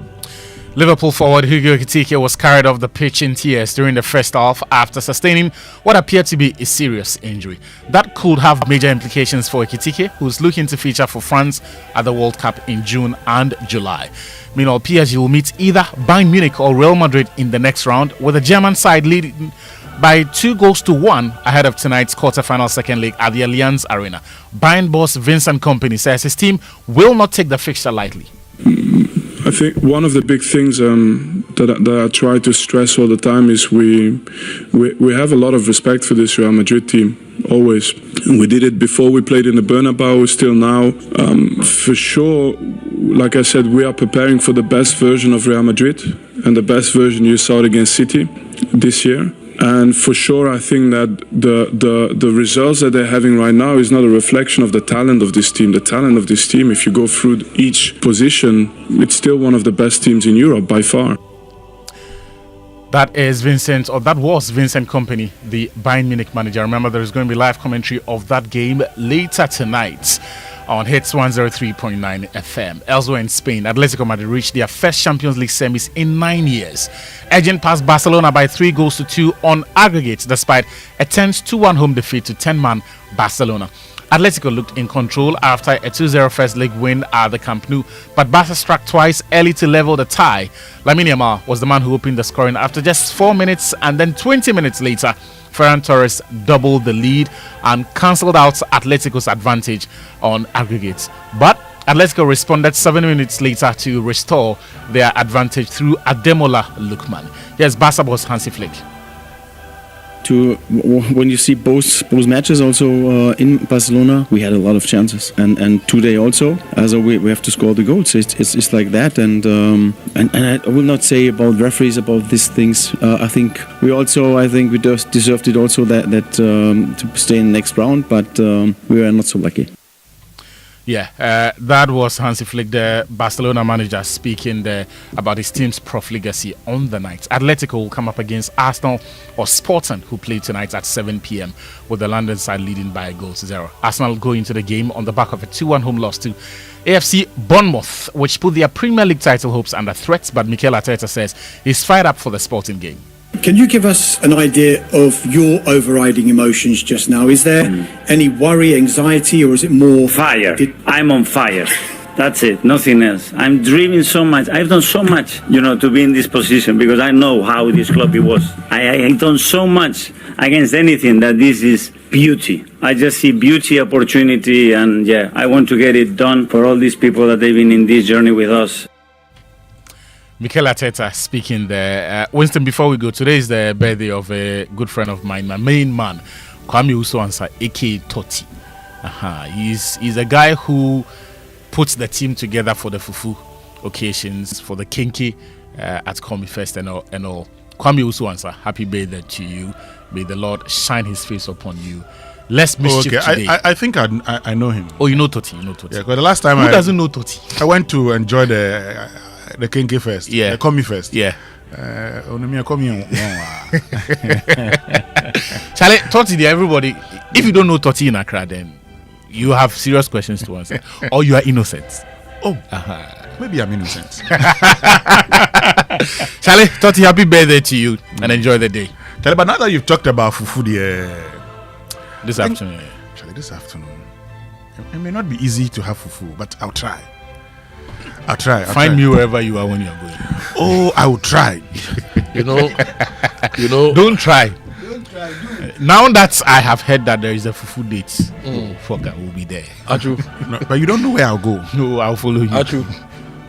[SPEAKER 2] Liverpool forward Hugo Ekitike was carried off the pitch in tears during the first half after sustaining what appeared to be a serious injury. That could have major implications for Ekitike, who's looking to feature for France at the World Cup in June and July. Meanwhile, PSG will meet either Bayern Munich or Real Madrid in the next round, with the German side leading by 2-1 ahead of tonight's quarter-final second leg at the Allianz Arena. Bayern boss Vincent Kompany says his team will not take the fixture lightly.
[SPEAKER 8] I think one of the big things that I try to stress all the time is we have a lot of respect for this Real Madrid team, always. We did it before we played in the Bernabeu, still now. For sure, like I said, we are preparing for the best version of Real Madrid, and the best version you saw against City this year. And for sure, I think that the results that they're having right now is not a reflection of the talent of this team. The talent of this team, if you go through each position, it's still one of the best teams in Europe by far.
[SPEAKER 2] That was Vincent Kompany, the Bayern Munich manager. Remember, there is going to be live commentary of that game later tonight on Hits 103.9 FM. Elsewhere in Spain, Atletico Madrid reached their first Champions League semis in 9 years, edging past Barcelona by 3-2 on aggregate, despite a tense 2-1 home defeat to 10-man Barcelona. Atletico looked in control after a 2-0 first leg win at the Camp Nou, but Barca struck twice early to level the tie. Lamine Yamal was the man who opened the scoring after just 4 minutes, and then 20 minutes later, Ferran Torres doubled the lead and cancelled out Atletico's advantage on aggregates. But Atletico responded 7 minutes later to restore their advantage through Ademola Lookman. Here's Barca boss Hansi Flick.
[SPEAKER 9] when you see both matches also in Barcelona, we had a lot of chances, and today also. So we have to score the goals. It's like that, and I will not say about referees about these things. I think we deserved it also that to stay in the next round, but we were not so lucky.
[SPEAKER 2] Yeah, that was Hansi Flick, the Barcelona manager, speaking there about his team's profligacy on the night. Atletico will come up against Arsenal or Sporting, who play tonight at 7 p.m. with the London side leading by a goal to 0. Arsenal go into the game on the back of a 2-1 home loss to AFC Bournemouth, which put their Premier League title hopes under threat, but Mikel Arteta says he's fired up for the Sporting game.
[SPEAKER 10] Can you give us an idea of your overriding emotions just now? Is there any worry, anxiety, or is it more
[SPEAKER 16] fire? I'm on fire. That's it, nothing else. I'm dreaming so much. I've done so much, to be in this position, because I know how this club it was. I've done so much against anything that this is beauty. I just see beauty, opportunity, and I want to get it done for all these people that they've been in this journey with us.
[SPEAKER 2] Mikel Arteta speaking there. Winston, before we go, today is the birthday of a good friend of mine, my main man, Kwame Uso-Ansah, aka Totti. He's a guy who puts the team together for the fufu occasions, for the kinky at Komi Fest and all. Kwame Uso-Ansah, happy birthday to you. May the Lord shine his face upon you. Less mischief today.
[SPEAKER 6] I think I know him.
[SPEAKER 2] Oh, you know Totti. Yeah,
[SPEAKER 6] because the last time
[SPEAKER 2] who doesn't know Totti?
[SPEAKER 6] I went to enjoy the Kinky Fest. Yeah. The Komi Fest.
[SPEAKER 2] Yeah. Charlie, Totti, everybody, if you don't know Totti in Accra, then you have serious questions to answer. Or you are innocent.
[SPEAKER 6] Oh. Maybe I'm innocent.
[SPEAKER 2] Charlie, Totti, happy birthday to you and enjoy the day.
[SPEAKER 6] Charlie, but now that you've talked about fufu
[SPEAKER 2] this afternoon.
[SPEAKER 6] Charlie, this afternoon. It may not be easy to have fufu, but I'll try.
[SPEAKER 2] Find me wherever you are when you are going.
[SPEAKER 6] Oh, I will try.
[SPEAKER 11] You know.
[SPEAKER 2] Don't try. Now that I have heard that there is a fufu date, fuck, I will be there.
[SPEAKER 11] Achu.
[SPEAKER 6] No, but you don't know where I'll go.
[SPEAKER 2] No, I'll follow you.
[SPEAKER 11] Achu,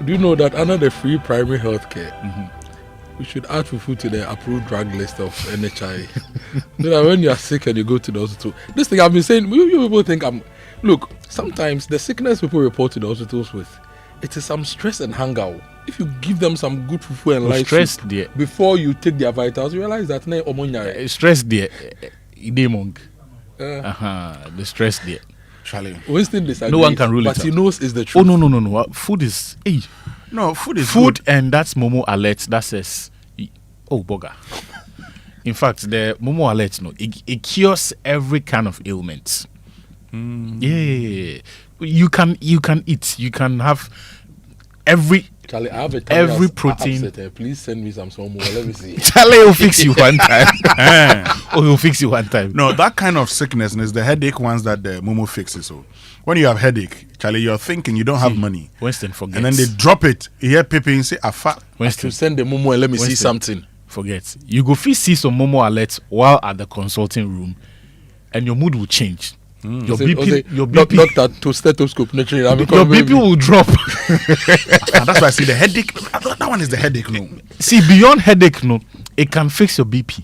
[SPEAKER 11] do you know that under the free primary health care, we should add fufu to the approved drug list of NHI? So that when you are sick and you go to the hospital, this thing I've been saying, you people think look, sometimes the sickness people report to the hospitals with, it is some stress and hunger. If you give them some good fufu and light
[SPEAKER 2] stress
[SPEAKER 11] soup before you take their vitals, you realize that
[SPEAKER 2] stress there, the stress there.
[SPEAKER 11] Charlie, Winston disagrees.
[SPEAKER 2] No one can rule
[SPEAKER 11] but
[SPEAKER 2] it. But
[SPEAKER 11] he knows is the truth.
[SPEAKER 2] Oh no. Food is
[SPEAKER 6] no food is
[SPEAKER 2] food,
[SPEAKER 6] good.
[SPEAKER 2] And that's Momo alert. That says boga. In fact, the Momo alert, it cures every kind of ailment. Yeah. You can eat. You can have every.
[SPEAKER 11] Charlie, I have a
[SPEAKER 2] every protein.
[SPEAKER 11] Upset, please send me some more. Let me see.
[SPEAKER 2] Charlie will fix you one time. He'll fix you one time.
[SPEAKER 6] No, that kind of sickness is the headache ones that the Momo fixes. So when you have headache, Charlie, you're thinking you don't have money.
[SPEAKER 2] Winston forgets.
[SPEAKER 6] And then they drop it. You hear people and say, "Afa."
[SPEAKER 11] Winston, send the Momo and let me see something.
[SPEAKER 2] Forget. You go see some Momo alerts while at the consulting room, and your mood will change. Your BP,
[SPEAKER 11] doctor to stethoscope.
[SPEAKER 2] Your BP will drop.
[SPEAKER 6] That's why I see the headache. That one is the headache. No,
[SPEAKER 2] see beyond headache. No, it can fix your BP.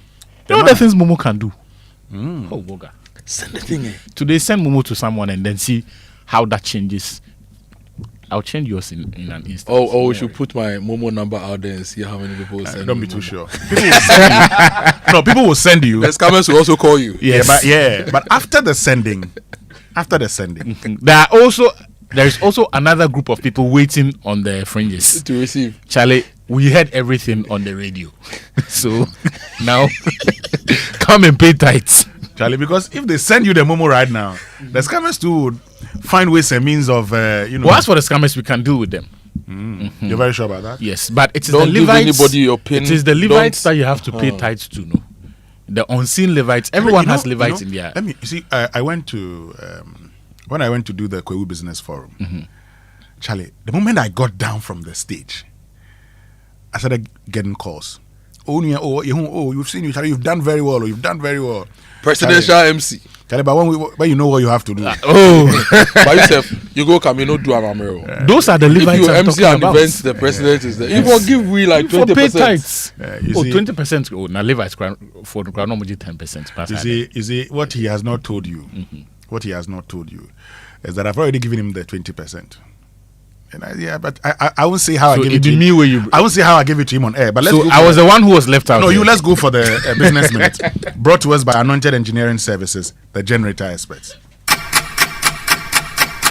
[SPEAKER 2] You know the things Momo can do. Oh, boga.
[SPEAKER 11] Send the thing.
[SPEAKER 2] Today, send Momo to someone and then see how that changes. I'll change yours in an instant.
[SPEAKER 11] Oh, we should put my Momo number out there and see how many people send.
[SPEAKER 6] Don't be too sure. People will send you.
[SPEAKER 11] The scammers will also call you.
[SPEAKER 6] Yes. But after the sending,
[SPEAKER 2] there is also another group of people waiting on the fringes
[SPEAKER 11] to receive.
[SPEAKER 2] Charlie, we heard everything on the radio, so now come and pay tithes,
[SPEAKER 6] Charlie. Because if they send you the Momo right now, the scammers too would find ways and means of
[SPEAKER 2] Well, as for the scammers, we can deal with them.
[SPEAKER 6] You're very sure about that?
[SPEAKER 2] Yes, but it is
[SPEAKER 11] don't
[SPEAKER 2] the Levites.
[SPEAKER 11] Anybody your pin.
[SPEAKER 2] It is the Levites that you have to pay tithes to. No, the unseen Levites. Everyone has Levites in there.
[SPEAKER 6] Let me see. I went to when I went to do the Kwewu Business Forum. Charlie, the moment I got down from the stage, I started getting calls. You've seen you, Charlie. You've done very well. Presidential
[SPEAKER 11] MC.
[SPEAKER 6] Charlie, but when you know what you have to do.
[SPEAKER 11] By yourself, you go come, you know, do a
[SPEAKER 2] Those are the Levites.
[SPEAKER 11] If you
[SPEAKER 2] I'm
[SPEAKER 11] MC
[SPEAKER 2] talking
[SPEAKER 11] an
[SPEAKER 2] about.
[SPEAKER 11] event, the president is there. You will give we like 20%.
[SPEAKER 2] For pay tithes.
[SPEAKER 6] 20%.
[SPEAKER 2] Oh, now Levites for the ground, 10%.
[SPEAKER 6] You see, what he has not told you, what he has not told you, is that I've already given him the 20%. And but I won't say how I give it to him. I won't say how I gave it to him on air. But let's.
[SPEAKER 2] So I was the one who was left out.
[SPEAKER 6] No, let's go for the business minute, brought to us by Anointed Engineering Services, the generator experts.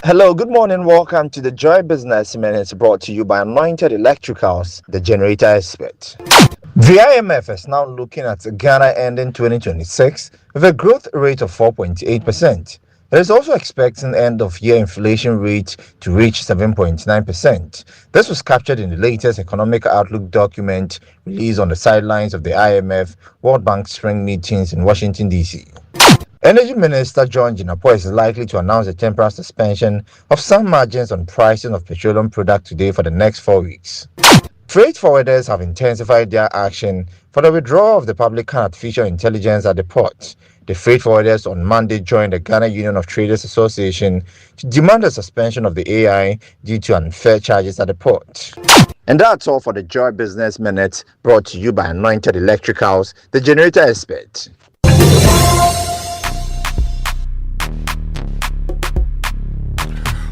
[SPEAKER 1] Hello, good morning. Welcome to the Joy Business Minute, brought to you by Anointed Electricals, the generator expert. The IMF is now looking at Ghana ending 2026 with a growth rate of 4.8%. It is also expecting end-of-year inflation rate to reach 7.9%. This was captured in the latest economic outlook document released on the sidelines of the IMF World Bank spring meetings in Washington, D.C. Energy Minister John Jinapor is likely to announce a temporary suspension of some margins on pricing of petroleum products today for the next 4 weeks. Freight forwarders have intensified their action for the withdrawal of the public artificial intelligence at the port. The freight forwarders on Monday joined the Ghana Union of Traders Association to demand a suspension of the AI due to unfair charges at the port. And that's all for the Joy Business Minute, brought to you by Anointed Electricals, the generator expert.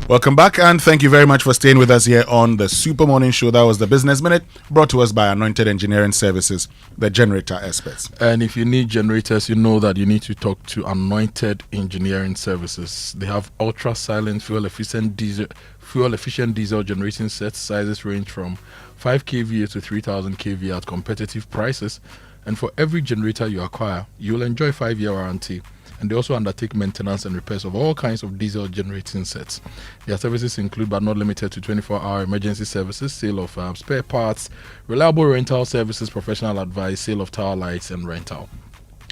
[SPEAKER 6] Welcome back, and thank you very much for staying with us here on the Super Morning Show. That was the Business Minute, brought to us by Anointed Engineering Services, the generator experts.
[SPEAKER 11] And if you need generators, you know that you need to talk to Anointed Engineering Services. They have ultra silent fuel efficient diesel generating sets. Sizes range from 5 kVA to 3000 kVA at competitive prices. And for every generator you acquire, you'll enjoy 5-year warranty. And they also undertake maintenance and repairs of all kinds of diesel generating sets. Their services include, but not limited to, 24-hour emergency services, sale of spare parts, reliable rental services, professional advice, sale of tower lights, and rental.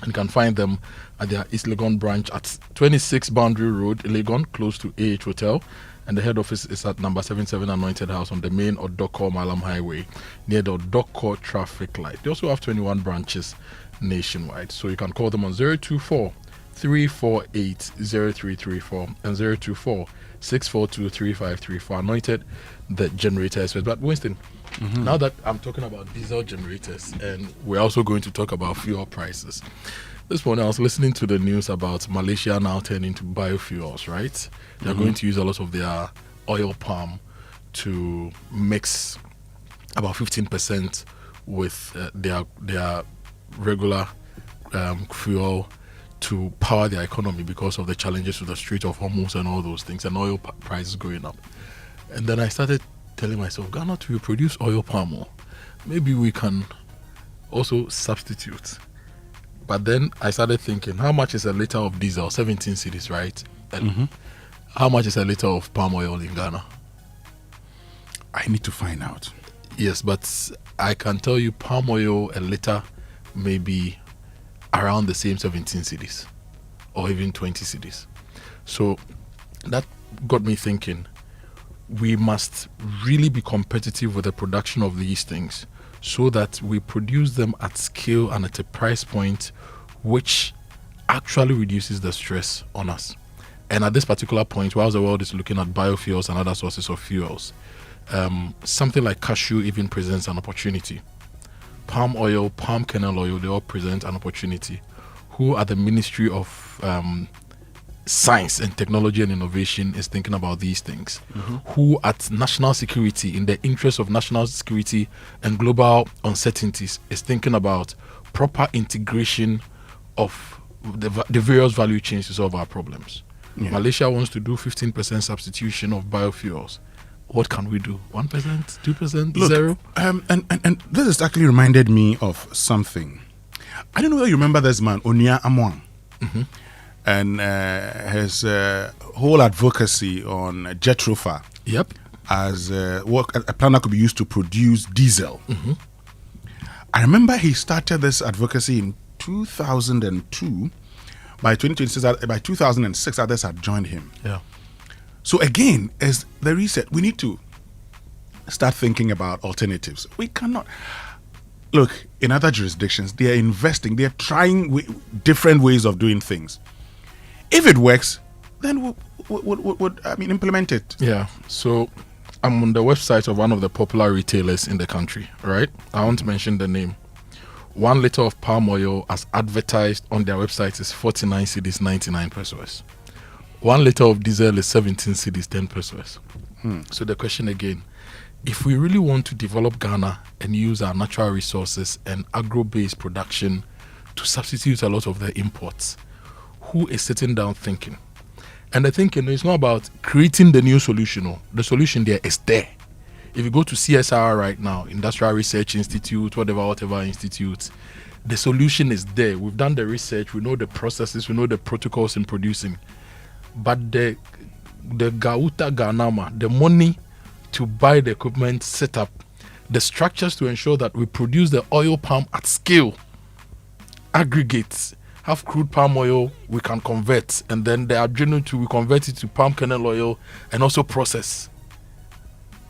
[SPEAKER 11] And you can find them at their East Legon branch at 26 Boundary Road, Legon, close to AH Hotel. And the head office is at number 77 Anointed House on the main Odoko Malam Highway, near the Odoko traffic light. They also have 21 branches nationwide. So you can call them on 024-348-0334 and 024-642-3534. Anointed, the generator expert. But Winston, now that I'm talking about diesel generators, and we're also going to talk about fuel prices. This morning I was listening to the news about Malaysia now turning to biofuels, right? They're going to use a lot of their oil palm to mix about 15% with their regular fuel to power their economy because of the challenges with the Strait of Hormuz and all those things, and oil prices going up. And then I started telling myself, Ghana, to produce oil palm oil, maybe we can also substitute. But then I started thinking, how much is a liter of diesel? 17 cedis, right? And how much is a liter of palm oil in Ghana?
[SPEAKER 6] I need to find out.
[SPEAKER 11] Yes, but I can tell you palm oil, a liter, may be around the same 17 cedis or even 20 cedis. So that got me thinking, we must really be competitive with the production of these things so that we produce them at scale and at a price point which actually reduces the stress on us. And at this particular point, while the world is looking at biofuels and other sources of fuels, something like cashew even presents an opportunity. Palm oil, palm kernel oil, they all present an opportunity. Who at the Ministry of Science and Technology and Innovation is thinking about these things? Who at national security, in the interest of national security and global uncertainties, is thinking about proper integration of the various value chains to solve our problems? Malaysia wants to do 15% substitution of biofuels. What can we do? 1%, 2%,
[SPEAKER 6] Look,
[SPEAKER 11] 0%?
[SPEAKER 6] And this has actually reminded me of something. I don't know whether you remember this man, Amoah, and his whole advocacy on Jetrofa.
[SPEAKER 11] Yep.
[SPEAKER 6] As a plant that could be used to produce diesel. I remember he started this advocacy in 2002. By 2006, others had joined him.
[SPEAKER 11] Yeah.
[SPEAKER 6] So again, as the reset, we need to start thinking about alternatives. We cannot look in other jurisdictions. They are investing. They are trying different ways of doing things. If it works, then we'll implement it.
[SPEAKER 11] Yeah. So I'm on the website of one of the popular retailers in the country, right? I won't mention the name. 1 liter of palm oil as advertised on their website is 49 cedis, 99 pesos. 1 liter of diesel is 17 cedis, 10 pesos. So the question again, if we really want to develop Ghana and use our natural resources and agro-based production to substitute a lot of the imports, who is sitting down thinking? And the thinking is not about creating the new solution. No. The solution there is there. If you go to CSR right now, Industrial Research Institute, whatever institute, the solution is there. We've done the research, we know the processes, we know the protocols in producing. But the Gauta Ganama, the money to buy the equipment, set up, the structures to ensure that we produce the oil palm at scale, aggregates, have crude palm oil we can convert, and then the adrenal we convert it to palm kernel oil and also process.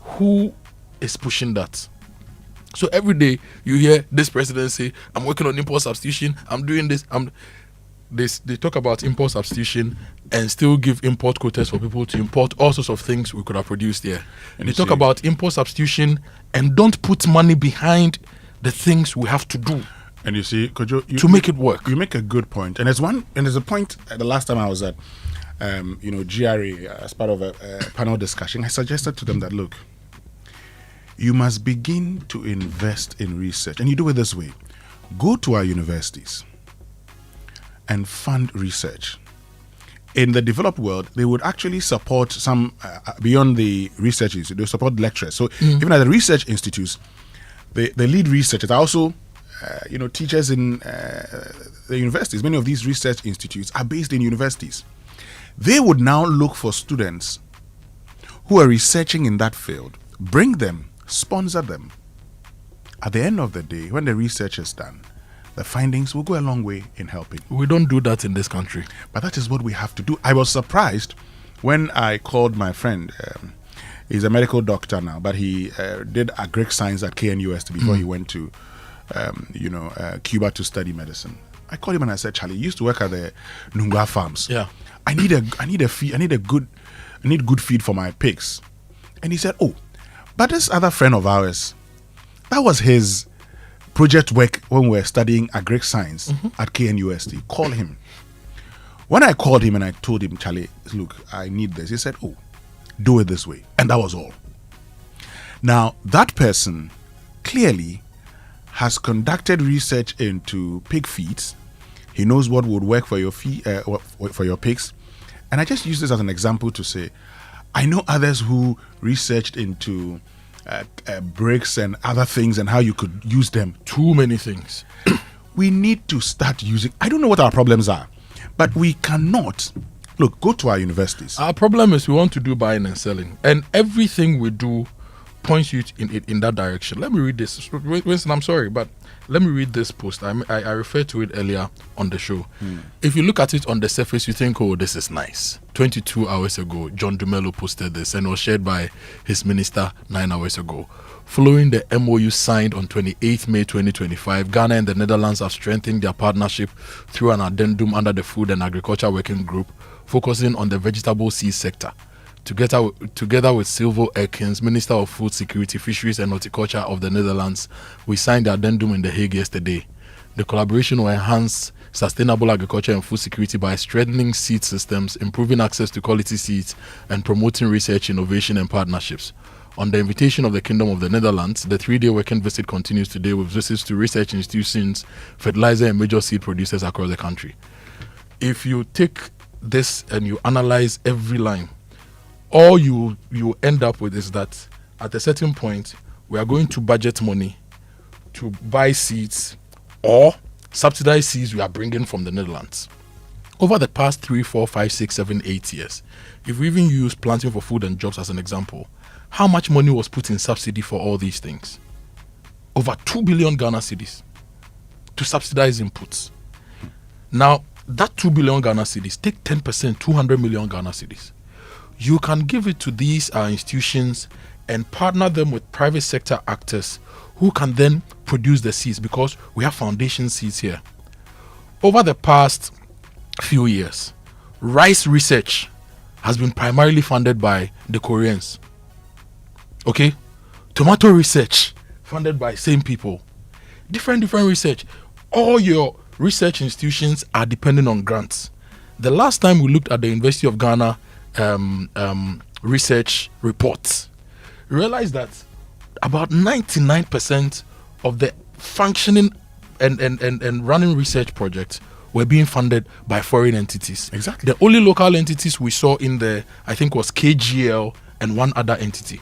[SPEAKER 11] Who is pushing that? So every day you hear this president say, I'm working on import substitution, I'm doing this, they talk about import substitution and still give import quotas for people to import all sorts of things we could have produced here. And they talk about import substitution and don't put money behind the things we have to do.
[SPEAKER 6] And you see, Kojo,
[SPEAKER 11] to make it work.
[SPEAKER 6] You make a good point. And there's a point the last time I was at GRA as part of a panel discussion, I suggested to them that, look, you must begin to invest in research. And you do it this way. Go to our universities and fund research. In the developed world, they would actually support some, beyond the research institute, they support lecturers. So even at the research institutes, the lead researchers are also, teachers in the universities. Many of these research institutes are based in universities. They would now look for students who are researching in that field, bring them, sponsor them. At the end of the day, when the research is done, the findings will go a long way in helping.
[SPEAKER 11] We don't do that in this country.
[SPEAKER 6] But that is what we have to do. I was surprised when I called my friend. He's a medical doctor now, but he did agric science at KNUST before he went to Cuba to study medicine. I called him and I said, Charlie, you used to work at the Nungwa farms.
[SPEAKER 11] Yeah.
[SPEAKER 6] I need good feed for my pigs. And he said, oh, but this other friend of ours, that was his project work when we were studying agric science at KNUST. Call him. When I called him and I told him, Charlie, look, I need this. He said, oh, do it this way. And that was all. Now, that person clearly has conducted research into pig feeds. He knows what would work for your for your pigs. And I just use this as an example to say, I know others who researched into bricks and other things and how you could use them.
[SPEAKER 11] Too many things.
[SPEAKER 6] We need to start using. I don't know what our problems are, but we cannot. Look, go to our universities.
[SPEAKER 11] Our problem is we want to do buying and selling, and everything we do points you in that direction. Let me read this. Winston, I'm sorry, but let me read this post. I referred to it earlier on the show. If you look at it on the surface, you think, oh, this is nice. 22 hours ago, John Dumelo posted this and it was shared by his minister 9 hours ago. Following the MOU signed on 28 May 2025, Ghana and the Netherlands have strengthened their partnership through an addendum under the Food and Agriculture Working Group, focusing on the vegetable seed sector. Together with Silvo Ekins, Minister of Food Security, Fisheries and Horticulture of the Netherlands, we signed the addendum in The Hague yesterday. The collaboration will enhance sustainable agriculture and food security by strengthening seed systems, improving access to quality seeds, and promoting research, innovation, and partnerships. On the invitation of the Kingdom of the Netherlands, the 3-day working visit continues today with visits to research institutions, fertilizer, and major seed producers across the country. If you take this and you analyze every line, all you end up with is that at a certain point, we are going to budget money to buy seeds or subsidize seeds we are bringing from the Netherlands. Over the past 3, 4, 5, 6, 7, 8 years, if we even use planting for food and jobs as an example, how much money was put in subsidy for all these things? Over 2 billion Ghana cedis to subsidize inputs. Now, that 2 billion Ghana cedis, take 10%, 200 million Ghana cedis. You can give it to these institutions and partner them with private sector actors who can then produce the seeds, because we have foundation seeds here. Over the past few years, rice research has been primarily funded by the Koreans. Okay? Tomato research funded by same people. Different research. All your research institutions are dependent on grants. The last time we looked at the University of Ghana research reports, we realized that about 99% of the functioning and running research projects were being funded by foreign entities.
[SPEAKER 6] Exactly.
[SPEAKER 11] The only local entities we saw in there, I think, was KGL and one other entity.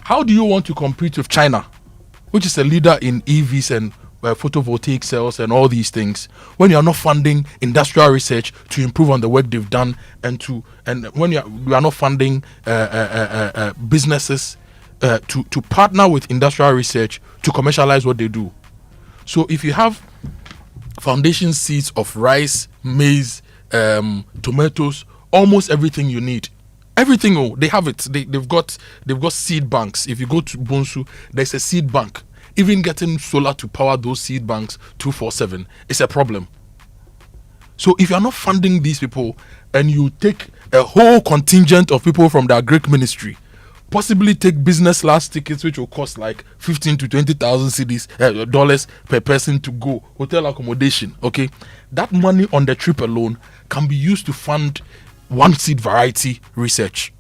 [SPEAKER 11] How do you want to compete with China, which is a leader in EVs and photovoltaic cells and all these things, when you are not funding industrial research to improve on the work they've done, and when you are not funding businesses to partner with industrial research to commercialize what they do? So if you have foundation seeds of rice, maize, tomatoes, almost everything you need. Everything, they have it. They've got seed banks. If you go to Bonsu, there's a seed bank. Even getting solar to power those seed banks 24/7 is a problem. So if you're not funding these people and you take a whole contingent of people from the Greek ministry, possibly take business class tickets which will cost like 15 to 20,000 cedis dollars per person to go, hotel accommodation, okay, that money on the trip alone can be used to fund one seed variety research.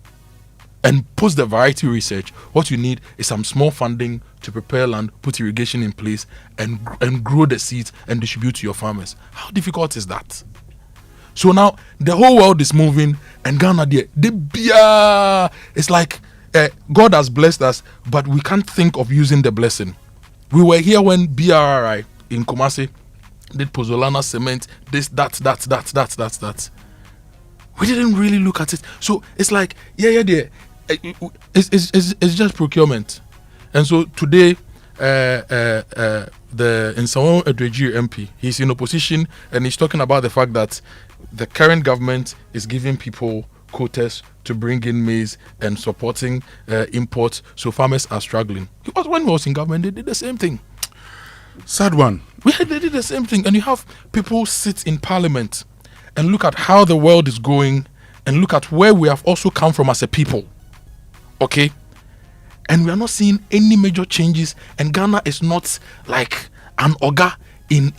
[SPEAKER 11] And post the variety research, what you need is some small funding to prepare land, put irrigation in place, and grow the seeds and distribute to your farmers. How difficult is that? So now the whole world is moving, and Ghana, it's like God has blessed us, but we can't think of using the blessing. We were here when BRRI in Kumasi did Pozzolana cement, this, that. We didn't really look at it. So it's like, it's just procurement. And so today, the Nsawon Edreji MP, he's in opposition, and he's talking about the fact that the current government is giving people quotas to bring in maize and supporting imports, so farmers are struggling. Because when we was in government, they did the same thing.
[SPEAKER 6] Sad one.
[SPEAKER 11] They did the same thing, and you have people sit in parliament and look at how the world is going, and look at where we have also come from as a people. Okay? And we are not seeing any major changes, and Ghana is not like an Oga in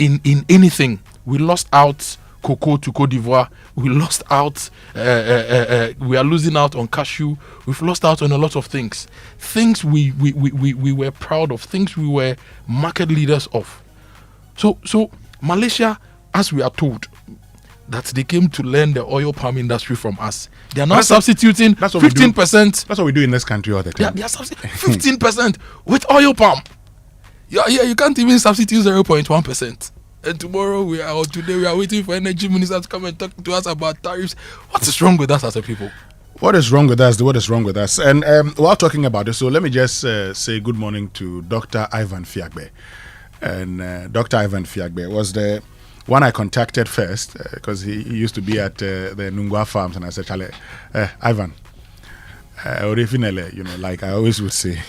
[SPEAKER 11] anything. We lost out cocoa to Cote d'Ivoire. We lost out, we are losing out on cashew. We've lost out on a lot of things. Things we were proud of, things we were market leaders of. So Malaysia, as we are told, that they came to learn the oil palm industry from us. They are now substituting 15%.
[SPEAKER 6] That's what we do in this country all the time.
[SPEAKER 11] They are substituting 15% with oil palm. Yeah, you can't even substitute 0.1%. And today we are waiting for energy minister to come and talk to us about tariffs. What is wrong with us as a people?
[SPEAKER 6] What is wrong with us? What is wrong with us? And while talking about this, so let me just say good morning to Dr. Ivan Fiagbe. And Dr. Ivan Fiagbe was the one I contacted first because he used to be at the Nungwa farms, and I said, Chale, Ivan, like I always would say,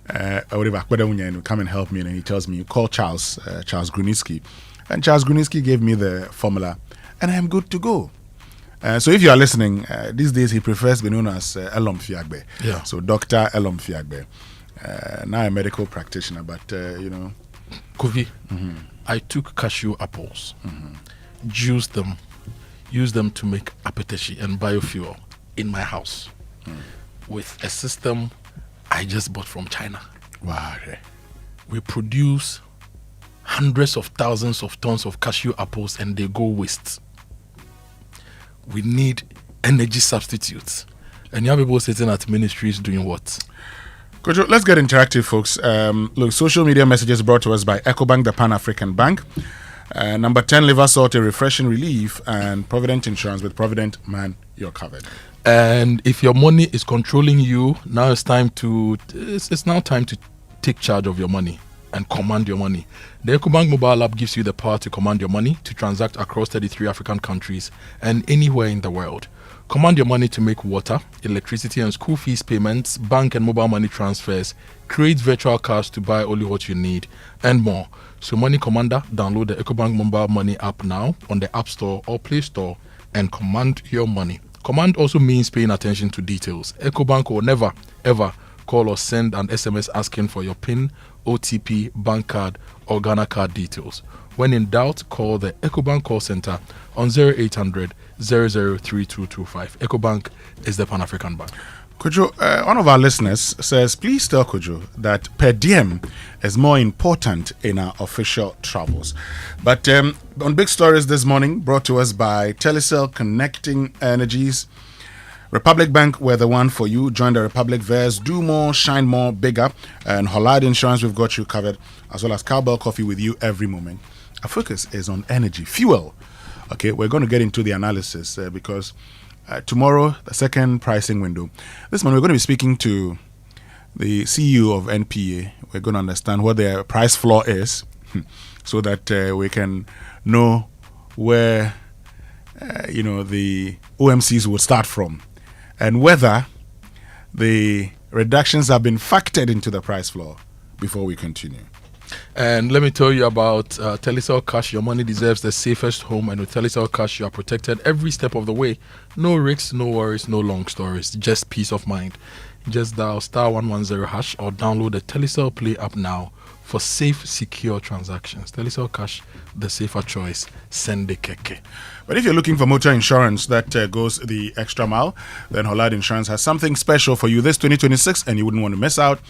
[SPEAKER 6] come and help me. And he tells me, call Charles Grunitzky. And Charles Grunitzky gave me the formula, and I'm good to go. So if you are listening, these days he prefers to be known as Elom Fiagbe.
[SPEAKER 11] Yeah.
[SPEAKER 6] So Dr. Elom Fiagbe. Now a medical practitioner, but
[SPEAKER 11] Kofi, I took cashew apples, juiced them, used them to make apeteshi and biofuel in my house with a system I just bought from China.
[SPEAKER 6] Wow.
[SPEAKER 11] We produce hundreds of thousands of tons of cashew apples and they go waste. We need energy substitutes. And you have people sitting at ministries doing what?
[SPEAKER 6] Kojo, let's get interactive, folks. Look, social media messages brought to us by EcoBank, the Pan-African Bank. Number 10, liver salt, a refreshing relief, and Provident Insurance. With Provident, man, you're covered.
[SPEAKER 11] And if your money is controlling you, now it's now time to take charge of your money and command your money. The EcoBank mobile app gives you the power to command your money, to transact across 33 African countries and anywhere in the world. Command your money to make water, electricity and school fees payments, bank and mobile money transfers, create virtual cards to buy only what you need, and more. So Money Commander, download the EcoBank mobile money app now on the App Store or Play Store and command your money. Command also means paying attention to details. EcoBank will never, ever call or send an SMS asking for your PIN, OTP, bank card, or Ghana card details. When in doubt, call the EcoBank call center on 0800 003225. EcoBank is the Pan-African Bank.
[SPEAKER 6] Kojo, one of our listeners says, please tell Kojo that per diem is more important in our official travels. But on Big Stories this morning, brought to us by Telecel Connecting Energies, Republic Bank, we're the one for you. Join the Republic Verse. Do more, shine more, bigger. And Hollard Insurance, we've got you covered, as well as Cowbell Coffee with you every moment. Our focus is on energy, fuel. Okay, we're going to get into the analysis because tomorrow, the second pricing window. This month, we're going to be speaking to the CEO of NPA. We're going to understand what their price floor is so that we can know where, the OMCs will start from and whether the reductions have been factored into the price floor before we continue.
[SPEAKER 11] And let me tell you about Telecel Cash. Your money deserves the safest home, and with Telecel Cash, you are protected every step of the way. No risks, no worries, no long stories, just peace of mind. Just dial *110# or download the Telecel Play app now for safe, secure transactions. Telecel Cash, the safer choice. Send the keke.
[SPEAKER 6] But if you're looking for motor insurance that goes the extra mile, then Hollard Insurance has something special for you this 2026, and you wouldn't want to miss out.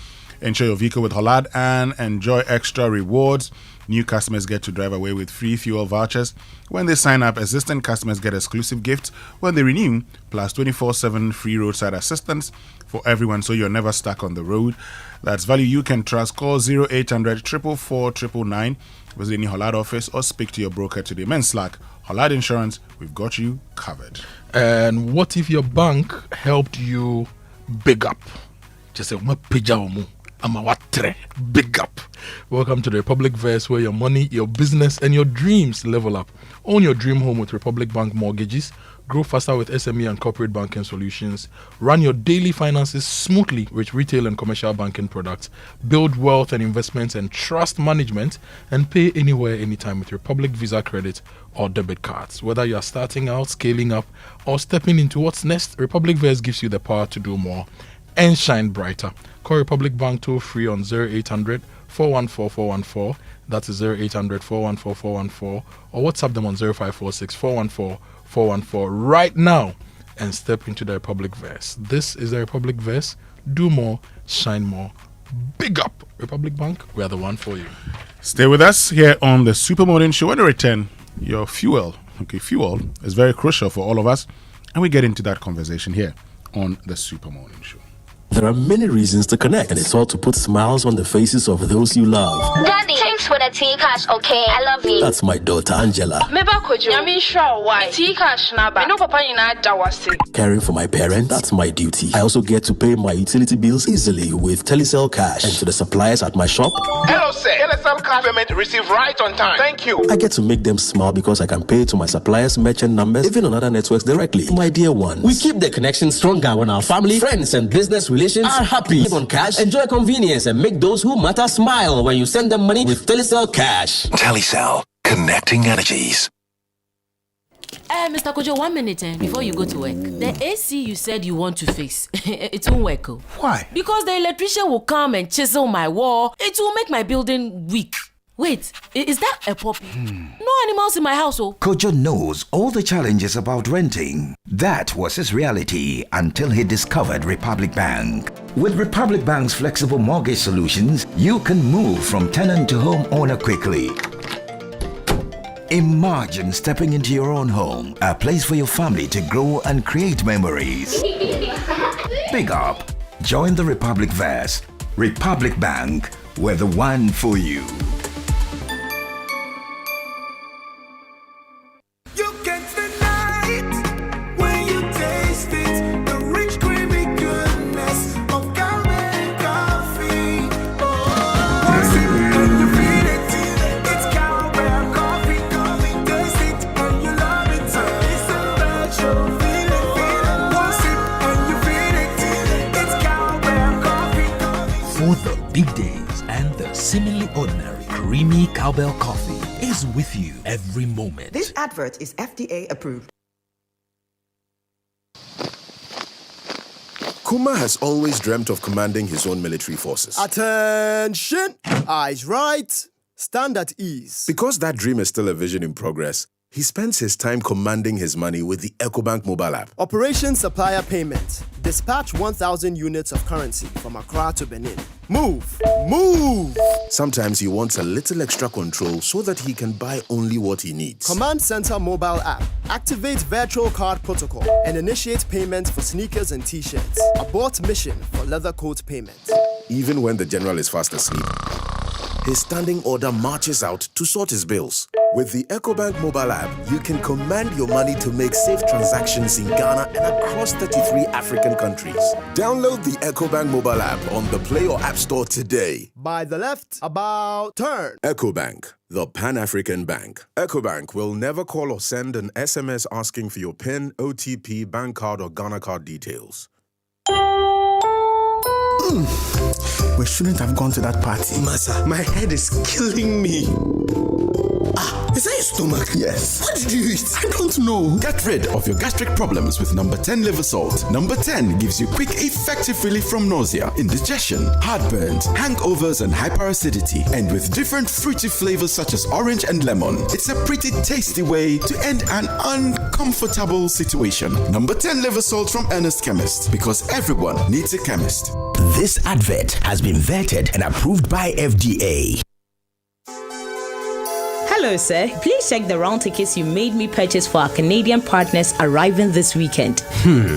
[SPEAKER 6] Insure your vehicle with Hollard and enjoy extra rewards. New customers get to drive away with free fuel vouchers. When they sign up, existing customers get exclusive gifts when they renew, plus 24/7 free roadside assistance for everyone, so you're never stuck on the road. That's value you can trust. Call 0800 444 999. Visit any Hollard office or speak to your broker today. Men Slack, Hollard Insurance, we've got you covered.
[SPEAKER 11] And what if your bank helped you big up? Just say, big up. Welcome to the Republic Verse, where your money, your business, and your dreams level up. Own your dream home with Republic Bank mortgages. Grow faster with SME and corporate banking solutions. Run your daily finances smoothly with retail and commercial banking products. Build wealth and investments and trust management, and pay anywhere, anytime with Republic Visa credit or debit cards. Whether you are starting out, scaling up, or stepping into what's next, Republic Verse gives you the power to do more and shine brighter. Call Republic Bank toll free on 0800 414 414. That's 0800 414 414. Or WhatsApp them on 0546 414 414 right now and step into the Republic Verse. This is the Republic Verse. Do more, shine more, big up. Republic Bank, we are the one for you.
[SPEAKER 6] Stay with us here on the Super Morning Show. When you return, your fuel. Okay, fuel is very crucial for all of us, and we get into that conversation here on the Super Morning Show.
[SPEAKER 3] There are many reasons to connect, and it's all to put smiles on the faces of those you love.
[SPEAKER 21] Daddy, thanks for the tea cash, okay? I love you.
[SPEAKER 3] That's my daughter, Angela. Caring for my parents, that's my duty. I also get to pay my utility bills easily with Telecel Cash. And to the suppliers at my shop,
[SPEAKER 22] hello sir, Telecel Cash payment received right on time. Thank you.
[SPEAKER 3] I get to make them smile because I can pay to my suppliers' merchant numbers, even on other networks directly. My dear ones, we keep the connection stronger when our family, friends, and business relations are happy. Live on cash, enjoy convenience, and make those who matter smile when you send them money with Telecel Cash.
[SPEAKER 18] Telecel, connecting energies.
[SPEAKER 23] Mr. Kojo, 1 minute before you go to work. The AC you said you want to fix, it won't work.
[SPEAKER 20] Why?
[SPEAKER 23] Because the electrician will come and chisel my wall. It will make my building weak. Wait, is that a puppy? No animals in my house,
[SPEAKER 25] Kojo knows all the challenges about renting. That was his reality until he discovered Republic Bank. With Republic Bank's flexible mortgage solutions, you can move from tenant to homeowner quickly. Imagine stepping into your own home, a place for your family to grow and create memories. Big up. Join the Republic Verse. Republic Bank, we're the one for you.
[SPEAKER 26] Big days and the seemingly ordinary creamy cowbell coffee is with you every moment.
[SPEAKER 27] This advert is FDA approved.
[SPEAKER 5] Nkrumah has always dreamt of commanding his own military forces.
[SPEAKER 12] Attention! Eyes right, stand at ease.
[SPEAKER 5] Because that dream is still a vision in progress, he spends his time commanding his money with the EcoBank mobile app.
[SPEAKER 12] Operation Supplier Payment. Dispatch 1,000 units of currency from Accra to Benin. Move! Move!
[SPEAKER 5] Sometimes he wants a little extra control so that he can buy only what he needs.
[SPEAKER 12] Command Center mobile app. Activate virtual card protocol and initiate payments for sneakers and t-shirts. Abort mission for leather coat payment.
[SPEAKER 5] Even when the general is fast asleep, his standing order marches out to sort his bills. With the EcoBank mobile app, you can command your money to make safe transactions in Ghana and across 33 African countries. Download the EcoBank mobile app on the Play or App Store today.
[SPEAKER 12] By the left, about turn.
[SPEAKER 5] EcoBank, the Pan-African Bank. EcoBank will never call or send an SMS asking for your PIN, OTP, bank card, or Ghana card details.
[SPEAKER 13] We shouldn't have gone to that party.
[SPEAKER 14] Masa, my head is killing me. Is that your stomach?
[SPEAKER 13] Yes.
[SPEAKER 14] What did you eat?
[SPEAKER 13] I don't know.
[SPEAKER 15] Get rid of your gastric problems with number 10 liver salt. Number 10 gives you quick, effective relief from nausea, indigestion, heartburns, hangovers, and hyperacidity. And with different fruity flavors such as orange and lemon, it's a pretty tasty way to end an uncomfortable situation. Number 10 liver salt from Ernest Chemist, because everyone needs a chemist.
[SPEAKER 18] This advert has been vetted and approved by FDA.
[SPEAKER 17] Hello, sir. Please check the round tickets you made me purchase for our Canadian partners arriving this weekend.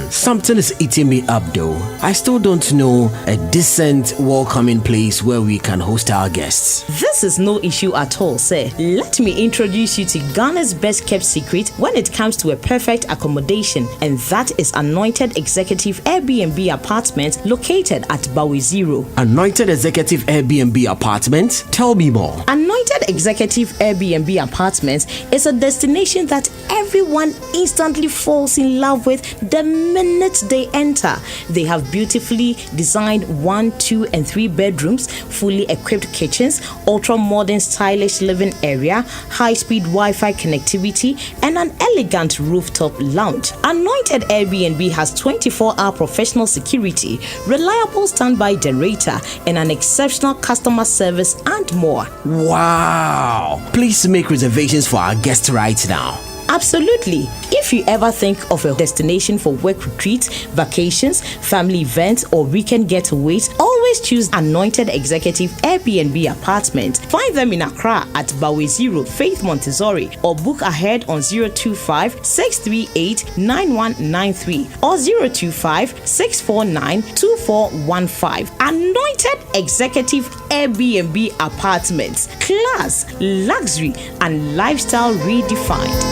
[SPEAKER 27] Something is eating me up though. I still don't know a decent, welcoming place where we can host our guests.
[SPEAKER 17] This is no issue at all, sir. Let me introduce you to Ghana's best kept secret when it comes to a perfect accommodation, and that is Anointed Executive Airbnb Apartment located at Bawe Zero.
[SPEAKER 27] Anointed Executive Airbnb Apartment? Tell me more.
[SPEAKER 17] Anointed Executive Airbnb Apartments is a destination that everyone instantly falls in love with the minute they enter. They have beautifully designed 1, 2, and 3 bedrooms, fully equipped kitchens, ultra-modern stylish living area, high-speed Wi-Fi connectivity, and an elegant rooftop lounge. Anointed Airbnb has 24-hour professional security, reliable standby generator, and an exceptional customer service and more.
[SPEAKER 27] Wow! Please make reservations for our guests right now.
[SPEAKER 17] Absolutely. If you ever think of a destination for work retreats, vacations, family events, or weekend getaways, always choose Anointed Executive Airbnb Apartment. Find them in Accra at Bawe Zero, Faith Montessori, or book ahead on 025-638-9193 or 025-649-2415. Anointed Executive Airbnb Apartments. Class, luxury, and lifestyle redefined.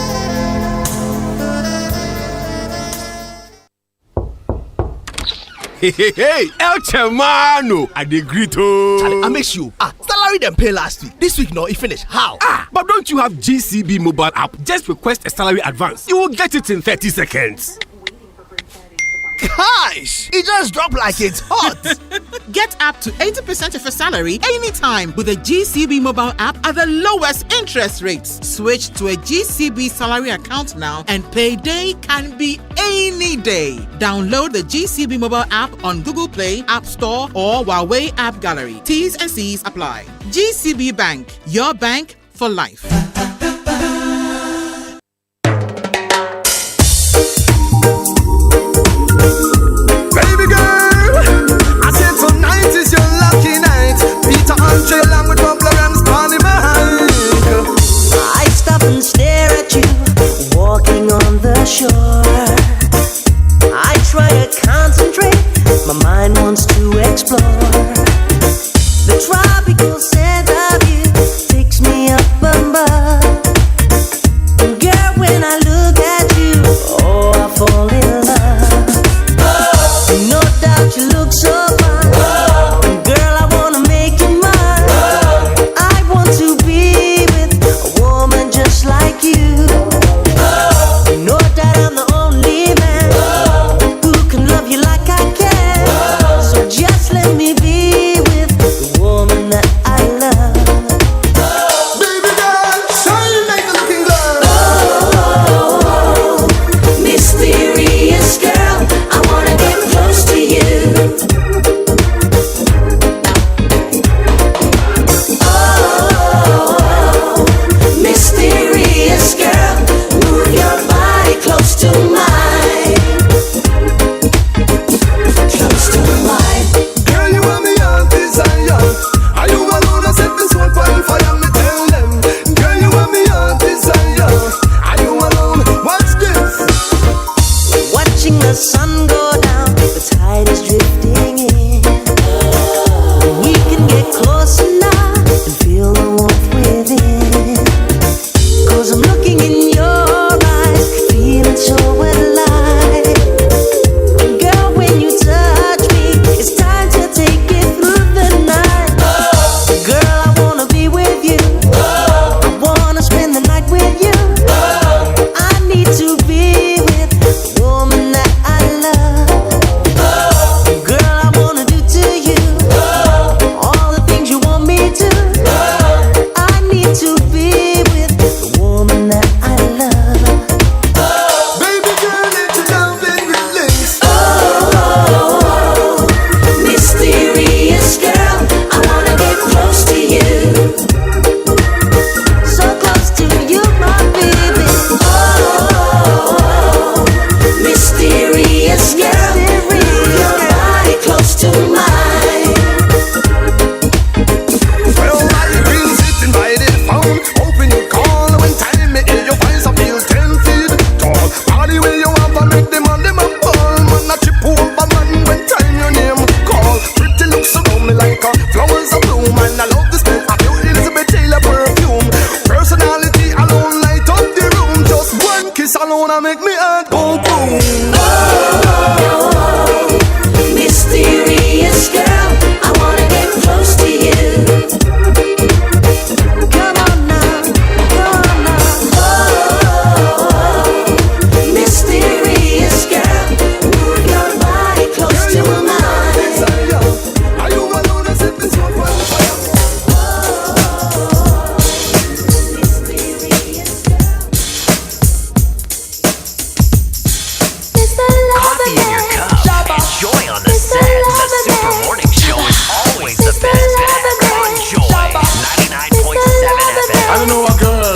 [SPEAKER 14] Hey, El Chamano, I agree to.
[SPEAKER 13] I make sure. Salary them pay last week. This week, no, it finished. How?
[SPEAKER 14] But don't you have GCB mobile app? Just request a salary advance. You will get it in 30 seconds.
[SPEAKER 13] Gosh, it just dropped like it's hot.
[SPEAKER 28] Get up to 80% of your salary anytime with a GCB mobile app at the lowest interest rates. Switch to a GCB salary account now and payday can be any day. Download the GCB mobile app on Google Play, App Store, or Huawei App Gallery. T's and C's apply. GCB Bank, your bank for life.
[SPEAKER 29] I stop and stare at you walking on the shore. I try to concentrate, my mind wants to explore. The tropical scent of you takes me up above. Girl, when I look at you, oh, I fall in love. No doubt you look so fine. Girl, I wanna make you mine. I want to be with a woman just like you. No doubt I'm the
[SPEAKER 2] sound and make me heart go boom.
[SPEAKER 29] Oh, mysterious girl, I wanna get close to you. Come on now, come on now. Oh, mysterious girl, move your body close to mine.
[SPEAKER 2] Are you alone and set this one on fire?
[SPEAKER 4] Coffee in your cup. Enjoy on the set. The Super Morning Show is always the best. Enjoy 99.7 FM.
[SPEAKER 2] I know a girl.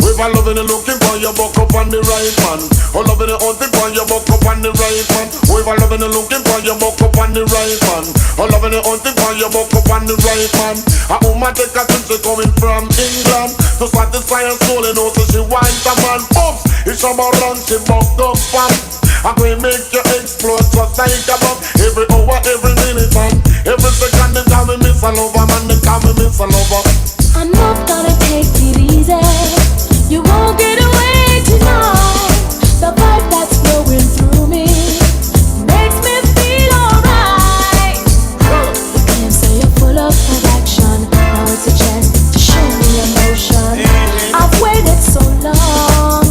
[SPEAKER 2] With a loving and looking for your buck up on the right man. Oh, loving and hunting for your buck up on the right man. With a loving and looking for your buck up on the right man. Oh, loving and hunting for your buck up on the right man. A woman take a trip, she coming from England to satisfy her soul and also she wants a man. Oops, it's about run, she buck up fam. I'm gonna make you explode just like a bomb. Every hour, every minute, and every second they call me Miss a Lover, man, they call me Miss a Lover.
[SPEAKER 29] I'm not gonna take it easy. You won't get away tonight. The vibe that's flowing through me makes me feel alright. You can't say you're full of action. Now it's a chance to show me emotion. I've waited so long.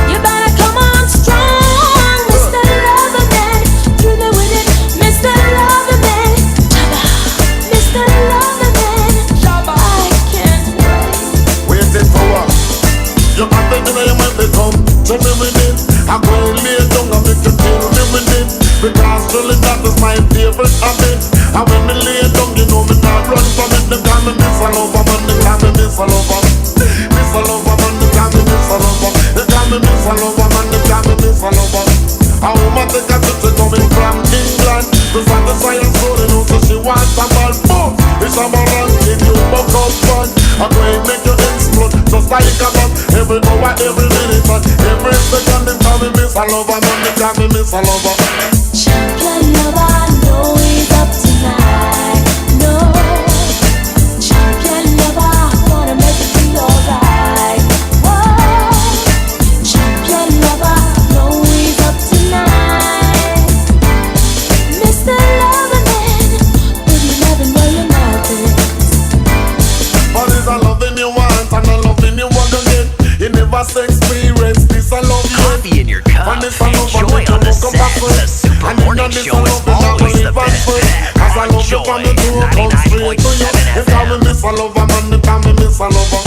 [SPEAKER 29] You better come on strong, Mr. Loverman. Through me with it, Mr. Loverman. Mr. Loverman. I can't wait.
[SPEAKER 2] Waiting for what? You have to do your mind to come to me with it. I'm going to lay down and make you feel me with it. Because really that is my favorite habit. And when me lay down, you know me not run from it. They call me Miss a Lover, man, they call me Miss a Lover. Miss a Lover, man, they call me Miss a Lover. They call me Miss a Lover, man, they call me Miss a Lover. A woman take a trip, she coming from England to satisfy her soul, you know, so she wants a man. Boom! It's a man, if you buck up fun, I'm going to make you explode just like a bomb. Every hour, every minute, and every second they call me Miss a Lover, man, they call me Miss a Lover.
[SPEAKER 29] Champion lover, I know he's up tonight. No, champion lover, I wanna make you feel alright. Whoa, champion lover, I know he's up tonight. Mr. Loverman, if you never know you're nothing.
[SPEAKER 2] But it's a loving you want and a loving you want again. You never experience this a love yet.
[SPEAKER 4] Coffee in your cup.
[SPEAKER 2] And it's a love
[SPEAKER 4] Enjoy on the set. The Super Morning Show is always the best. Enjoy 99.7
[SPEAKER 2] They call me
[SPEAKER 4] FM.
[SPEAKER 2] Miss a Lover, man, they call me Miss a Lover.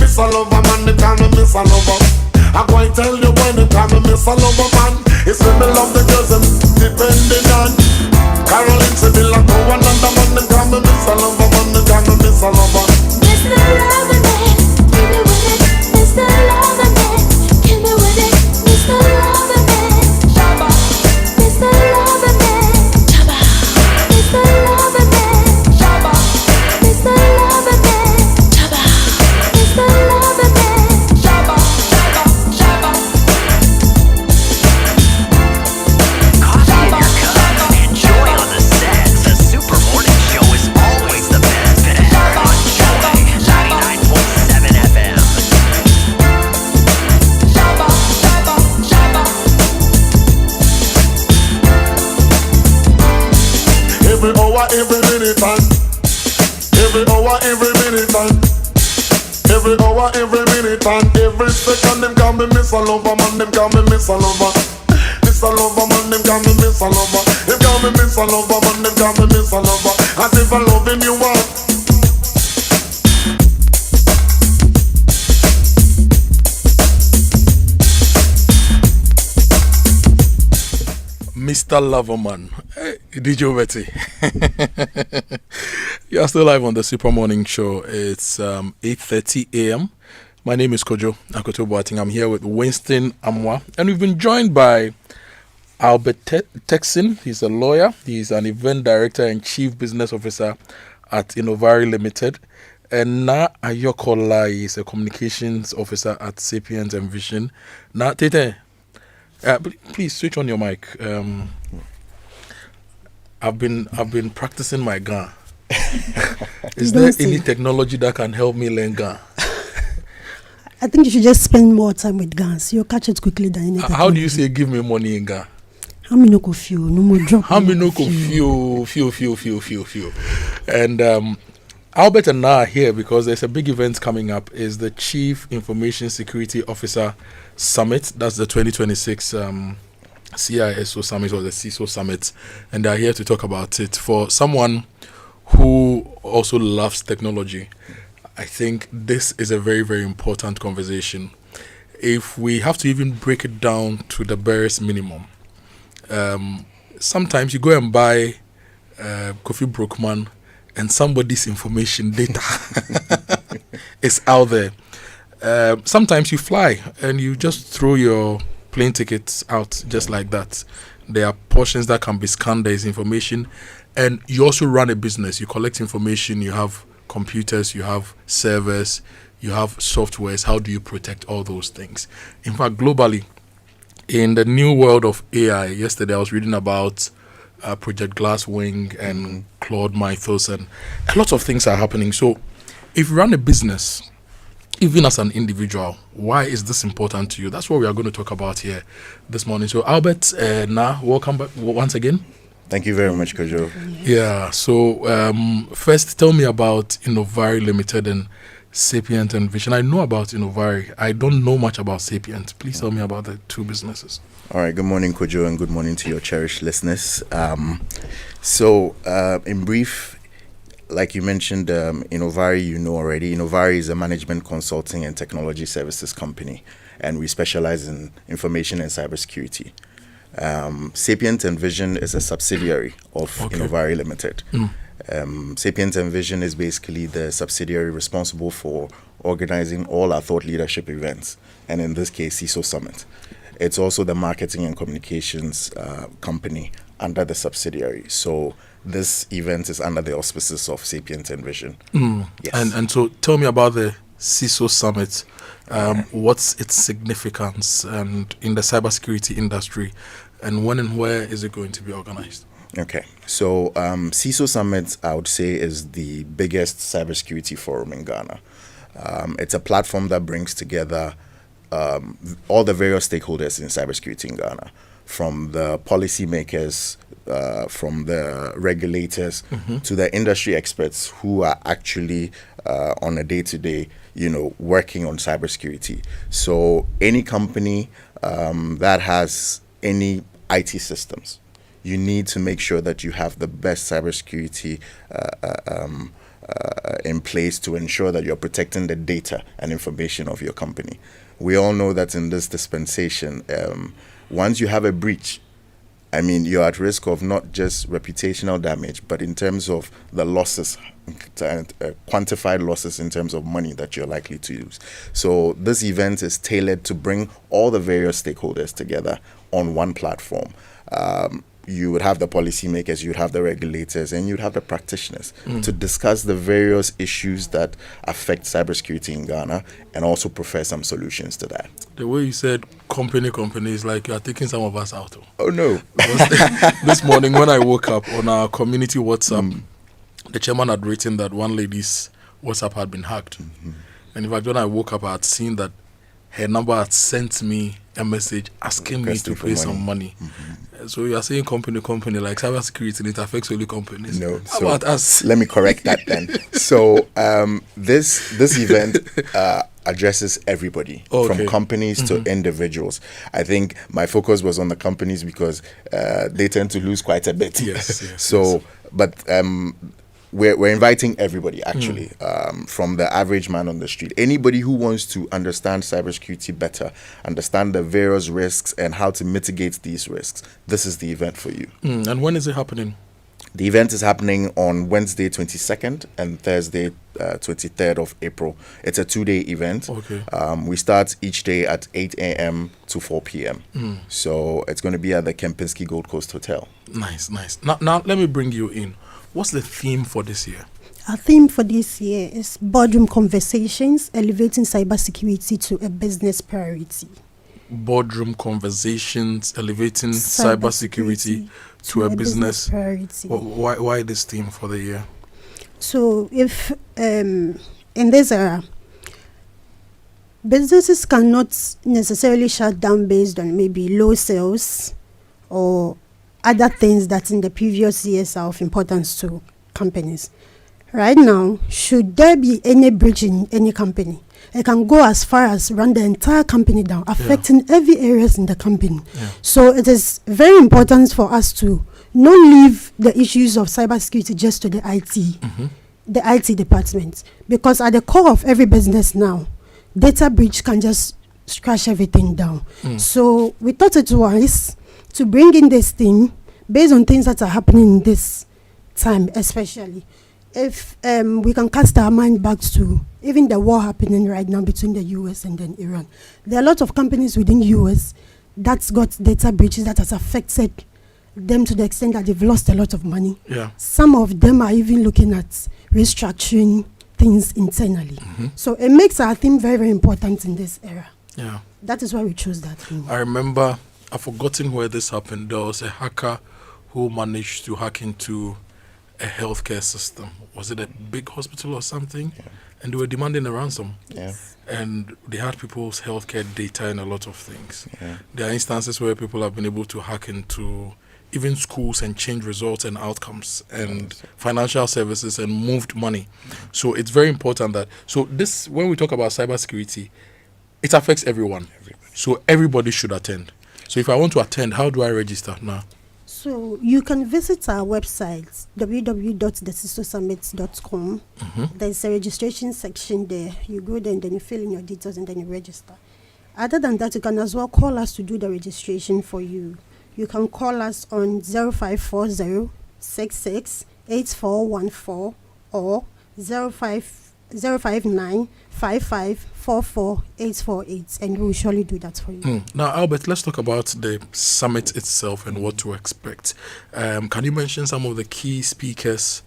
[SPEAKER 2] Miss a Lover, man, they call me Miss a Lover. I'm going to tell you when they call me Miss a Lover, man. It's when me love the girls I'm depending on. Caroline Sibylla, go another man, they call me Miss a Lover, man, they call me Miss a Lover.
[SPEAKER 29] Mr. Loverman, give me with it, Mr. Loverman, give me with it, Mr. Loverman, Shabba, Mr. Loverman, Shabba, Mr. Loverman, Shabba, Mr. Loverman, Shabba, Mr. Loverman, Shabba, Shabba, Shabba.
[SPEAKER 4] Coffee in your cup. Enjoy on the set. The Super Morning Show is always the best. Enjoy 99.7 FM.
[SPEAKER 29] Shabba, Shabba, Shabba.
[SPEAKER 2] Every hour, every minute, and every hour, every minute, and every hour, every minute, and every second, them call me Miss a Lover, man, them call me Miss a Lover. Miss a Lover, man, them call me Miss a Lover. Them call me Miss a Lover, man, them call me Miss a Lover. As if I'm loving you want.
[SPEAKER 11] Mr. Loverman. Hey, DJ Betty. You're still live on the Super Morning Show. It's 8:30 a.m. My name is Kojo, Akoto Boateng. I'm here with Winston, Amoah, and we've been joined by Albert Texan. He's a lawyer. He's an event director and chief business officer at Innovari Limited. And Na Ayokola is a communications officer at Sapiens and Vision. Na Tete, please switch on your mic. I've been practicing my Ga. Is there any technology that can help me learn Ga?
[SPEAKER 1] I think you should just spend more time with Gans. You'll catch it quickly than anything.
[SPEAKER 11] How do you say give me money in Ghana?
[SPEAKER 1] How many no go few? No more drop.
[SPEAKER 11] How many no go few? And Albert and I are here because there's a big event coming up. Is the Chief Information Security Officer Summit. That's the 2026 CISO Summit or the CISO Summit, and they're here to talk about it. For someone who also loves technology, I think this is a very, very important conversation. If we have to even break it down to the barest minimum, sometimes you go and buy Kofi Brookman and somebody's information data is out there. Sometimes you fly and you just throw your plane tickets out just like that. There are portions that can be scanned. There is information, and you also run a business. You collect information. You have computers. You have servers. You have softwares. How do you protect all those things? In fact, globally, in the new world of AI, yesterday I was reading about Project Glasswing and Claude Mythos, and a lot of things are happening. So if you run a business, even as an individual, why is this important to you? That's what we are going to talk about here this morning. So Albert, welcome back once again.
[SPEAKER 6] Thank you very much, Kojo.
[SPEAKER 11] Yeah, so first tell me about Innovari Limited and Sapient and Vision. I know about Innovari. I don't know much about Sapient. Please tell me about the two businesses.
[SPEAKER 6] All right, good morning, Kojo, and good morning to your cherished listeners. In brief, like you mentioned, Innovari, you know already. Innovari is a management consulting and technology services company, and we specialize in information and cybersecurity. Sapient and Vision is a subsidiary of Innovari Limited. Sapient and Vision is basically the subsidiary responsible for organizing all our thought leadership events, and in this case, CISO Summit. It's also the marketing and communications company under the subsidiary. So this event is under the auspices of Sapient and Vision. Yes.
[SPEAKER 11] And so tell me about the CISO Summit. What's its significance and in the cybersecurity industry, and when and where is it going to be organized?
[SPEAKER 6] Okay, so CISO Summit, I would say, is the biggest cybersecurity forum in Ghana. It's a platform that brings together all the various stakeholders in cybersecurity in Ghana, from the policymakers, from the regulators, to the industry experts who are actually on a day-to-day, working on cybersecurity. So any company that has any IT systems, you need to make sure that you have the best cybersecurity in place to ensure that you're protecting the data and information of your company. We all know that in this dispensation, once you have a breach, you're at risk of not just reputational damage, but in terms of the losses, quantified losses in terms of money that you're likely to use. So this event is tailored to bring all the various stakeholders together on one platform. You would have the policymakers, you'd have the regulators, and you'd have the practitioners to discuss the various issues that affect cybersecurity in Ghana and also prefer some solutions to that.
[SPEAKER 11] The way you said company is like you are taking some of us out.
[SPEAKER 6] Oh, no.
[SPEAKER 11] This morning when I woke up on our community WhatsApp, the chairman had written that one lady's WhatsApp had been hacked. And in fact, when I woke up, I had seen that her number had sent me a message asking me to pay some money. So you are saying company like cybersecurity, and it affects only companies.
[SPEAKER 6] No,
[SPEAKER 11] how about us?
[SPEAKER 6] Let me correct that then. So this event addresses everybody, from companies to individuals. I think my focus was on the companies because they tend to lose quite a bit. But we're inviting everybody, actually, from the average man on the street. Anybody who wants to understand cybersecurity better, understand the various risks and how to mitigate these risks, this is the event for you.
[SPEAKER 11] And when is it happening?
[SPEAKER 6] The event is happening on Wednesday 22nd and Thursday 23rd of April. It's a 2-day event. We start each day at 8 a.m. to 4 p.m. So it's going to be at the Kempinski Gold Coast Hotel.
[SPEAKER 11] Nice. Now let me bring you in. What's the theme for this year?
[SPEAKER 1] Our theme for this year is Boardroom Conversations, Elevating Cybersecurity to a Business Priority.
[SPEAKER 11] Boardroom Conversations, Elevating Cybersecurity to a business priority. Why this theme for the year?
[SPEAKER 1] So if in this era, businesses cannot necessarily shut down based on maybe low sales or other things that in the previous years are of importance to companies. Right now, should there be any breach in any company, it can go as far as run the entire company down, affecting every areas in the company. So it is very important for us to not leave the issues of cybersecurity just to the IT, the IT department, because at the core of every business now, data breach can just crash everything down. So we thought it wise to bring in this team based on things that are happening in this time, especially if we can cast our mind back to even the war happening right now between the US and then Iran. There are a lot of companies within US that's got data breaches that has affected them to the extent that they've lost a lot of money. Some of them are even looking at restructuring things internally. So it makes our theme very, very important in this era. That is why we chose that theme.
[SPEAKER 11] I remember, I've forgotten where this happened. There was a hacker who managed to hack into a healthcare system. Was it a big hospital or something? And they were demanding a ransom. And they had people's healthcare data and a lot of things. There are instances where people have been able to hack into even schools and change results and outcomes and financial services and moved money. So it's very important that, so this, when we talk about cybersecurity, it affects everyone. So everybody should attend. So if I want to attend, how do I register now?
[SPEAKER 1] So you can visit our website, www.thecisosummit.com. There's a registration section there. You go there and then you fill in your details and then you register. Other than that, you can as well call us to do the registration for you. You can call us on 0540 66 8414 or 059 55 44 848, and we will surely do that for you.
[SPEAKER 11] Now, Albert, let's talk about the summit itself and what to expect. Can you mention some of the key speakers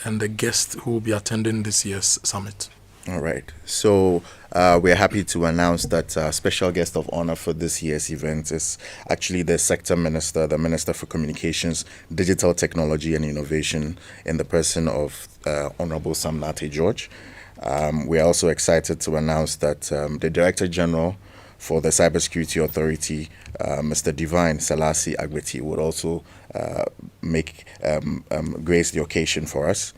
[SPEAKER 11] and the guests who will be attending this year's summit?
[SPEAKER 6] All right. So we're happy to announce that special guest of honor for this year's event is actually the sector minister, the Minister for Communications, Digital Technology and Innovation, in the person of Honorable Sam Nate George. We're also excited to announce that the Director General for the Cybersecurity Authority, Mr. Divine Selassie Agbeti, would also grace the occasion for us.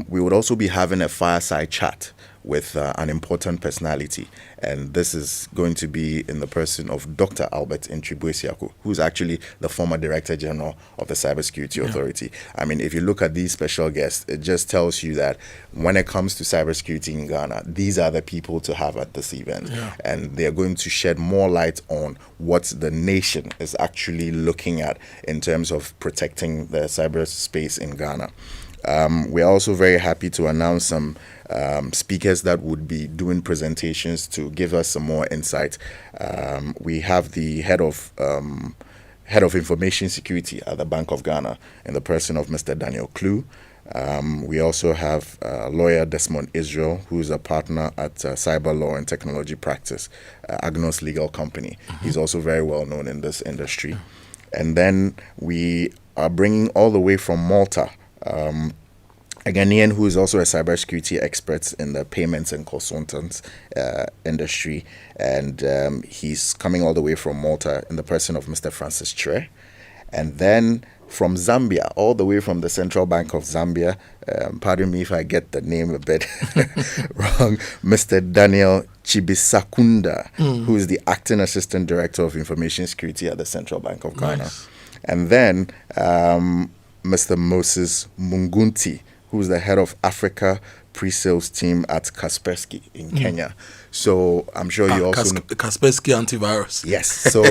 [SPEAKER 6] We would also be having a fireside chat with an important personality, and this is going to be in the person of Dr. Albert Ntribuesiako, who's actually the former Director General of the Cybersecurity Authority. I mean, if you look at these special guests, it just tells you that when it comes to cybersecurity in Ghana, these are the people to have at this event, and they're going to shed more light on what the nation is actually looking at in terms of protecting the cyberspace in Ghana. We're also very happy to announce some speakers that would be doing presentations to give us some more insight. We have the head of information security at the Bank of Ghana in the person of Mr. Daniel Clue. We also have lawyer Desmond Israel, who is a partner at Cyber Law and Technology Practice, Agnos Legal Company. He's also very well known in this industry. And then we are bringing all the way from Malta a Ghanaian who is also a cybersecurity expert in the payments and consultants industry, and he's coming all the way from Malta in the person of Mr. Francis Tre. And then from Zambia, all the way from the Central Bank of Zambia, pardon me if I get the name a bit wrong, Mr. Daniel Chibisakunda, who is the Acting Assistant Director of Information Security at the Central Bank of Ghana. And then Mr. Moses Mungunti, who's the head of Africa pre-sales team at Kaspersky in Kenya. So I'm sure you also know
[SPEAKER 11] Kaspersky antivirus.
[SPEAKER 6] Yes. So,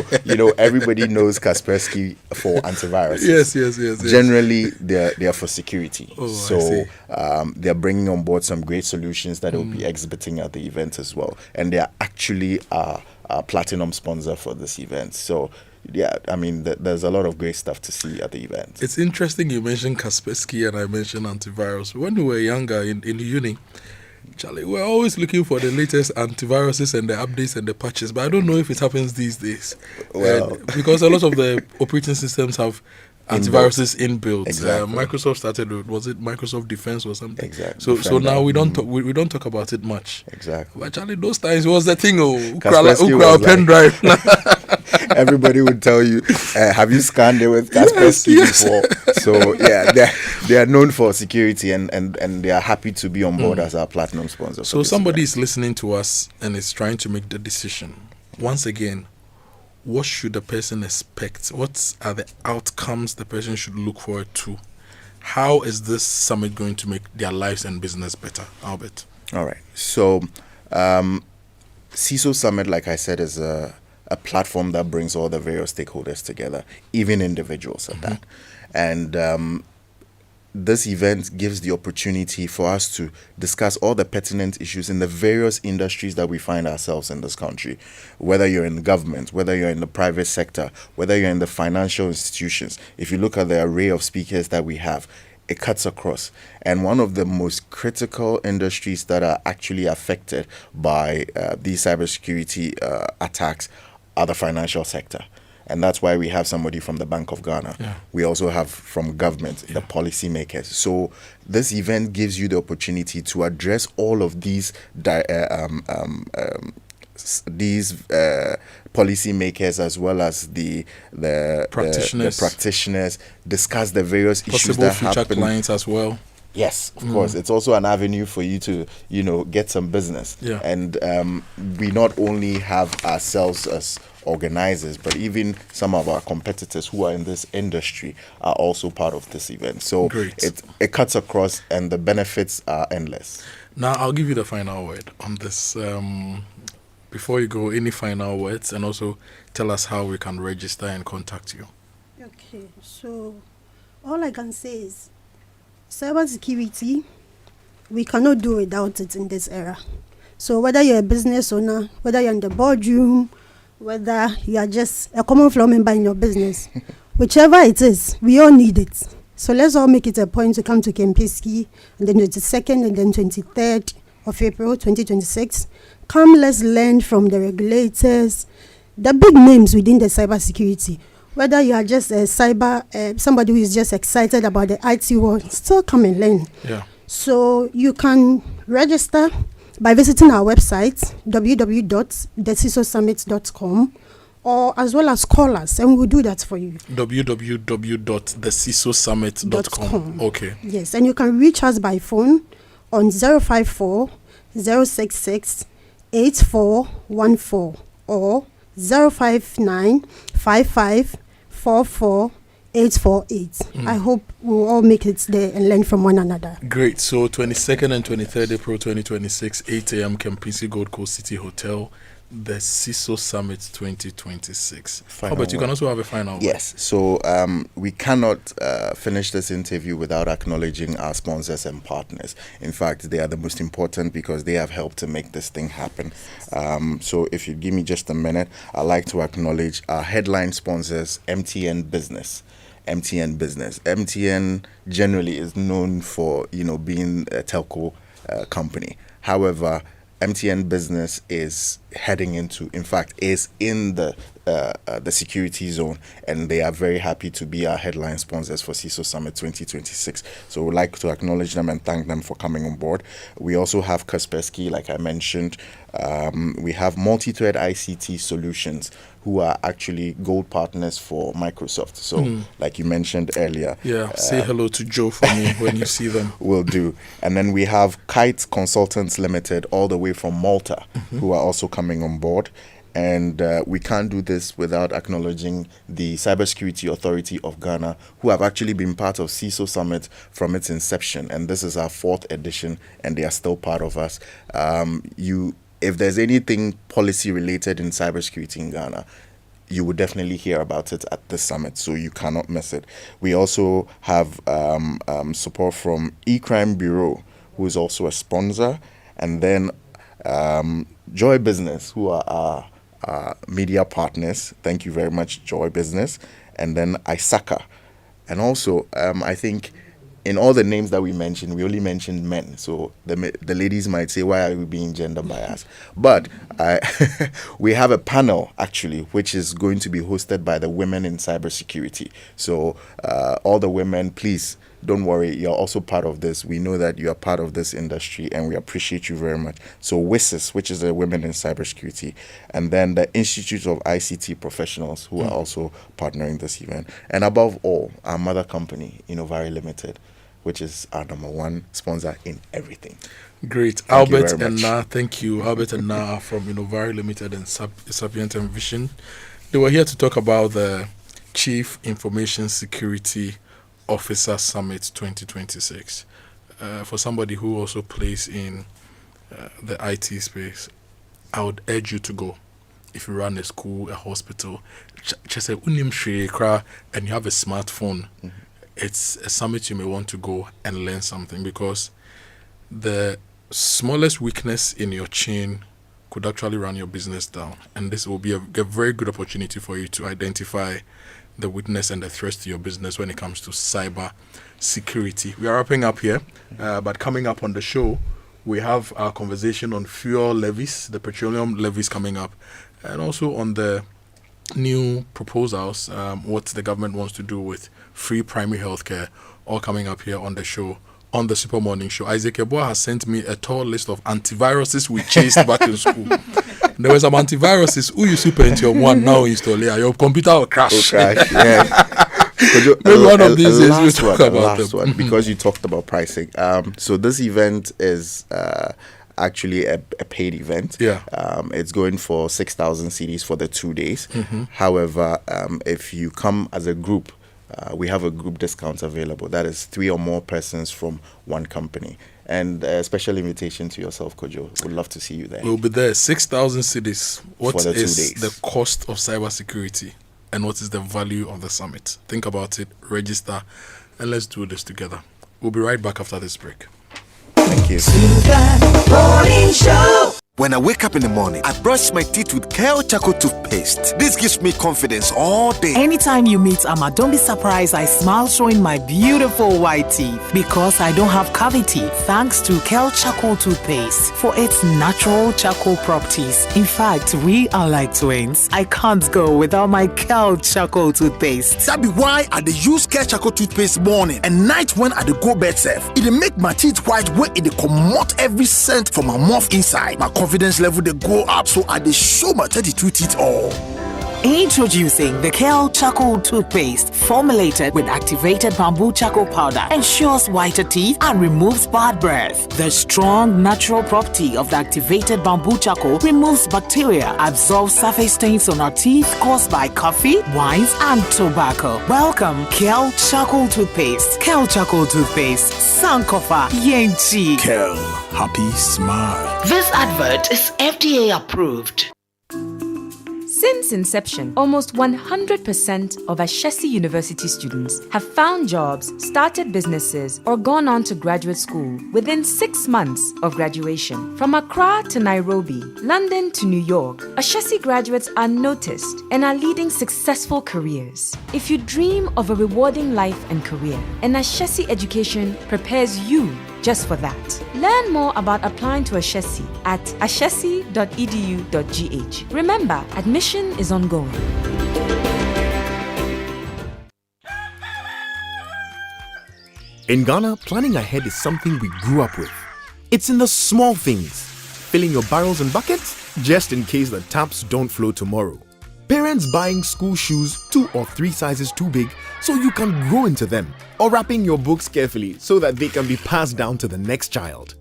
[SPEAKER 6] everybody knows Kaspersky for antivirus.
[SPEAKER 11] Yes.
[SPEAKER 6] Generally, they're for security. They're bringing on board some great solutions that will be exhibiting at the event as well. And they are actually a platinum sponsor for this event. So, there's a lot of great stuff to see at the event.
[SPEAKER 11] It's interesting you mentioned Kaspersky and I mentioned antivirus. When we were younger in the uni, Charlie, we're always looking for the latest antiviruses and the updates and the patches, but I don't know if it happens these days.
[SPEAKER 6] Well,
[SPEAKER 11] because a lot of the operating systems have Antiviruses inbuilt.
[SPEAKER 6] Exactly.
[SPEAKER 11] Microsoft started with, was it Microsoft Defense or something?
[SPEAKER 6] Exactly.
[SPEAKER 11] So now we don't we don't talk about it much.
[SPEAKER 6] Exactly.
[SPEAKER 11] But actually, those times was the thing.
[SPEAKER 6] Kaspersky was
[SPEAKER 11] pen drive.
[SPEAKER 6] Everybody would tell you, have you scanned it with Kaspersky before? So yeah, they are known for security and they are happy to be on board as our platinum sponsor.
[SPEAKER 11] So somebody is listening to us and is trying to make the decision. Once again, what should the person expect? What are the outcomes the person should look forward to? How is this summit going to make their lives and business better, Albert?
[SPEAKER 6] All right. So, CISO Summit, like I said, is a platform that brings all the various stakeholders together, even individuals at that. And this event gives the opportunity for us to discuss all the pertinent issues in the various industries that we find ourselves in this country, whether you're in government, whether you're in the private sector, whether you're in the financial institutions. If you look at the array of speakers that we have, it cuts across. And one of the most critical industries that are actually affected by these cybersecurity attacks are the financial sector. And that's why we have somebody from the Bank of Ghana.
[SPEAKER 11] Yeah.
[SPEAKER 6] We also have from government, the policymakers. So this event gives you the opportunity to address all of these policymakers as well as the practitioners, discuss the various issues that
[SPEAKER 11] future
[SPEAKER 6] happen.
[SPEAKER 11] Clients as well.
[SPEAKER 6] Yes, of course. It's also an avenue for you to, get some business.
[SPEAKER 11] Yeah.
[SPEAKER 6] And we not only have ourselves as organizers, but even some of our competitors who are in this industry are also part of this event. So it cuts across and the benefits are endless.
[SPEAKER 11] Now, I'll give you the final word on this. Before you go, any final words, and also tell us how we can register and contact you.
[SPEAKER 1] Okay, so all I can say is cybersecurity, we cannot do without it in this era. So whether you're a business owner, whether you're in the boardroom, whether you are just a common floor member in your business, whichever it is, we all need it. So let's all make it a point to come to Kempinski on the 22nd and then 23rd of April 2026. Come, let's learn from the regulators, the big names within the cybersecurity. Whether you are just a somebody who is just excited about the IT world, still come and learn.
[SPEAKER 11] Yeah.
[SPEAKER 1] So you can register by visiting our website, www.thecisosummit.com, or as well as call us, and we'll do that for you.
[SPEAKER 11] www.thecisosummit.com. Okay.
[SPEAKER 1] Yes, and you can reach us by phone on 054 066 8414 or 059 55 44 848. I hope we'll all make it there and learn from one another.
[SPEAKER 11] Great. So 22nd and 23rd April 2026, 8 a.m. Kempinski Gold Coast City Hotel, the CISO Summit 2026. But you can also have a final word.
[SPEAKER 6] Yes. So we cannot finish this interview without acknowledging our sponsors and partners. In fact, they are the most important because they have helped to make this thing happen. So if you give me just a minute, I'd like to acknowledge our headline sponsors, MTN Business. MTN generally is known for being a telco company. However, MTN Business is heading into, in fact, is in the security zone, and they are very happy to be our headline sponsors for CISO Summit 2026. So we'd like to acknowledge them and thank them for coming on board. We also have Kaspersky, like I mentioned. We have Multi-Thread ICT Solutions, who are actually gold partners for Microsoft. So, like you mentioned earlier.
[SPEAKER 11] Yeah, say hello to Joe for me when you see them.
[SPEAKER 6] Will do. And then we have Kite Consultants Limited, all the way from Malta, who are also coming on board. And we can't do this without acknowledging the Cybersecurity Authority of Ghana, who have actually been part of CISO Summit from its inception. And this is our 4th edition, and they are still part of us. If there's anything policy related in cybersecurity in Ghana, you would definitely hear about it at this summit, so you cannot miss it. We also have support from eCrime Bureau, who is also a sponsor, and then Joy Business, who are our media partners. Thank you very much, Joy Business. And then Isaka. And also, I think in all the names that we mentioned, we only mentioned men. So the ladies might say, why are we being gender biased? But we have a panel, actually, which is going to be hosted by the women in cybersecurity. So all the women, please, don't worry, you're also part of this. We know that you are part of this industry and we appreciate you very much. So WISIS, which is the Women in Cybersecurity, and then the Institute of ICT Professionals, who are also partnering this event. And above all, our mother company, Innovari Limited, which is our number one sponsor in everything.
[SPEAKER 11] Great. Albert and Na, thank you. Albert and Na from Innovari Limited and Sapient and Vision. They were here to talk about the Chief Information Security Officer Summit 2026. For somebody who also plays in the IT space, I would urge you to go. If you run a school, a hospital, just and you have a smartphone, it's a summit you may want to go and learn something, because the smallest weakness in your chain could actually run your business down. And this will be a very good opportunity for you to identify the weakness and the threats to your business when it comes to cyber security. We are wrapping up here, but coming up on the show, we have our conversation on fuel levies, the petroleum levies coming up, and also on the new proposals, what the government wants to do with free primary healthcare, all coming up here on the show, on the Super Morning Show. Isaac Eboa has sent me a tall list of antiviruses we chased back in school. There were some antiviruses who you Super Pentium 1 now install. Your computer will crash.
[SPEAKER 6] Maybe one of these days we talk about them. Because you talked about pricing. So this event is actually a paid event. It's going for 6,000 cedis for the 2 days. However, if you come as a group, we have a group discount available. That is 3 or more persons from one company. And a special invitation to yourself, Kojo. Would love to see you there.
[SPEAKER 11] We'll be there. 6,000 cedis. What
[SPEAKER 6] for the 2
[SPEAKER 11] is
[SPEAKER 6] days.
[SPEAKER 11] the cost of cybersecurity? And what is the value of the summit? Think about it, register, and let's do this together. We'll be right back after this break.
[SPEAKER 6] Thank you.
[SPEAKER 7] Morning Show. When I wake up in the morning, I brush my teeth with Kale Charcoal toothpaste. This gives me confidence all day.
[SPEAKER 8] Anytime you meet Amma, don't be surprised I smile showing my beautiful white teeth, because I don't have cavity thanks to Kale Charcoal toothpaste for its natural charcoal properties. In fact, we are like twins. I can't go without my Kale Charcoal toothpaste.
[SPEAKER 7] That be why I dey use Kale Charcoal toothpaste morning and night when I dey go bed safe. It dey make my teeth white when it dey comot every scent from my mouth inside. My confidence level they go up, so I dey show my 32 teeth all.
[SPEAKER 8] Introducing the Kale Charcoal toothpaste, formulated with activated bamboo charcoal powder, ensures whiter teeth and removes bad breath. The strong natural property of the activated bamboo charcoal removes bacteria, absorbs surface stains on our teeth caused by coffee, wines, and tobacco. Welcome, Kale Charcoal toothpaste. Kale Charcoal toothpaste, Sankofa Yenchi.
[SPEAKER 7] Kale, happy smile.
[SPEAKER 9] This advert is FDA approved.
[SPEAKER 10] Since inception, almost 100% of Ashesi University students have found jobs, started businesses, or gone on to graduate school within 6 months of graduation. From Accra to Nairobi, London to New York, Ashesi graduates are noticed and are leading successful careers. If you dream of a rewarding life and career, an Ashesi education prepares you just for that. Learn more about applying to Ashesi at ashesi.edu.gh. Remember, admission is ongoing.
[SPEAKER 13] In Ghana, planning ahead is something we grew up with. It's in the small things. Filling your barrels and buckets just in case the taps don't flow tomorrow. Parents buying school shoes 2 or 3 sizes too big so you can grow into them. Or wrapping your books carefully so that they can be passed down to the next child.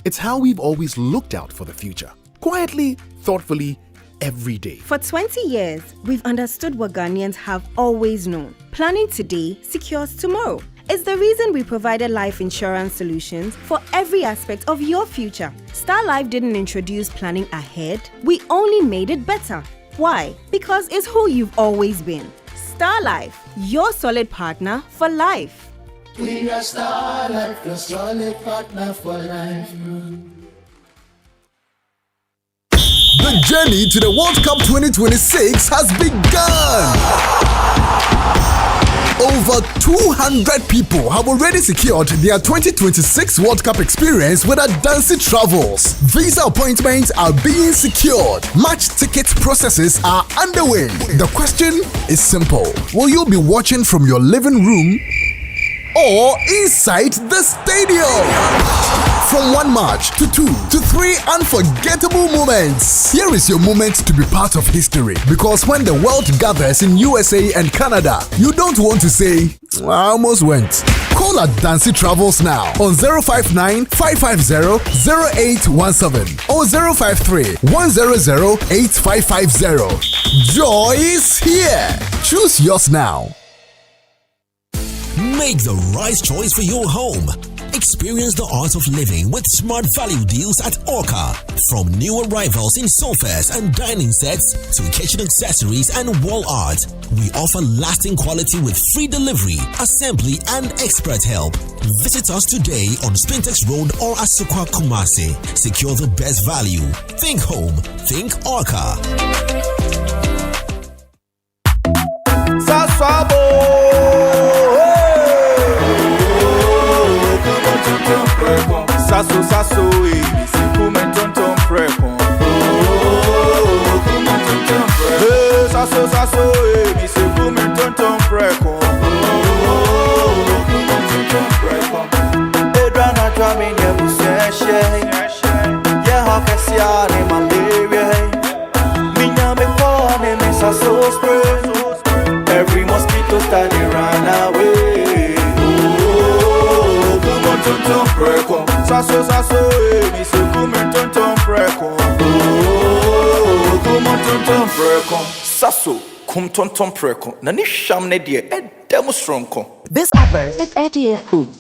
[SPEAKER 13] It's how we've always looked out for the future. Quietly, thoughtfully, every day.
[SPEAKER 16] For 20 years, we've understood what Ghanaians have always known. Planning today secures tomorrow. It's the reason we provided life insurance solutions for every aspect of your future. Star Life didn't introduce planning ahead, we only made it better. Why? Because it's who you've always been. Star Life, your solid partner for life.
[SPEAKER 2] We are Star Life, your solid partner for life.
[SPEAKER 19] The journey to the World Cup 2026 has begun. Over 200 people have already secured their 2026 World Cup experience with Adansi Travels. Visa appointments are being secured. Match ticket processes are underway. The question is simple. Will you be watching from your living room or inside the stadium? From one match to 2 to 3 unforgettable moments. Here is your moment to be part of history. Because when the world gathers in USA and Canada, you don't want to say, I almost went. Call Adansi Travels now on 059 550 0817 or 053 100 8550. Joy is here. Choose yours now.
[SPEAKER 3] Make the right choice for your home. Experience the art of living with smart value deals at Orca. From new arrivals in sofas and dining sets to kitchen accessories and wall art, we offer lasting quality with free delivery, assembly, and expert help. Visit us today on Spintex Road or Asukwa Kumasi. Secure the best value. Think home. Think Orca.
[SPEAKER 12] Sasso, sasso, si come tonton preko. Sasso, sasso, si come tonton preko. Edrana drami ne buseshe. Ye hakesia ne malaria. Minya me pone me sasso spray. Every mosquito study run away. Tonton preko. Sasso, sasso, mi se come tonton preko. Come tonton preko. Sasso, come tonton preko. Nani sham ne die demonstronko.
[SPEAKER 9] This advert is FDA approved.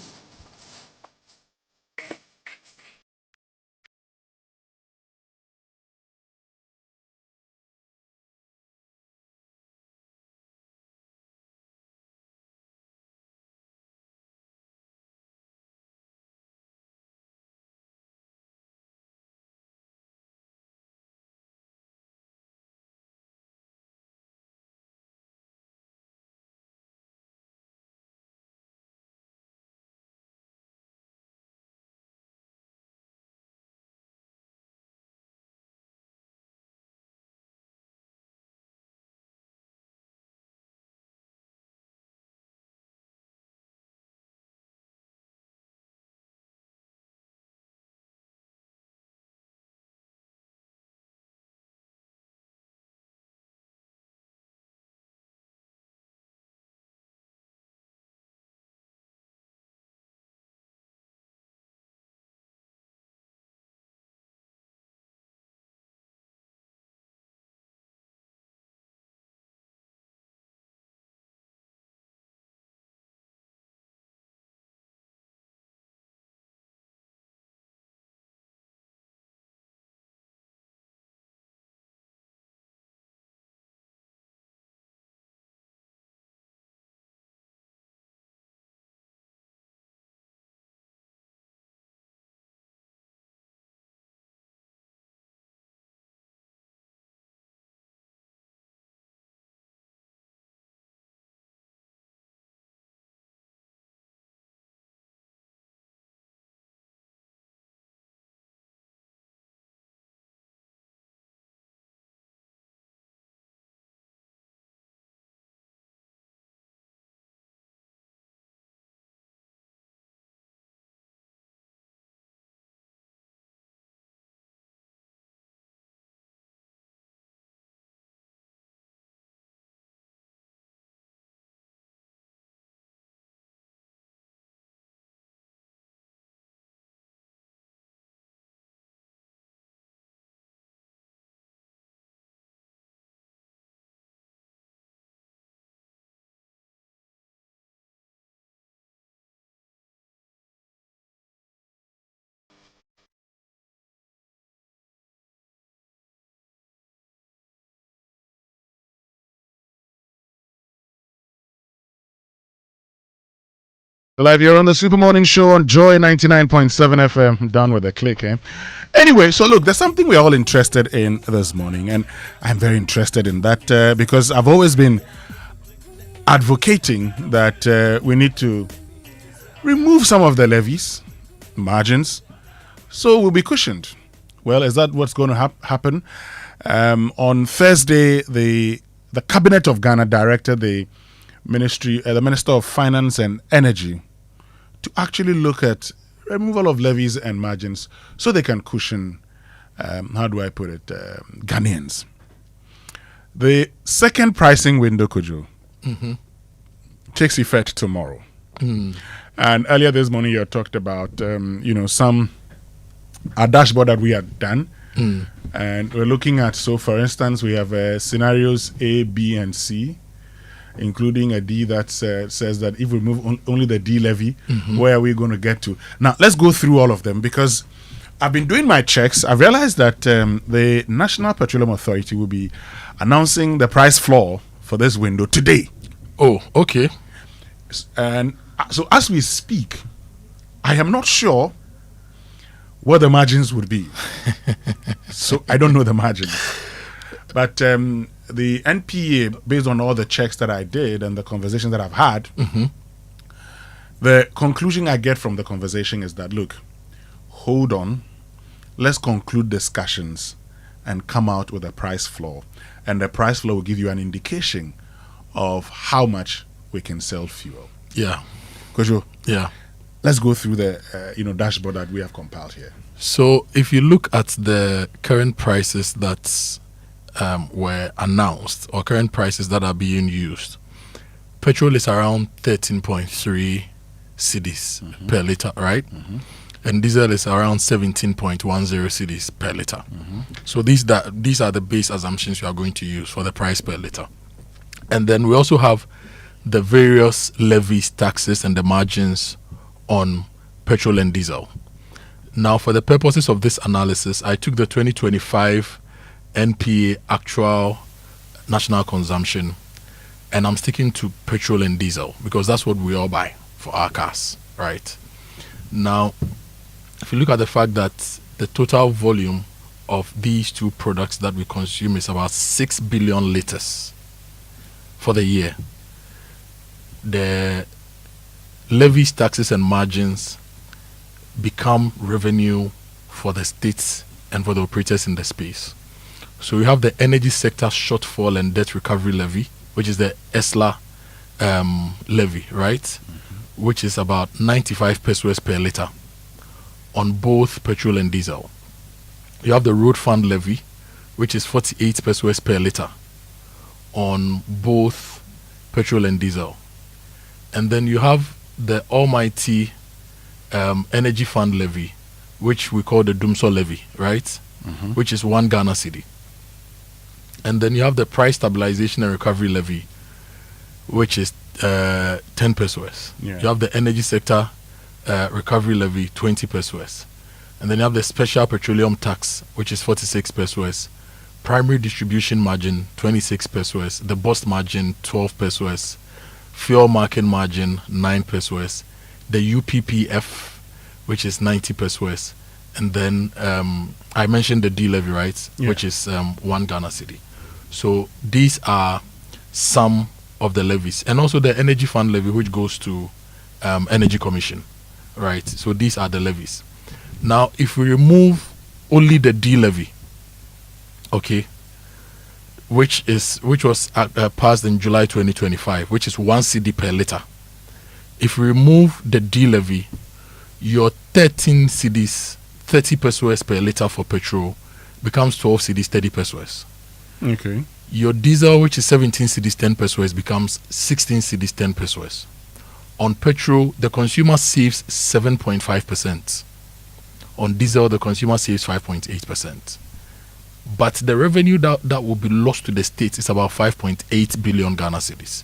[SPEAKER 20] Live here on the Super Morning Show on Joy 99.7 FM. Done with a click, eh? Anyway, so look, there's something we're all interested in this morning, and I'm very interested in that because I've always been advocating that we need to remove some of the levies, margins, so we'll be cushioned. Well, is that what's going to happen? On Thursday, the Cabinet of Ghana directed the Minister of Finance and Energy to actually look at removal of levies and margins so they can cushion, Ghanaians. The second pricing window, Kojo, takes effect tomorrow. And earlier this morning, you talked about, a dashboard that we had done. And we're looking at, so for instance, we have scenarios A, B, and C, including a D that says that if we remove only the D levy, where are we going to get to? Now, let's go through all of them, because I've been doing my checks. I've realized that the National Petroleum Authority will be announcing the price floor for this window today.
[SPEAKER 11] Oh, okay.
[SPEAKER 20] And so as we speak, I am not sure what the margins would be. So I don't know the margins. But the NPA, based on all the checks that I did and the conversations that I've had, the conclusion I get from the conversation is that, look, hold on, let's conclude discussions and come out with a price floor. And the price floor will give you an indication of how much we can sell fuel.
[SPEAKER 11] Yeah.
[SPEAKER 20] Kojo?
[SPEAKER 11] Yeah.
[SPEAKER 20] Let's go through the dashboard that we have compiled here.
[SPEAKER 11] So if you look at the current prices that were announced, or current prices that are being used, petrol is around 13.3 cedis per liter, right? And diesel is around 17.10 cedis per liter. So these are the base assumptions you are going to use for the price per liter. And then we also have the various levies, taxes, and the margins on petrol and diesel. Now, for the purposes of this analysis, I took the 2025 NPA actual national consumption, and I'm sticking to petrol and diesel because that's what we all buy for our cars, right? Now, if you look at the fact that the total volume of these two products that we consume is about 6 billion liters for the year, the levies, taxes, and margins become revenue for the states and for the operators in the space. So we have the energy sector shortfall and debt recovery levy, which is the ESLA levy, right? Which is about 95 pesos per liter on both petrol and diesel. You have the road fund levy, which is 48 pesos per liter on both petrol and diesel. And then you have the almighty energy fund levy, which we call the Dumso levy, right? Which is 1 Ghana cedi. And then you have the price stabilization and recovery levy, which is 10 pesos. You have the energy sector recovery levy, 20 pesos. And then you have the special petroleum tax, which is 46 pesos. Primary distribution margin, 26 pesos. The bust margin, 12 pesos. Fuel market margin, 9 pesos. The UPPF, which is 90 pesos. And then I mentioned the D levy, right? Which is 1 Ghana cedi. So these are some of the levies. And also the energy fund levy, which goes to Energy Commission, right? So these are the levies. Now, if we remove only the D levy, okay, which was passed in July 2025, which is 1 cedi per liter. If we remove the D levy, your 13 cedis, 30 pesos per liter for petrol, becomes 12 cedis, 30 pesos.
[SPEAKER 20] Okay.
[SPEAKER 11] Your diesel, which is 17 cedis, 10 pesos, becomes 16 cedis, 10 pesos. On petrol, the consumer saves 7.5%. On diesel, the consumer saves 5.8%. But the revenue that will be lost to the states is about 5.8 billion Ghana cedis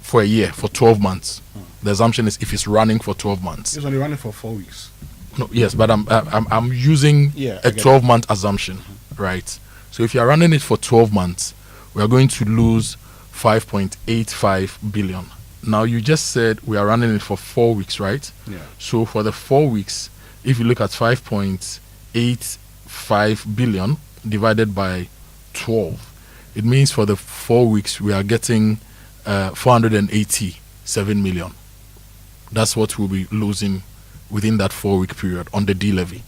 [SPEAKER 11] for a year, for 12 months. The assumption is if it's running for 12 months.
[SPEAKER 20] It's only running for 4 weeks.
[SPEAKER 11] No, yes, but I'm using a 12-month assumption, right? So if you're running it for 12 months, we are going to lose 5.85 billion. Now, you just said we are running it for 4 weeks, right?
[SPEAKER 20] Yeah.
[SPEAKER 11] So for the 4 weeks, if you look at 5.85 billion divided by 12, it means for the 4 weeks we are getting 487 million. That's what we'll be losing within that 4-week period on the D-levy.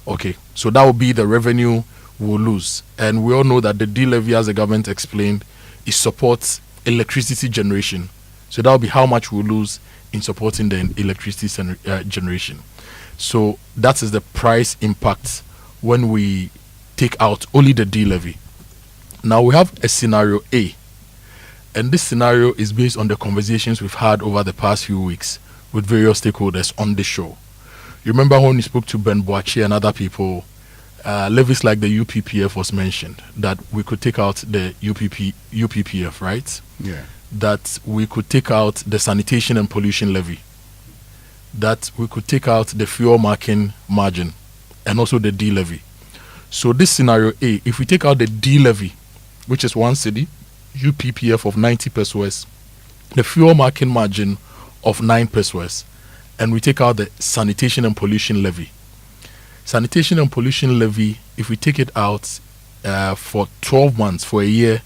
[SPEAKER 11] Okay, so that will be the revenue we'll lose. And we all know that the D-levy, as the government explained, it supports electricity generation. So that will be how much we'll lose in supporting the electricity generation. So that is the price impact when we take out only the D-levy. Now we have a scenario A. And this scenario is based on the conversations we've had over the past few weeks with various stakeholders on the show. You remember when we spoke to Ben Boachi and other people, levies like the UPPF was mentioned, that we could take out the UPPF, right?
[SPEAKER 20] Yeah.
[SPEAKER 11] That we could take out the sanitation and pollution levy, that we could take out the fuel marking margin, and also the D levy. So this scenario A, if we take out the D levy, which is 1 cedi, UPPF of 90 pesos, the fuel marking margin of 9 pesos, and we take out the sanitation and pollution levy. Sanitation and pollution levy, if we take it out for 12 months, for a year,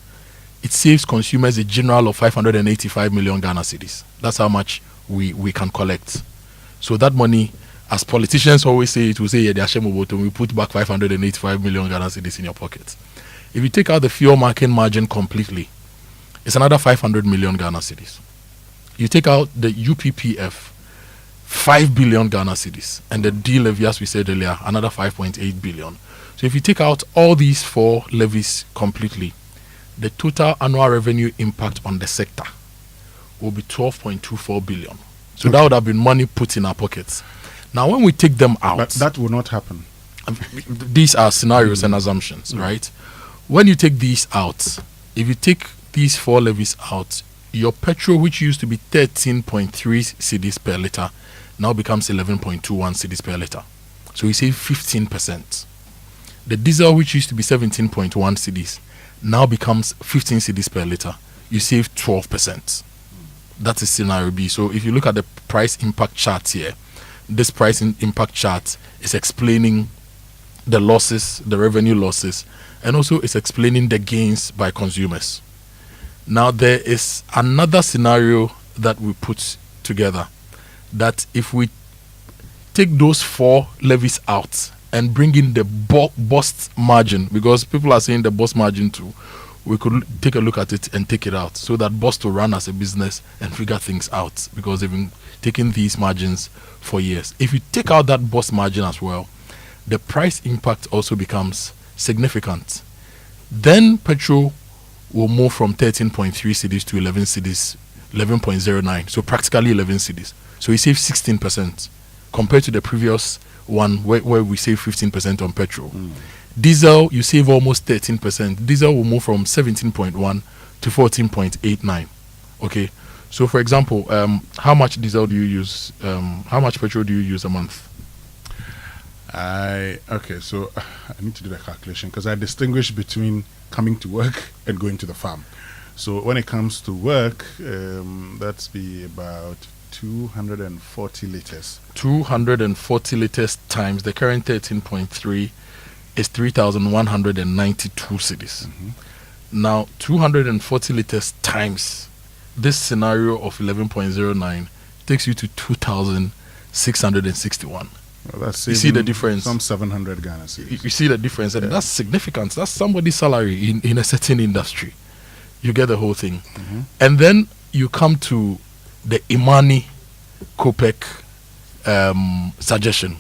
[SPEAKER 11] it saves consumers a general of 585 million Ghana cedis. That's how much we can collect. So that money, as politicians always say, it will say, we put back 585 million Ghana cedis in your pocket. If you take out the fuel marking margin completely, it's another 500 million Ghana cedis. You take out the UPPF, 5 billion Ghana cedis, and the D levy, as we said earlier, another 5.8 billion. So if you take out all these 4 levies completely, the total annual revenue impact on the sector will be 12.24 billion. So that would have been money put in our pockets. Now, when we take them out,
[SPEAKER 20] but that will not happen.
[SPEAKER 11] These are scenarios and assumptions, right? When you take these out, if you take these 4 levies out, your petrol, which used to be 13.3 cedis per litre, now becomes 11.21 cedis per litre. So you save 15%. The diesel, which used to be 17.1 cedis, now becomes 15 cedis per litre. You save 12%. That is scenario B. So if you look at the price impact chart here, this price impact chart is explaining the losses, the revenue losses, and also it's explaining the gains by consumers. Now there is another scenario that we put together, that if we take those 4 levies out and bring in the bust margin, because people are saying the bust margin too, we could take a look at it and take it out, so that bust will run as a business and figure things out, because they've been taking these margins for years. If you take out that bust margin as well, the price impact also becomes significant. Then petrol will move from 13.3 cedis to 11 cedis, 11.09, so practically 11 cedis. So you save 16% compared to the previous one where we save 15% on petrol. Diesel, you save almost 13%. Diesel will move from 17.1 to 14.89. Okay, so for example, how much diesel do you use? How much petrol do you use a month?
[SPEAKER 20] Okay, so I need to do the calculation, because I distinguish between coming to work and going to the farm. So when it comes to work, that's be about 240 liters.
[SPEAKER 11] 240 liters times the current 13.3 is 3,192 cedis. Now 240 liters times this scenario of 11.09 takes you to 2,661.
[SPEAKER 20] Well, that's
[SPEAKER 11] you see the difference.
[SPEAKER 20] Some 700 Ghana cedis.
[SPEAKER 11] You see the difference, and that's significant. That's somebody's salary in a certain industry. You get the whole thing. And then you come to the Imani Copec suggestion.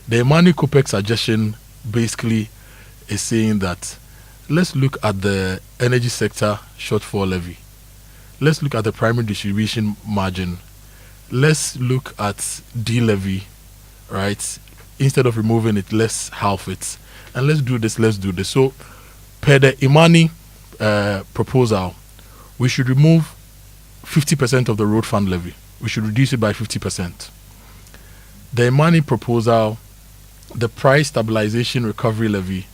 [SPEAKER 11] The Imani Copec suggestion basically is saying that let's look at the energy sector shortfall levy. Let's look at the primary distribution margin. Let's look at D levy, right? Instead of removing it, let's halve it. And let's do this. So per the Imani proposal, we should remove 50% of the road fund levy. We should reduce it by 50%. The Imani proposal, the price stabilization recovery levy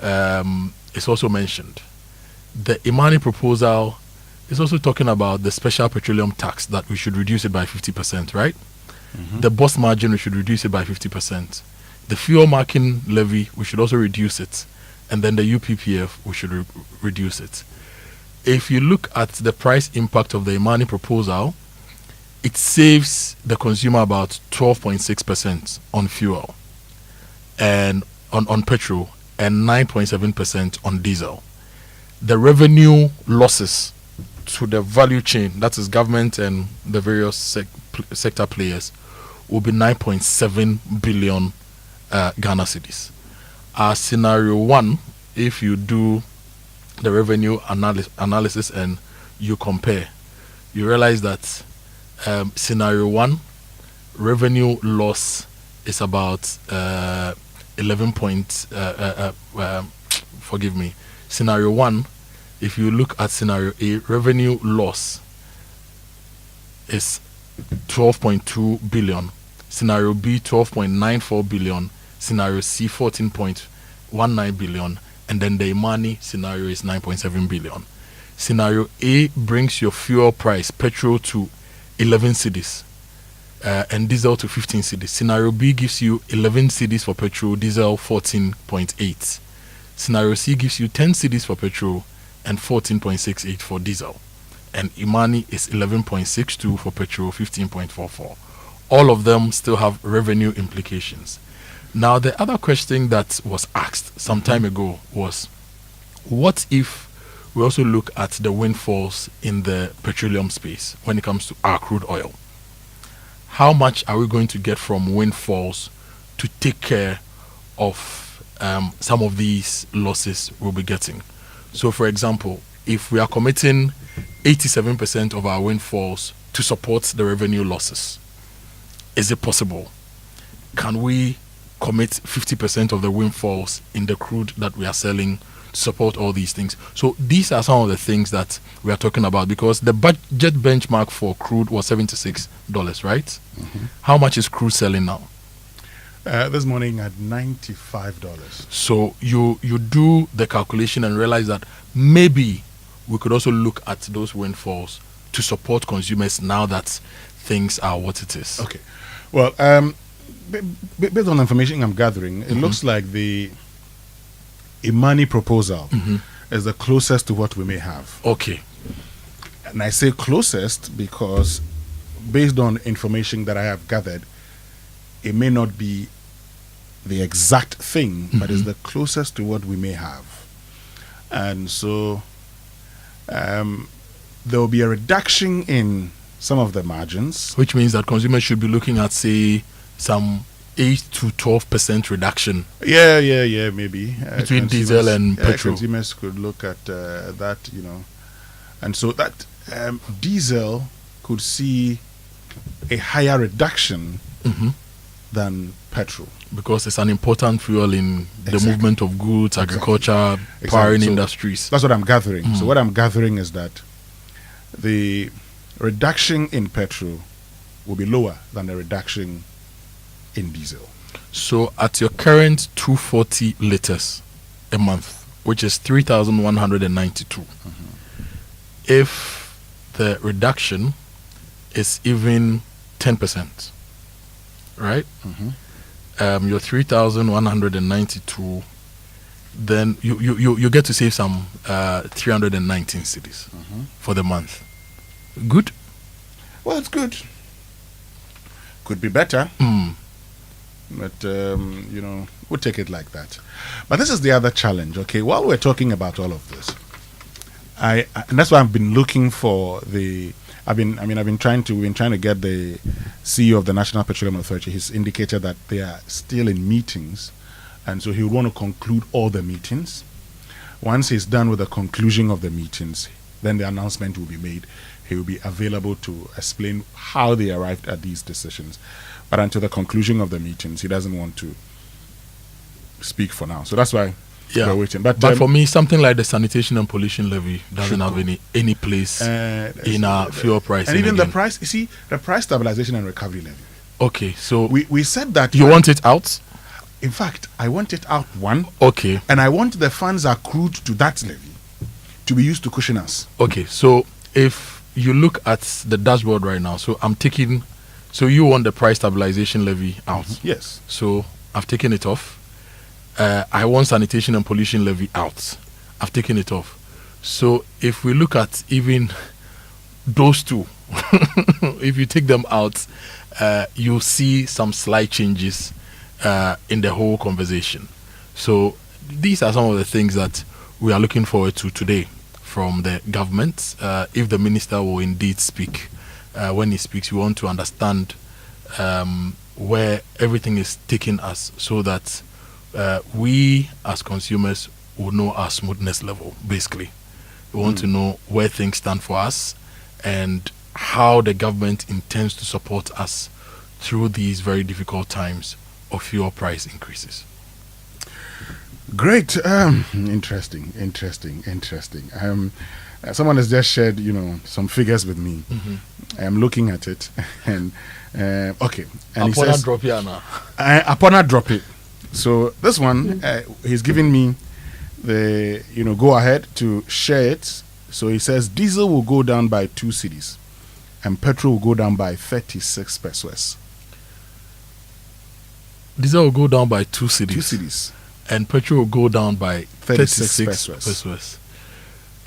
[SPEAKER 11] is also mentioned. The Imani proposal is also talking about the special petroleum tax, that we should reduce it by 50%, right? The bust margin, we should reduce it by 50%. The fuel marking levy, we should also reduce it. And then the UPPF, we should reduce it. if you look at the price impact of the Imani proposal, it saves the consumer about 12.6% on fuel and on petrol and 9.7% on diesel. The revenue losses to the value chain, that is government and the various sector players, will be 9.7 billion Ghana cedis. Scenario 1, if you do the revenue analysis and you compare, you realize that scenario 1 revenue loss is about 11 forgive me. Scenario 1, if you look at scenario A, revenue loss is 12.2 billion. Scenario B, 12.94 billion. Scenario C, 14.19 billion. And then the Imani scenario is 9.7 billion. Scenario A brings your fuel price, petrol, to 11 cedis and diesel to 15 cedis. Scenario B gives you 11 cedis for petrol, diesel 14.8. Scenario C gives you 10 cedis for petrol and 14.68 for diesel. And Imani is 11.62 for petrol, 15.44. All of them still have revenue implications. Now, the other question that was asked some time ago was, what if we also look at the windfalls in the petroleum space when it comes to our crude oil? How much are we going to get from windfalls to take care of some of these losses we'll be getting? So, for example, if we are committing 87% of our windfalls to support the revenue losses, is it possible? Can we commit 50% of the windfalls in the crude that we are selling to support all these things? So these are some of the things that we are talking about, because the budget benchmark for crude was $76, right?
[SPEAKER 20] Mm-hmm.
[SPEAKER 11] How much is crude selling now?
[SPEAKER 20] This morning at $95.
[SPEAKER 11] So you do the calculation and realize that maybe we could also look at those windfalls to support consumers now that things are what it is.
[SPEAKER 20] Okay. Well, based on the information I'm gathering, it looks like the Imani proposal is the closest to what we may have.
[SPEAKER 11] Okay.
[SPEAKER 20] And I say closest because based on information that I have gathered, it may not be the exact thing, but it's the closest to what we may have. And so there will be a reduction in some of the margins.
[SPEAKER 11] Which means that consumers should be looking at, say, some 8 to 12% reduction.
[SPEAKER 20] Yeah, maybe.
[SPEAKER 11] Between diesel and petrol.
[SPEAKER 20] Consumers could look at that, And so that diesel could see a higher reduction than petrol.
[SPEAKER 11] Because it's an important fuel in the movement of goods, agriculture, powering industries.
[SPEAKER 20] That's what I'm gathering. So what I'm gathering is that the reduction in petrol will be lower than the reduction in diesel.
[SPEAKER 11] So at your current 240 liters a month, which is 3,192, if the reduction is even 10%, right? Your 3,192, then you get to save some 319 cedis for the month. Good?
[SPEAKER 20] Well, it's good. Could be better. But, we'll take it like that. But this is the other challenge, okay? While we're talking about all of this, and that's why I've been looking for we've been trying to get the CEO of the National Petroleum Authority. He's indicated that they are still in meetings, and so he would want to conclude all the meetings. Once he's done with the conclusion of the meetings, then the announcement will be made. He will be available to explain how they arrived at these decisions. But until the conclusion of the meetings, he doesn't want to speak for now. So that's why we're waiting. But
[SPEAKER 11] for me, something like the sanitation and pollution levy doesn't have any place in our fuel price.
[SPEAKER 20] And even the price, you see, the price stabilization and recovery levy.
[SPEAKER 11] Okay, so
[SPEAKER 20] we said that
[SPEAKER 11] you want it out.
[SPEAKER 20] In fact, I want it out one.
[SPEAKER 11] Okay.
[SPEAKER 20] And I want the funds accrued to that levy to be used to cushion us.
[SPEAKER 11] Okay, so if you look at the dashboard right now, so you want the price stabilization levy out.
[SPEAKER 20] Yes.
[SPEAKER 11] So I've taken it off. I want sanitation and pollution levy out. I've taken it off. So if we look at even those two, if you take them out, you'll see some slight changes in the whole conversation. So these are some of the things that we are looking forward to today from the government. If the minister will indeed speak, when he speaks, we want to understand where everything is taking us, so that we as consumers will know our smoothness level. Basically, we want to know where things stand for us and how the government intends to support us through these very difficult times of fuel price increases.
[SPEAKER 20] Great. Interesting. Someone has just shared, some figures with me. I am looking at it, and okay. And he says,
[SPEAKER 11] drop it now.
[SPEAKER 20] Upon a drop it. So this one, he's giving me the go ahead to share it. So he says diesel will go down by 2 cedis, and petrol will go down by 36 pesos.
[SPEAKER 11] Diesel will go down by 2 cedis.
[SPEAKER 20] 2 cedis.
[SPEAKER 11] And petrol will go down by 36 pesos.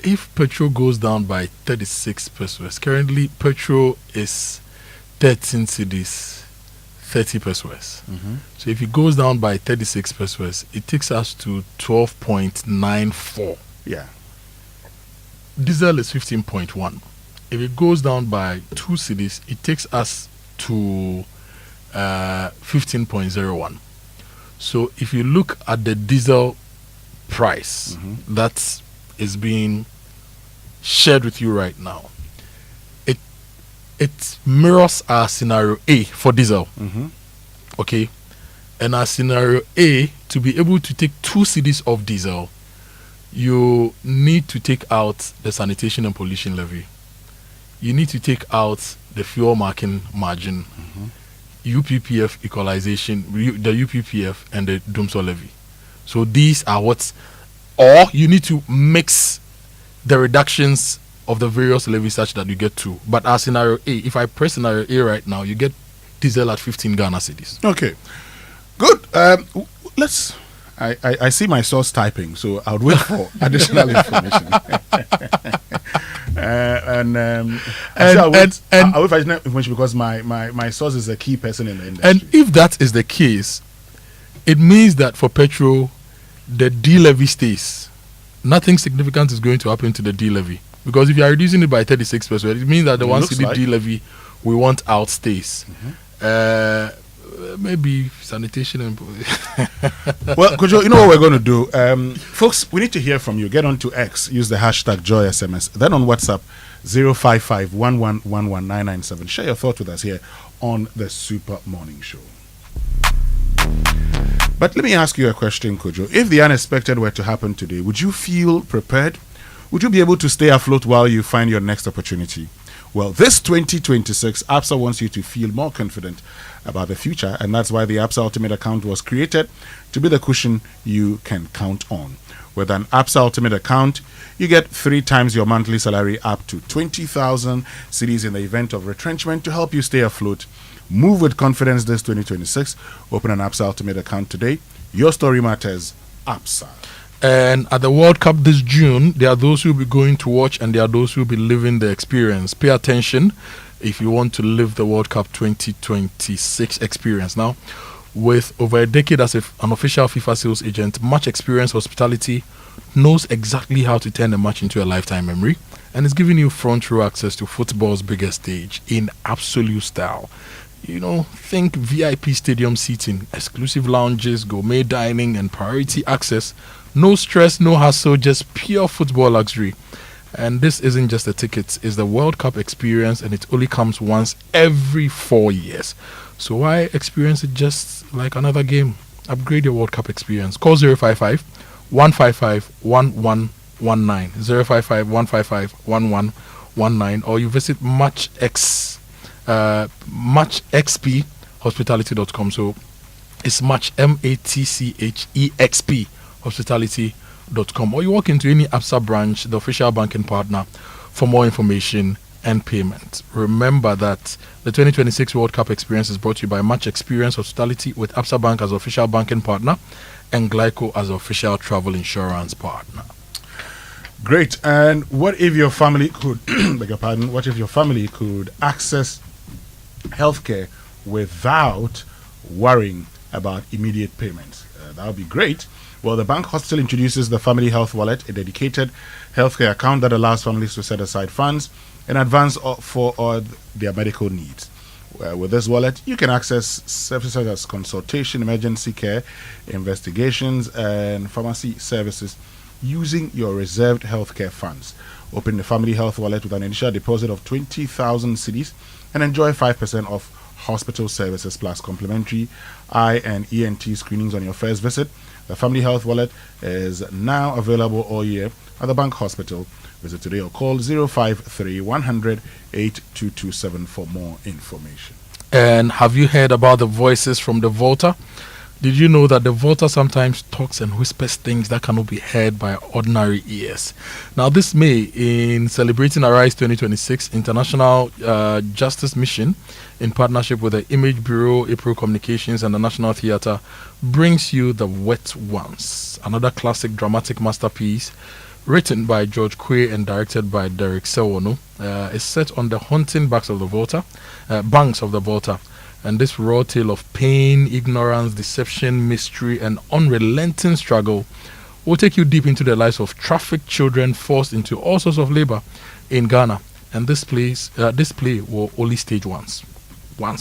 [SPEAKER 11] If petrol goes down by 36 pesos, currently petrol is 13 cedis, 30 pesos. So if it goes down by 36 pesos, it takes us to 12.94.
[SPEAKER 20] Yeah.
[SPEAKER 11] Diesel is 15.1. If it goes down by 2 cedis, it takes us to 15.01. So if you look at the diesel price that is being shared with you right now, it mirrors our scenario A for diesel. Okay, and our scenario A, to be able to take 2 cedis of diesel, you need to take out the sanitation and pollution levy. You need to take out the fuel marking margin, UPPF equalization, the UPPF and the DUMSO levy. So these are or you need to mix the reductions of the various levies such that you get 2. But our scenario A, if I press scenario A right now, you get diesel at 15 Ghana cedis.
[SPEAKER 20] Okay, good. I see my source typing, so I'll wait for additional information. I'll wait for additional information because my source is a key person in the industry.
[SPEAKER 11] And if that is the case, it means that for petrol, the D levy stays. Nothing significant is going to happen to the D levy, because if you are reducing it by 36 pesos, it means that the 1 cedi D levy we want out stays. Maybe sanitation and
[SPEAKER 20] well, Kojo, you know what we're going to do, folks. We need to hear from you. Get on to X, use the hashtag JoySMS, then on WhatsApp 055-1111-997. Share your thoughts with us here on the Super Morning Show. But let me ask you a question, Kojo. If the unexpected were to happen today, would you feel prepared? Would you be able to stay afloat while you find your next opportunity? Well, this 2026, ABSA wants you to feel more confident about the future, and that's why the ABSA Ultimate Account was created, to be the cushion you can count on. With an ABSA Ultimate Account, you get 3 times your monthly salary, up to 20,000 cedis in the event of retrenchment, to help you stay afloat. Move with confidence this 2026. Open an ABSA Ultimate Account today. Your story matters. ABSA.
[SPEAKER 11] And at the World Cup this June, there are those who will be going to watch and there are those who will be living the experience. Pay attention if you want to live the World Cup 2026 experience. Now, with over a decade as an official FIFA sales agent, Match Experience Hospitality knows exactly how to turn a match into a lifetime memory, and is giving you front row access to football's biggest stage in absolute style. Think VIP stadium seating, exclusive lounges, gourmet dining, and priority access. No stress, no hassle, just pure football luxury. And this isn't just the tickets, it's the World Cup experience, and it only comes once every 4 years. So why experience it just like another game? Upgrade your World Cup experience. Call 055-155-1119, 055-155-1119, or you visit matchxphospitality.com. So it's match, MATCHEXP hospitality.com, or you walk into any ABSA branch, the official banking partner, for more information and payment. Remember that the 2026 World Cup experience is brought to you by Match Experience Hospitality, with ABSA Bank as official banking partner and Glyco as official travel insurance partner.
[SPEAKER 20] Great. And what if your family could, beg your pardon, what if your family could access healthcare without worrying about immediate payments? That would be great. Well, the bank hospital introduces the Family Health Wallet, a dedicated healthcare account that allows families to set aside funds in advance for all their medical needs. With this wallet, you can access services such as consultation, emergency care, investigations, and pharmacy services using your reserved healthcare funds. Open the Family Health Wallet with an initial deposit of 20,000 cedis and enjoy 5% off hospital services plus complimentary eye and ENT screenings on your first visit. The Family Health Wallet is now available all year at the bank hospital. Visit today or call 053 100 8227 for more information.
[SPEAKER 11] And have you heard about the voices from the voter? Did you know that the voter sometimes talks and whispers things that cannot be heard by ordinary ears? Now, this May, in celebrating Arise 2026 International Justice Mission, in partnership with the Image Bureau, April Communications, and the National Theatre, brings you The Wet Ones, another classic dramatic masterpiece written by George Quay and directed by Derek Sewono. It's set on the haunting banks of the Volta. And this raw tale of pain, ignorance, deception, mystery, and unrelenting struggle will take you deep into the lives of trafficked children forced into all sorts of labor in Ghana. And this play will only stage once. On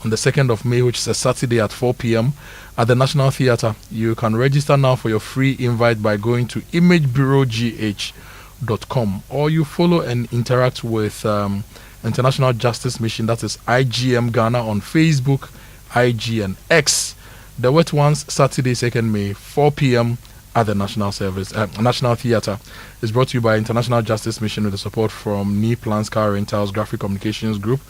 [SPEAKER 11] the 2nd of May, which is a Saturday at 4 p.m. at the National Theatre. You can register now for your free invite by going to imagebureaugh.com, or you follow and interact with International Justice Mission, that is IGM Ghana, on Facebook, IG, and X. The Wet Ones, Saturday, 2nd May, 4 p.m. at the National Theatre. Is brought to you by International Justice Mission with the support from Knee Plans Car Rentals, Graphic Communications Group,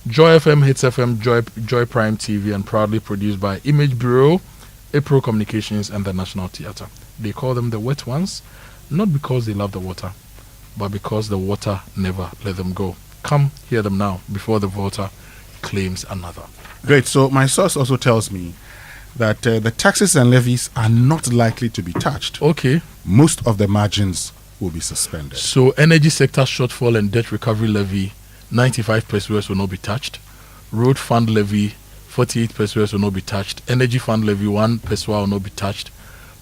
[SPEAKER 11] Joy FM, Hits FM, Joy Prime TV, and proudly produced by Image Bureau, April Communications, and the National Theatre. They call them the Wet Ones, not because they love the water, but because the water never let them go. Come hear them now before the water claims another.
[SPEAKER 20] Great. So my source also tells me that the taxes and levies are not likely to be touched.
[SPEAKER 11] Okay.
[SPEAKER 20] Most of the margins will be suspended.
[SPEAKER 11] So energy sector shortfall and debt recovery levy, 95 pesos will not be touched. Road fund levy, 48 pesos will not be touched. Energy fund levy, 1 peso will not be touched.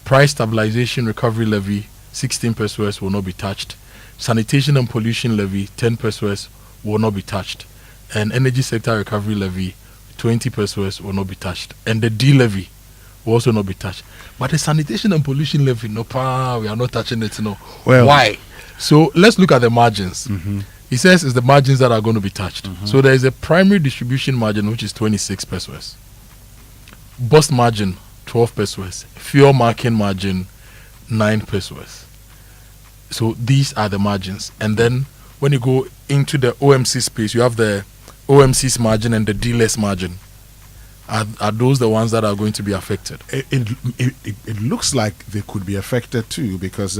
[SPEAKER 11] Price stabilization recovery levy, 16 pesos will not be touched. Sanitation and pollution levy, 10 pesos will not be touched. And energy sector recovery levy, 20 pesos will not be touched. And the D levy will also not be touched. But the sanitation and pollution levy, we are not touching it. No.
[SPEAKER 20] Well,
[SPEAKER 11] why? So let's look at the margins. He says it's the margins that are going to be touched. So there is a primary distribution margin, which is 26 pesos. Bust margin, 12 pesos. Fuel marking margin, 9 pesos. So these are the margins. And then when you go into the OMC space, you have the OMC's margin and the D-less margin. Are those the ones that are going to be affected?
[SPEAKER 20] It looks like they could be affected too, because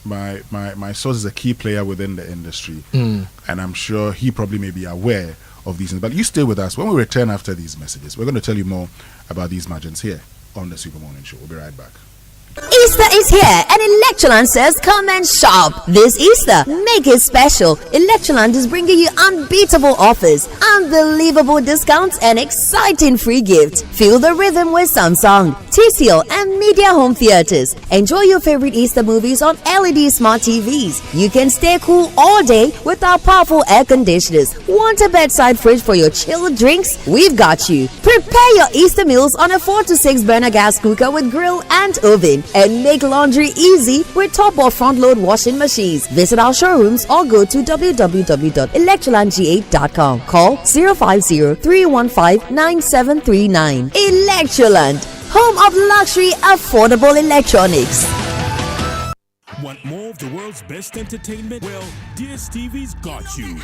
[SPEAKER 20] my source is a key player within the industry, and I'm sure he probably may be aware of these things. But you stay with us. When we return after these messages, we're going to tell you more about these margins here on the Super Morning Show. We'll be right back.
[SPEAKER 5] Easter is here and Electroland says come and shop. This Easter, make it special. Electroland is bringing you unbeatable offers, unbelievable discounts, and exciting free gifts. Feel the rhythm with Samsung, TCL, and Media Home Theaters. Enjoy your favorite Easter movies on LED smart TVs. You can stay cool all day with our powerful air conditioners. Want a bedside fridge for your chilled drinks? We've got you. Prepare your Easter meals on a 4 to 6 burner gas cooker with grill and oven. And make laundry easy with top or front load washing machines. Visit our showrooms or go to www.electrolandg8.com. Call 050-315-9739. Electroland, home of luxury affordable electronics.
[SPEAKER 15] Want more of the world's best entertainment? Well, DSTV's got you.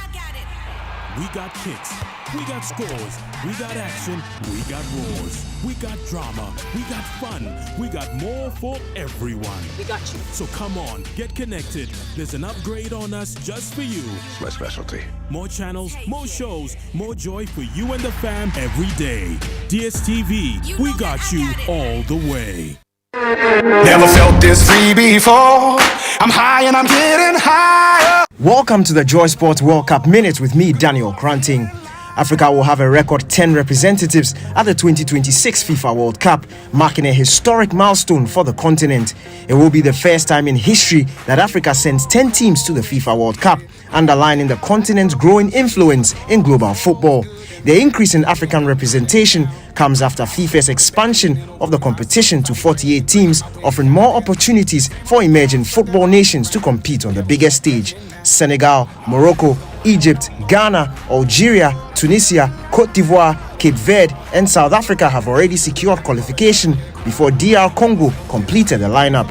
[SPEAKER 15] We got kicks, we got scores, we got action, we got roars, we got drama, we got fun, we got more for everyone.
[SPEAKER 18] We got you.
[SPEAKER 15] So come on, get connected. There's an upgrade on us just for you.
[SPEAKER 18] It's my specialty.
[SPEAKER 15] More channels, more shows, more joy for you and the fam every day. DSTV, we got you all the way.
[SPEAKER 2] Never felt this free before. I'm high and I'm getting higher.
[SPEAKER 17] Welcome to the Joy Sports World Cup Minute with me, Daniel Kranting. Africa will have a record 10 representatives at the 2026 FIFA World Cup, marking a historic milestone for the continent. It will be the first time in history that Africa sends 10 teams to the FIFA World Cup, underlining the continent's growing influence in global football. The increase in African representation comes after FIFA's expansion of the competition to 48 teams, offering more opportunities for emerging football nations to compete on the biggest stage. Senegal, Morocco, Egypt, Ghana, Algeria, Tunisia, Cote d'Ivoire, Cape Verde, and South Africa have already secured qualification before DR Congo completed the lineup.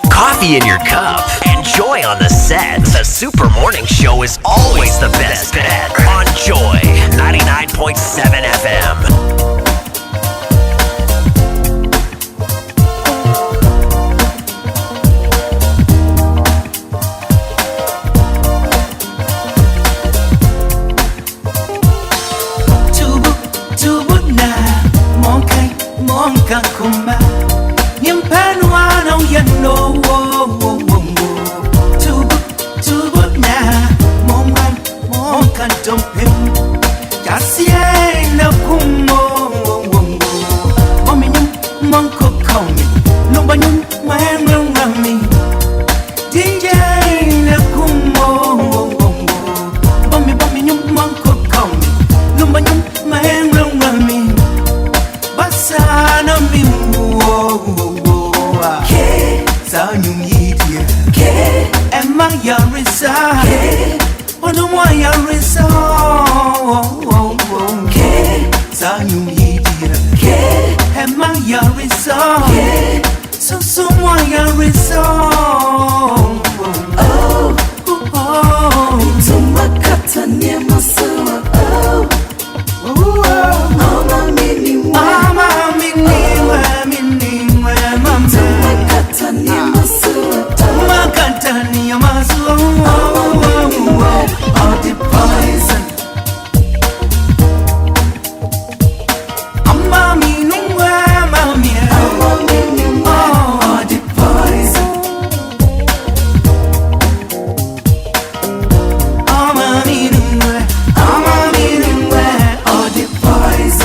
[SPEAKER 4] Coffee in your cup. Enjoy on the set. The Super Morning Show is always the best bet on Joy 99.7 FM.
[SPEAKER 18] Kuma Yimpanwa no yano Tubu na Monkan dumpim Jasie na kumo Mominum monko komi Lumbanyum mahenrum rami DJ na kumo Mominum monko komi Lumbanyum mahenrum rami Basana mi Ke Zanyum yidia Ke Emma yarisa Ke Onumwa yarisa Ke Zanyum yidia Ke Emma yarisa Ke Susumwa yarisa Oh Tumakata nyemasawa Oh Mama mini Mama miniwe mama Tumakatani ya masua All the poison Amma miniwe mami All the poison Amma miniwe All the poison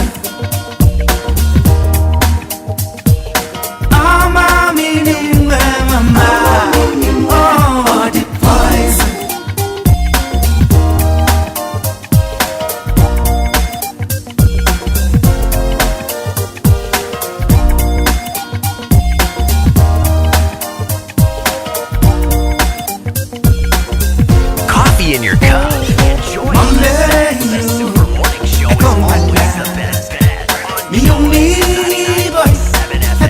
[SPEAKER 4] In your cup. Enjoy the Super Morning Show is always the best bet on Joy 7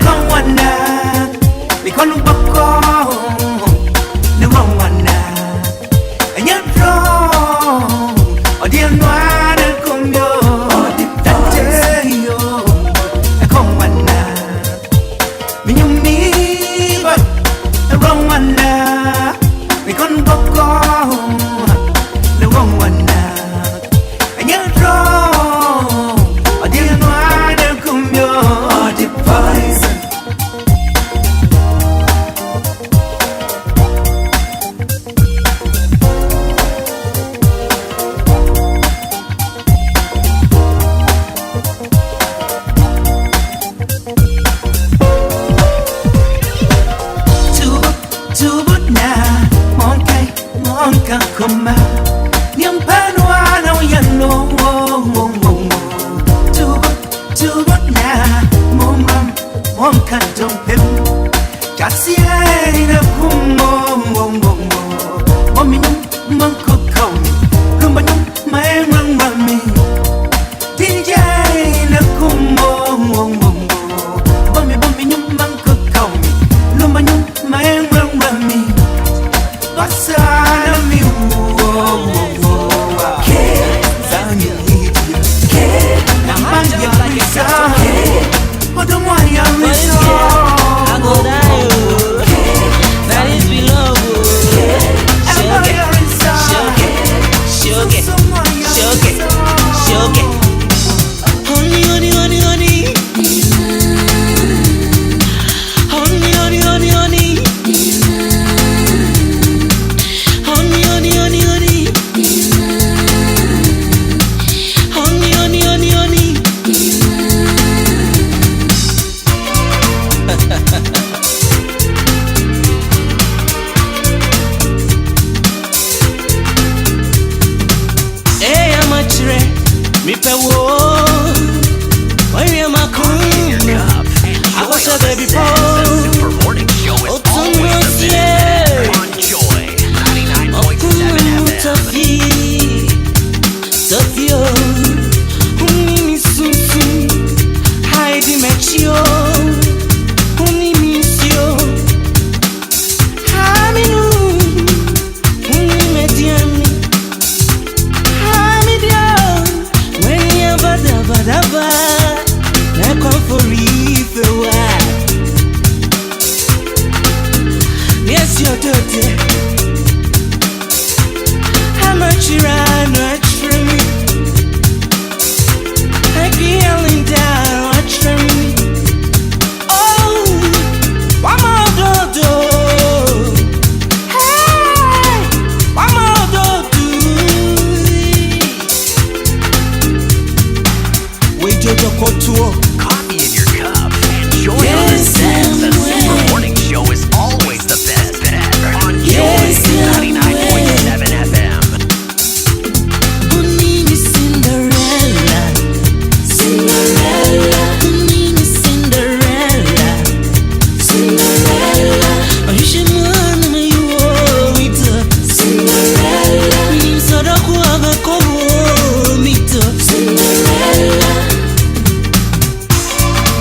[SPEAKER 18] I go die. Me pe wo. Where am I coming? I was a baby boy.
[SPEAKER 4] Super Morning Show is always the best on Joy 99.7 FM.
[SPEAKER 18] Sophia, Unimi Susu, Heidi Mechio, Unimi Sio, Haminu, Unimediami, Hamidia, when you badabadaba, I come for real. Yes, you're dirty. How much you ran, watch for me. I feeling down, watch for me. Oh, one more do. Hey, one more do. Wait till the Kojo.
[SPEAKER 4] Coffee in your cup. Enjoy on the set. The Super Morning Show is always the best on Joy 99.7 FM.
[SPEAKER 18] Unimi Cinderella, Cinderella, Unimi Cinderella, Cinderella. You should run me, you owe it up, Cinderella. You said I could have a come it up, Cinderella.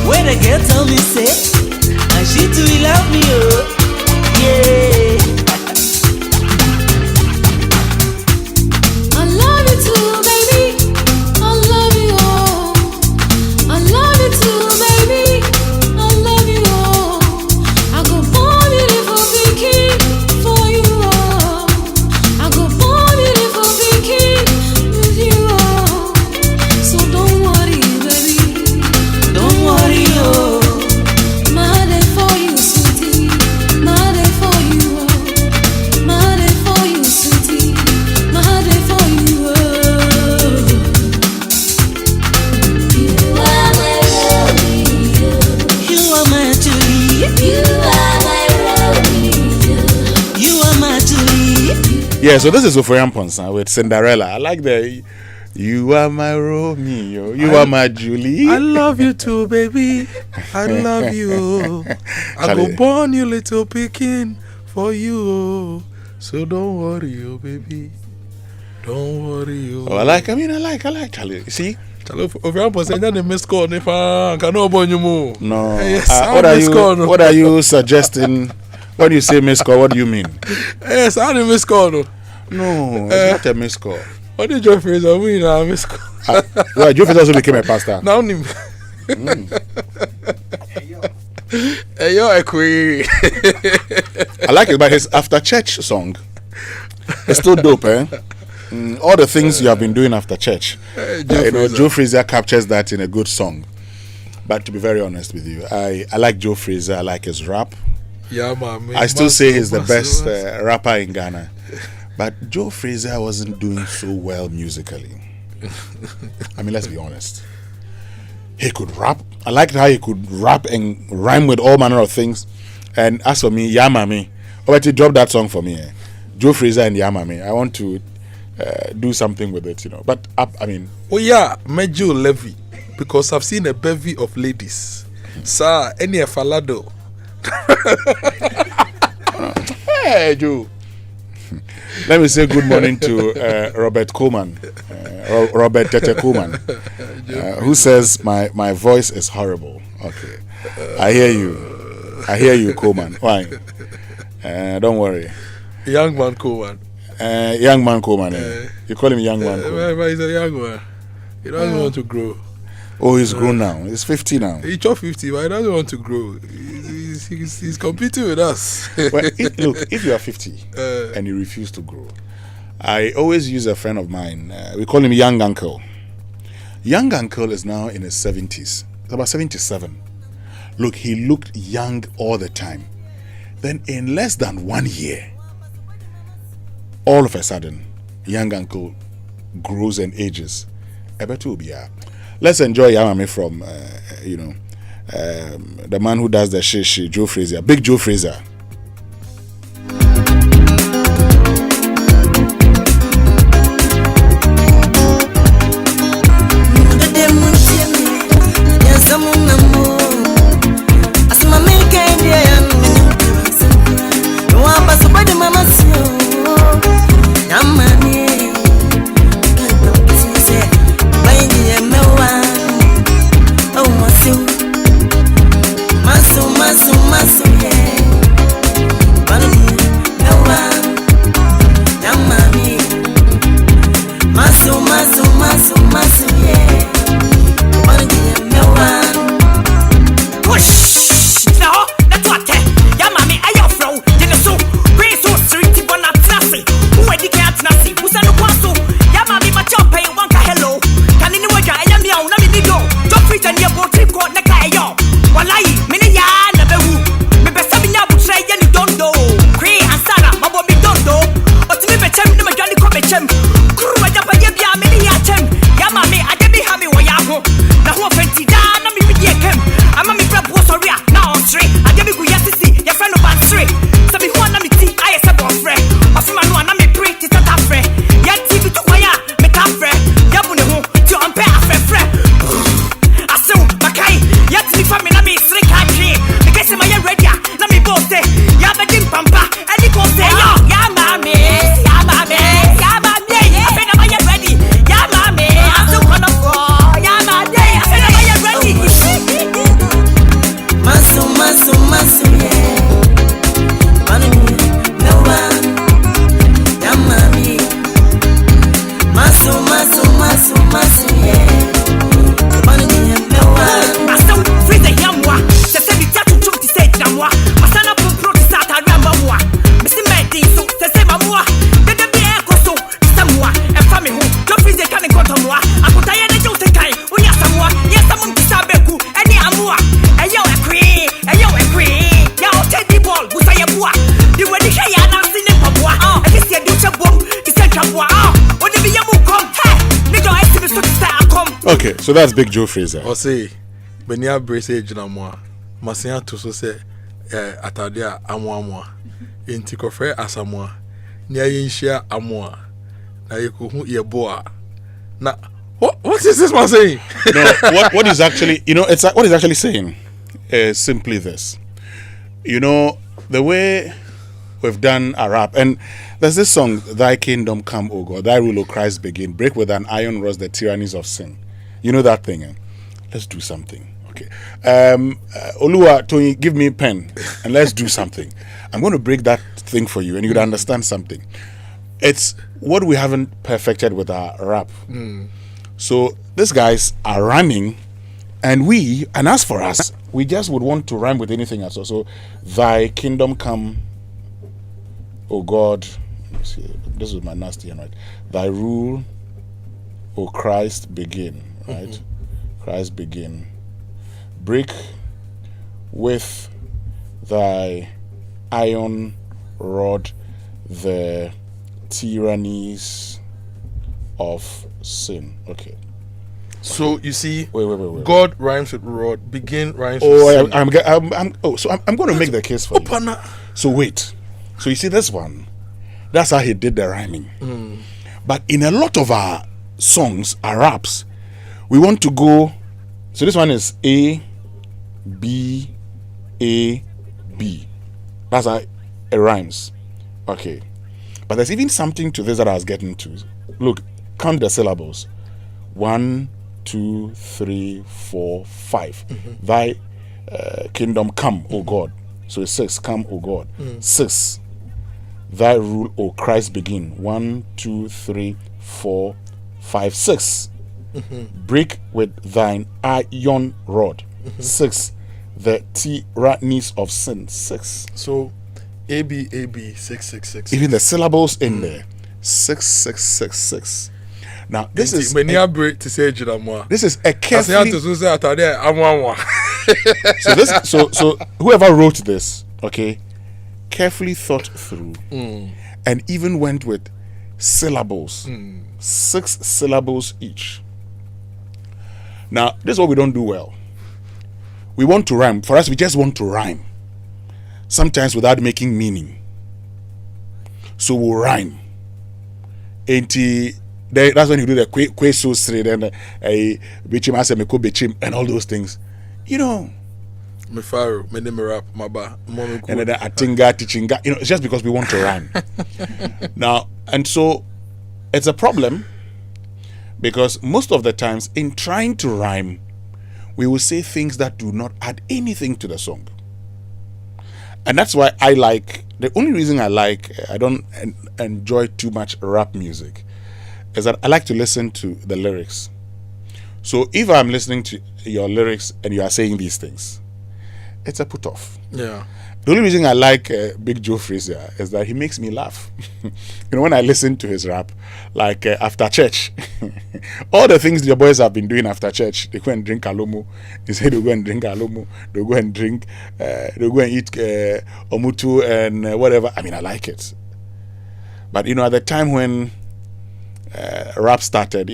[SPEAKER 18] Where the girl tell me say, and she too love me, oh yeah.
[SPEAKER 14] I love you too, baby. I love you all. I love you too, baby. I love you all. I go born beautiful picking for you all. I go born beautiful picking with you all. So don't worry, baby.
[SPEAKER 18] Don't worry, oh.
[SPEAKER 14] My day for you, sweetie. My day for you, oh. My day for you, sweetie. My day for you, oh. You are my Romeo.
[SPEAKER 18] You are my Julie.
[SPEAKER 14] You are my Romeo.
[SPEAKER 18] You are my Julie.
[SPEAKER 20] Yeah, so this is Oforian Ponsa with Cinderella. I like the you are my Romeo, you are my Julie.
[SPEAKER 21] I love you too, baby. I love you. I go born you little picking for you. So don't worry, oh baby. Don't worry, oh.
[SPEAKER 20] Oh, I like Charlie. You see?
[SPEAKER 21] Charlie, Oforian Ponsa, then the miss call if I cannot born you more.
[SPEAKER 20] No.
[SPEAKER 21] Yes,
[SPEAKER 20] What are you suggesting? When you say miss call, what do you mean?
[SPEAKER 21] Yes, I didn't miss call. No,
[SPEAKER 20] it's not a miss call.
[SPEAKER 21] What did Joe Fraser mean? I miss call.
[SPEAKER 20] Well, Joe Fraser also became a pastor.
[SPEAKER 21] Now, hey, yo, I
[SPEAKER 20] like it, but his after church song is still dope, eh? All the things you have been doing after church, Joe Fraser captures that in a good song. But to be very honest with you, I like Joe Fraser. I like his rap.
[SPEAKER 21] Yeah, man.
[SPEAKER 20] I still say he's the best rapper in Ghana. But Joe Fraser wasn't doing so well musically. I mean, let's be honest. He could rap. I liked how he could rap and rhyme with all manner of things. And as for me, Yamami, already drop that song for me. Joe Fraser and Yamami. I want to do something with it, But I mean,
[SPEAKER 21] oh yeah, Mejo Levy, because I've seen a bevy of ladies. Sir, any falado.
[SPEAKER 20] Hey, Joe. Let me say good morning to Robert Coleman, Robert Tete Coleman, who says my voice is horrible. Okay, I hear you, Coleman. Why? Don't worry.
[SPEAKER 21] Young man Coleman.
[SPEAKER 20] Young man Coleman. You call him young man Coleman.
[SPEAKER 21] But he's a young man. He doesn't want to grow.
[SPEAKER 20] Oh, he's grown now. He's 50 now.
[SPEAKER 21] He's 50, but he doesn't want to grow. He's competing with us.
[SPEAKER 20] Well, if you are 50 and you refuse to grow, I always use a friend of mine. We call him Young Uncle. Young Uncle is now in his 70s. He's about 77. Look, he looked young all the time. Then in less than 1 year, all of a sudden, Young Uncle grows and ages. Let's enjoy Yamami from, the man who does the shishi, Joe Fraser. Big Joe Fraser. Okay, so that's Big Joe Fraser.
[SPEAKER 21] Or say, when you have brace age na moi, Masia to so say, Atadia Amoah, in Tikofre Asamoah, near in share Amoah, na you could hear boa. Now, what is this man saying?
[SPEAKER 20] No, what is actually, it's what he's actually saying is simply this. The way we've done a rap, and there's this song, Thy Kingdom Come, O God, Thy Rule, O Christ, Begin, break with an iron rod the tyrannies of sin. You know that thing, eh? Let's do something. Okay. Olua, Tony, give me a pen and let's do something. I'm going to break that thing for you and you'd understand something. It's what we haven't perfected with our rap. So these guys are rhyming, and as for us, we just would want to rhyme with anything else. So Thy Kingdom Come, O God. Let me see. This is my nasty hand, right? Thy rule, O Christ, begin. Right? Christ, begin. Break with thy iron rod the tyrannies of sin. Okay.
[SPEAKER 21] So you see,
[SPEAKER 20] wait.
[SPEAKER 21] God rhymes with rod. Begin rhymes with sin.
[SPEAKER 20] I'm going to make the case for you. So wait. So you see this one. That's how he did the rhyming. But in a lot of our songs, our raps, we want to go. So this one is A, B, A, B. That's how it rhymes. Okay. But there's even something to this that I was getting to. Look, count the syllables. 1, 2, 3, 4, 5. Thy kingdom come, O God. So it's 6. Come, O God. 6. Thy rule, O Christ, begin. 1, 2, 3, 4, 5, 6. Break with thine iron rod. 6. The tyrannies of sin. 6.
[SPEAKER 21] So AB 6.
[SPEAKER 20] Even the syllables in there. 6. Now this is this is a carefully. So whoever wrote this, okay, carefully thought through, and even went with syllables. 6 syllables each. Now, this is what we don't do well. We want to rhyme. For us, we just want to rhyme. Sometimes without making meaning. So we'll rhyme. That's when you do the kweso straight and and all those things.
[SPEAKER 21] Me faro, me name rap, my ba,
[SPEAKER 20] and then atinga, tichinga. It's just because we want to rhyme. Now, and so it's a problem. Because most of the times, in trying to rhyme, we will say things that do not add anything to the song. And that's why the only reason I don't enjoy too much rap music is that I like to listen to the lyrics. So if I'm listening to your lyrics and you are saying these things, it's a put off.
[SPEAKER 11] Yeah.
[SPEAKER 20] The only reason I like Big Joe Frazier is that he makes me laugh. When I listen to his rap, like after church, all the things your boys have been doing after church, they go and drink alomo. They say they go and drink alomo. They go and drink, they go and eat omutu and whatever. I mean, I like it. But, at the time when rap started,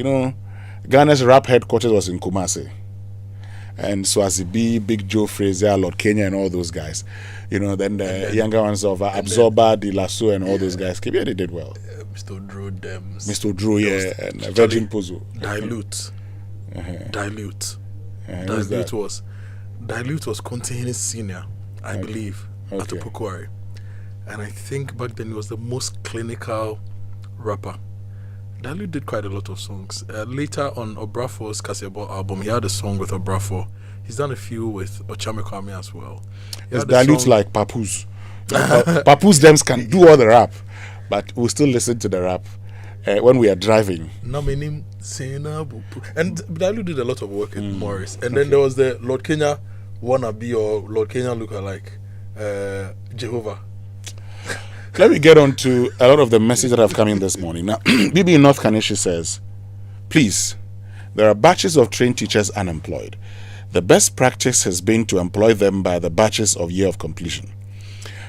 [SPEAKER 20] Ghana's rap headquarters was in Kumasi. And Swazi B, Big Joe Frazier, Lord Kenya, and all those guys. Then the younger ones of Absorber, De La Soul, and all those guys came here. They did well.
[SPEAKER 11] Mr. Drew, Dems.
[SPEAKER 20] Mr. Drew, yeah, and Virgin Pozo.
[SPEAKER 11] Dilute. Dilute. Dilute was containing senior, I believe, at the Pukwari. And I think back then he was the most clinical rapper. Dilute did quite a lot of songs. Later on Obrafo's Kasebo album, he had a song with Obrafo. He's done a few with Ochame Kwame as well.
[SPEAKER 20] It's Dilute like Papoose. Papoose Dems can do all the rap, but we'll still listen to the rap when we are driving.
[SPEAKER 11] And Dilute did a lot of work in Morris. And then there was the Lord Kenya wannabe or Lord Kenya lookalike, Jehovah.
[SPEAKER 20] Let me get on to a lot of the messages that have come in this morning. Now, BB in North Kaneshi says, please, there are batches of trained teachers unemployed. The best practice has been to employ them by the batches of year of completion.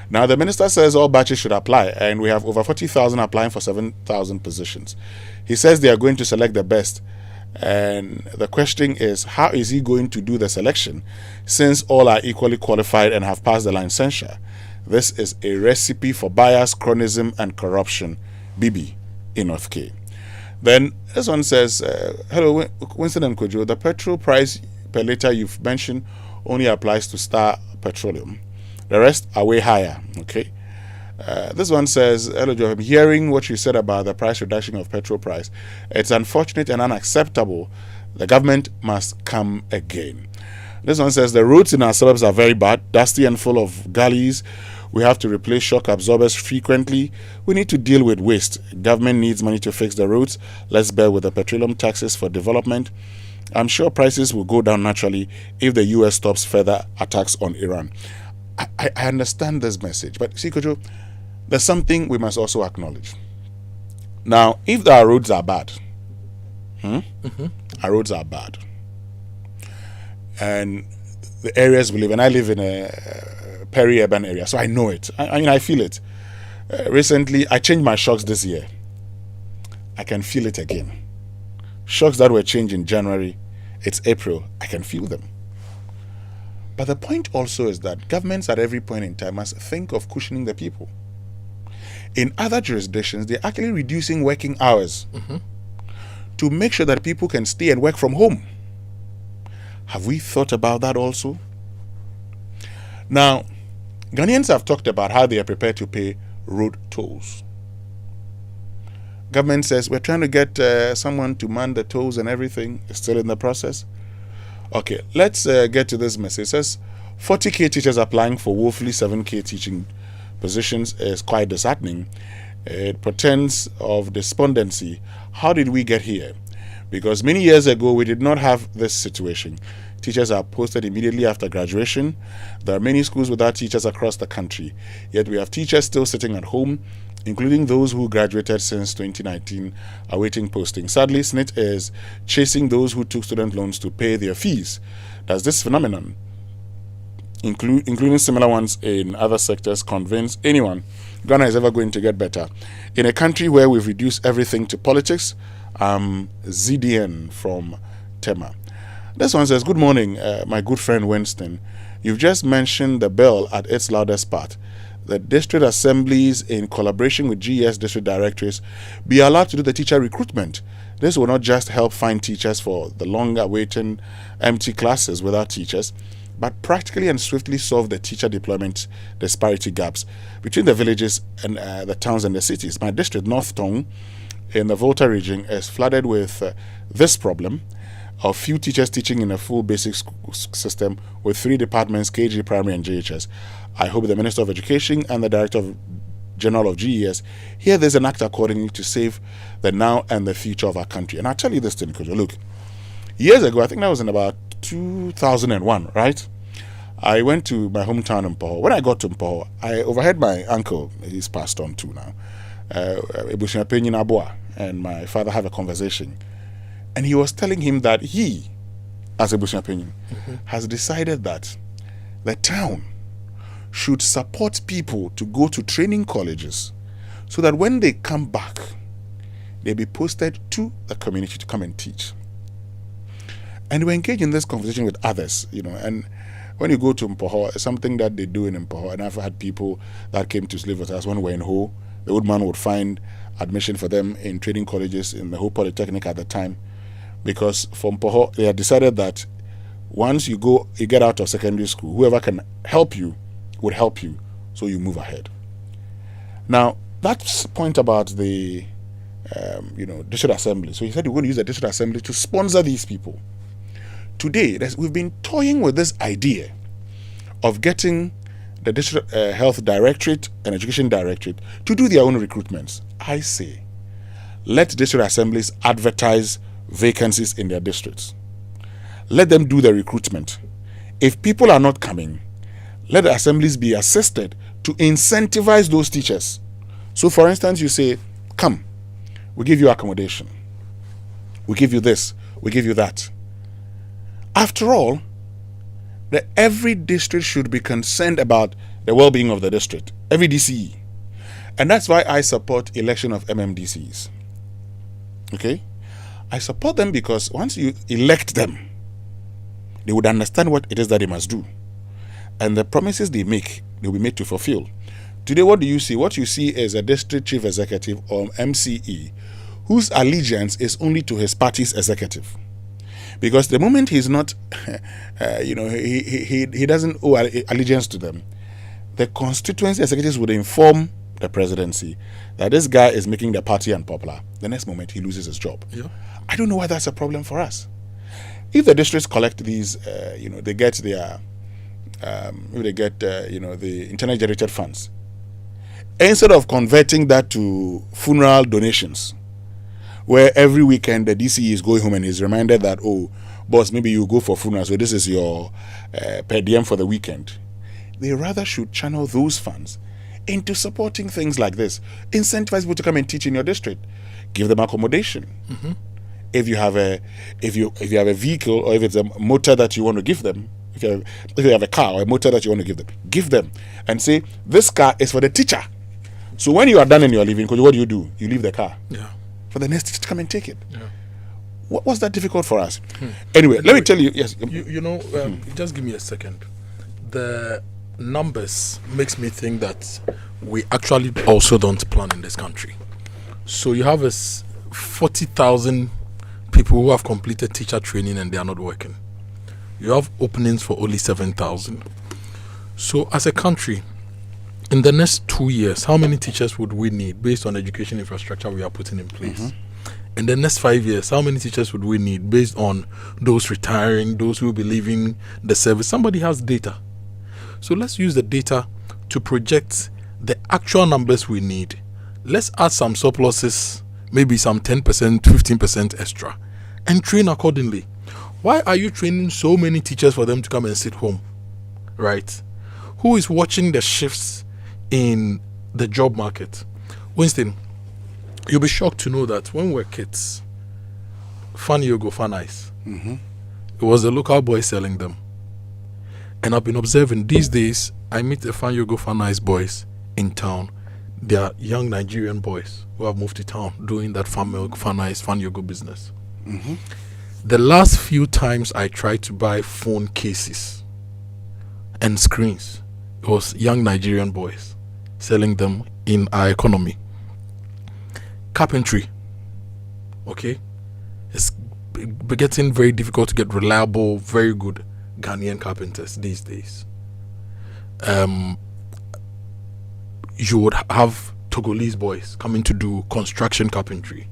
[SPEAKER 20] Now, the minister says all batches should apply, and we have over 40,000 applying for 7,000 positions. He says they are going to select the best. And the question is, how is he going to do the selection since all are equally qualified and have passed the licensure? This is a recipe for bias, chronism, and corruption. BB in North K. Then this one says, hello, Winston and Kojo. The petrol price per litre you've mentioned only applies to Star Petroleum. The rest are way higher. Okay. This one says, hello, Joe. I'm hearing what you said about the price reduction of petrol price. It's unfortunate and unacceptable. The government must come again. This one says, the roads in our suburbs are very bad, dusty and full of gullies. We have to replace shock absorbers frequently. We need to deal with waste. Government needs money to fix the roads. Let's bear with the petroleum taxes for development. I'm sure prices will go down naturally if the US stops further attacks on Iran. I understand this message, but see, Kojo, there's something we must also acknowledge. Now, if our roads are bad, our roads are bad, and the areas we live in, I live in a peri-urban area, so I know it. I feel it. Recently, I changed my shocks this year. I can feel it again. Shocks that were changed in January, it's April, I can feel them. But the point also is that governments at every point in time must think of cushioning the people. In other jurisdictions, they're actually reducing working hours to make sure that people can stay and work from home. Have we thought about that also? Now, Ghanaians have talked about how they are prepared to pay road tolls. Government says we're trying to get someone to man the tolls and everything. It's still in the process. Okay, let's get to this message. It says 40k teachers applying for woefully 7k teaching positions is quite disheartening. It portends of despondency. How did we get here? Because many years ago we did not have this situation. Teachers are posted immediately after graduation. There are many schools without teachers across the country. Yet we have teachers still sitting at home, including those who graduated since 2019, awaiting posting. Sadly, SNIT is chasing those who took student loans to pay their fees. Does this phenomenon, including similar ones in other sectors, convince anyone Ghana is ever going to get better? In a country where we've reduced everything to politics, ZDN from Tema. This one says, good morning, my good friend Winston. You've just mentioned the bill at its loudest part. The district assemblies, in collaboration with GES district directorates, be allowed to do the teacher recruitment. This will not just help find teachers for the long-awaited empty classes without teachers, but practically and swiftly solve the teacher deployment disparity gaps between the villages and the towns and the cities. My district, North Tong, in the Volta region, is flooded with this problem of few teachers teaching in a full basic school system with 3 departments, KG, primary and JHS. I hope the Minister of Education and the Director of General of GES, here there's an act accordingly to save the now and the future of our country. And I'll tell you this thing, Kojo. Look, years ago, I think that was in about 2001, right? I went to my hometown in Mpoho. When I got to Mpoho, I overheard my uncle, he's passed on too now, Amoah, and my father have a conversation. And he was telling him that he, as Abusian has decided that the town should support people to go to training colleges so that when they come back, they'll be posted to the community to come and teach. And we engage in this conversation with others, and when you go to Mpoho, it's something that they do in Mpoho. And I've had people that came to live with us when we were in Ho. The old man would find admission for them in training colleges in the Ho Polytechnic at the time. Because from Mpoho, they had decided that once you get out of secondary school, whoever can help you would help you, so you move ahead. Now, that's point about the district assembly. So he said we're going to use the district assembly to sponsor these people. Today, we've been toying with this idea of getting the district health directorate and education directorate to do their own recruitments. I say, let district assemblies advertise vacancies in their districts. Let them do the recruitment. If people are not coming, let the assemblies be assisted to incentivize those teachers. So, for instance, you say, come, we give you accommodation. We give you this. We give you that. After all, every district should be concerned about the well-being of the district. Every DCE. And that's why I support election of MMDCs. Okay? I support them because once you elect them, they would understand what it is that they must do. And the promises they make, they will be made to fulfill. Today, what do you see? What you see is a district chief executive or MCE whose allegiance is only to his party's executive. Because the moment he's not, he doesn't owe allegiance to them, the constituency executives would inform the presidency that this guy is making the party unpopular. The next moment, he loses his job.
[SPEAKER 11] Yeah.
[SPEAKER 20] I don't know why that's a problem for us. If the districts collect these, they get their, the internally generated funds, instead of converting that to funeral donations, where every weekend the DCE is going home and is reminded that, oh, boss, maybe you go for funeral, so this is your per diem for the weekend. They rather should channel those funds into supporting things like this. Incentivize people to come and teach in your district. Give them accommodation.
[SPEAKER 11] Mm-hmm.
[SPEAKER 20] If you have a vehicle, or if it's a motor that you want to give them, if you have a car or a motor that you want to give them, and say this car is for the teacher. So when you are done and you are leaving, what do? You leave the car.
[SPEAKER 11] Yeah.
[SPEAKER 20] For the next teacher to come and take it.
[SPEAKER 11] Yeah.
[SPEAKER 20] What was that difficult for us? Anyway, let me tell you. Yes.
[SPEAKER 11] Just give me a second. The numbers makes me think that we actually also don't plan in this country. So you have 40,000 people who have completed teacher training and they are not working. You have openings for only 7,000. So as a country, in the next 2 years, how many teachers would we need based on education infrastructure we are putting in place? Mm-hmm. In the next 5 years, how many teachers would we need based on those retiring, those who will be leaving the service? Somebody has data. So let's use the data to project the actual numbers we need. Let's add some surpluses, maybe some 10%, 15% extra, and train accordingly. Why are you training so many teachers for them to come and sit home? Right? Who is watching the shifts in the job market? Winston, you'll be shocked to know that when we were kids, Fan Yogo, Fan Ice, it was the local boy selling them. And I've been observing these days, I meet the Fan Yogo, Fan Ice boys in town. They are young Nigerian boys who have moved to town doing that Fan Milk, Fan Ice, Fan Yogo business.
[SPEAKER 20] Mm-hmm.
[SPEAKER 11] The last few times I tried to buy phone cases and screens, it was young Nigerian boys selling them in our economy. Carpentry, okay, it's getting very difficult to get reliable, very good Ghanaian carpenters these days. You would have Togolese boys coming to do construction carpentry,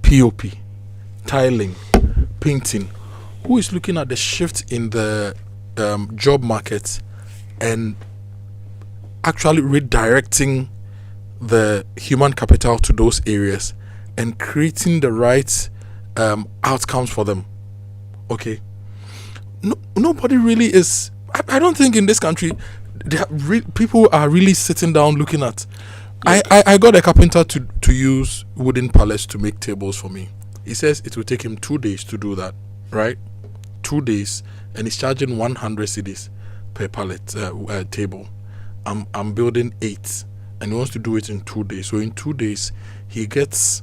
[SPEAKER 11] POP, tiling, painting. Who is looking at the shift in the job market and actually redirecting the human capital to those areas and creating the right outcomes for them. Okay. Nobody really is. I don't think in this country people are really sitting down looking at. I got a carpenter to use wooden pallets to make tables for me. He says it will take him 2 days to do that, right? 2 days, and he's charging 100 cedis per pallet table. I'm building 8, and he wants to do it in 2 days. So in 2 days, he gets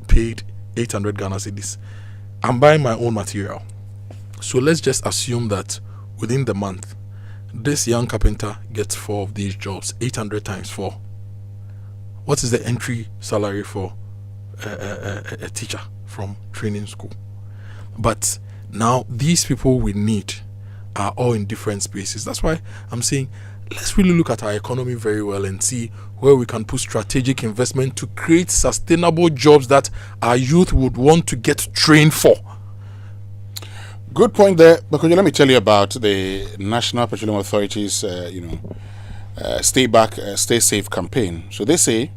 [SPEAKER 11] paid 800 Ghana cedis. I'm buying my own material. So let's just assume that within the month, this young carpenter gets 4 of these jobs, 800 times 4. What is the entry salary for a teacher from training school? But now these people we need are all in different spaces. That's why I'm saying let's really look at our economy very well and see where we can put strategic investment to create sustainable jobs that our youth would want to get trained for.
[SPEAKER 1] Good point there, because let me tell you about the National Petroleum Authority's, Stay Back, Stay Safe campaign. So they say,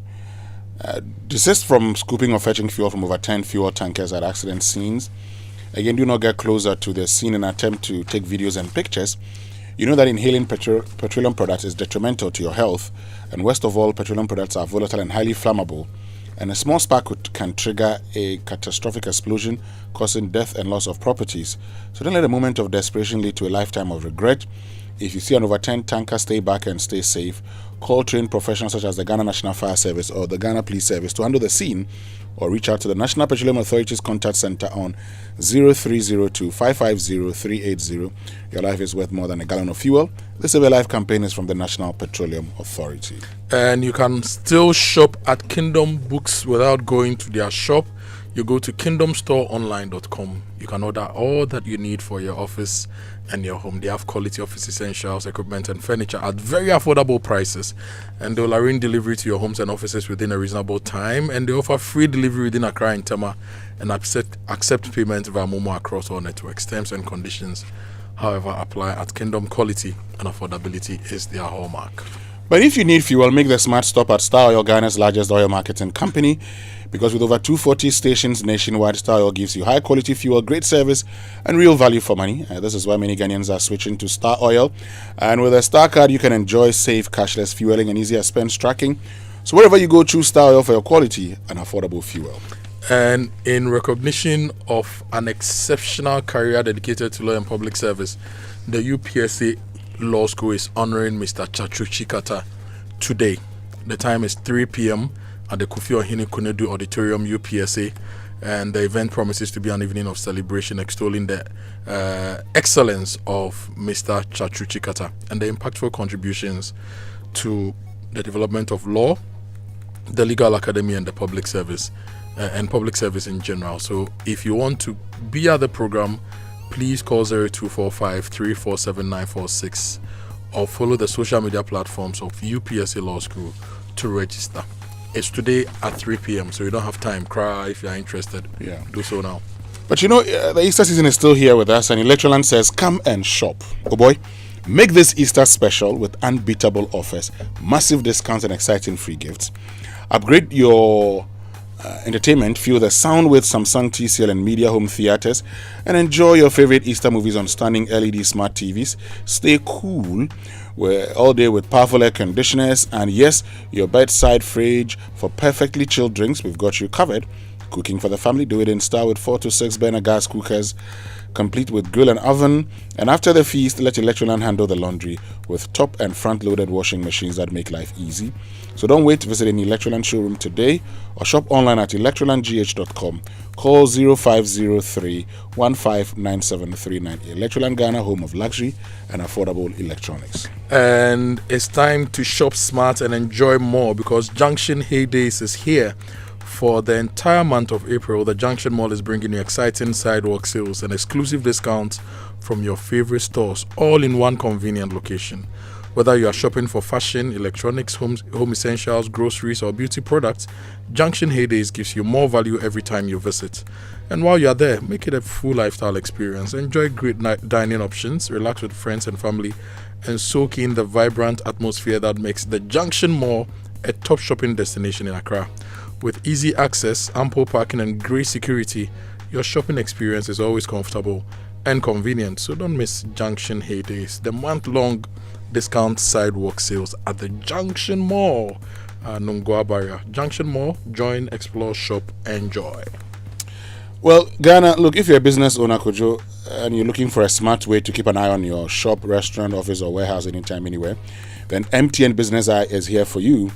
[SPEAKER 1] desist from scooping or fetching fuel from over 10 fuel tankers at accident scenes. Again, do not get closer to the scene in an attempt to take videos and pictures. You know that inhaling petroleum products is detrimental to your health, and worst of all, petroleum products are volatile and highly flammable, and a small spark can trigger a catastrophic explosion, causing death and loss of properties. So don't let a moment of desperation lead to a lifetime of regret. If you see an overturned tanker, stay back and stay safe. Call trained professionals such as the Ghana National Fire Service or the Ghana Police Service to handle the scene, or reach out to the National Petroleum Authority's contact center on 0302 550 380. Your life is worth more than a gallon of fuel. This Save Your Life campaign is from the National Petroleum Authority.
[SPEAKER 11] And you can still shop at Kingdom Books without going to their shop. You go to kingdomstoreonline.com. You can order all that you need for your office and your home. They have quality office essentials, equipment, and furniture at very affordable prices. And they'll arrange delivery to your homes and offices within a reasonable time. And they offer free delivery within Accra and Tema and accept payment via Amoah across all networks. Terms and conditions, however, apply at Kingdom. Quality and affordability is their hallmark.
[SPEAKER 1] But if you need fuel, make the smart stop at Star Oil, Ghana's largest oil marketing company. Because with over 240 stations nationwide, Star Oil gives you high quality fuel, great service, and real value for money. This is why many Ghanaians are switching to Star Oil. And with a Star card, you can enjoy safe, cashless fueling and easier expense tracking. So wherever you go, choose Star Oil for your quality and affordable fuel.
[SPEAKER 11] And in recognition of an exceptional career dedicated to law and public service, the UPSA Law School is honoring Mr. Chachu Chikata today. The time is 3 p.m. at the Kofi Ohene Kunedu Auditorium, UPSA, and the event promises to be an evening of celebration extolling the excellence of Mr. Chachu Chikata and the impactful contributions to the development of law, the legal academy, and the public service, and public service in general. So if you want to be at the program, please call 0245 347 946 or follow the social media platforms of UPSA Law School to register. It's today at 3 p.m., so you don't have time. Cry if you're interested.
[SPEAKER 1] Yeah.
[SPEAKER 11] Do so now.
[SPEAKER 1] But you know, the Easter season is still here with us, and Electroland says, come and shop. Oh boy, make this Easter special with unbeatable offers, massive discounts, and exciting free gifts. Upgrade your entertainment, feel the sound with Samsung TCL and Media Home Theaters, and enjoy your favorite Easter movies on stunning LED smart TVs. Stay cool all day with powerful air conditioners, and yes, your bedside fridge for perfectly chilled drinks. We've got you covered. Cooking for the family, do it in style with 4 to 6 burner gas cookers, complete with grill and oven. And after the feast, let Electroland handle the laundry with top and front loaded washing machines that make life easy. So don't wait to visit any Electroland showroom today or shop online at electrolandgh.com. Call 0503 159739. Electroland Ghana, home of luxury and affordable electronics.
[SPEAKER 11] And it's time to shop smart and enjoy more, because Junction Heydays is here. For the entire month of April, the Junction Mall is bringing you exciting sidewalk sales and exclusive discounts from your favorite stores, all in one convenient location. Whether you are shopping for fashion, electronics, home essentials, groceries, or beauty products, Junction Heydays gives you more value every time you visit. And while you are there, make it a full lifestyle experience. Enjoy great dining options, relax with friends and family, and soak in the vibrant atmosphere that makes the Junction Mall a top shopping destination in Accra. With easy access, ample parking, and great security, your shopping experience is always comfortable and convenient. So don't miss Junction Heydays, the month-long discount sidewalk sales at the Junction Mall, Nungwa Barrier. Junction Mall, join, explore, shop, enjoy.
[SPEAKER 1] Well, Ghana, look, if you're a business owner, Kojo, and you're looking for a smart way to keep an eye on your shop, restaurant, office, or warehouse anytime, anywhere, then MTN Business Eye is here for you.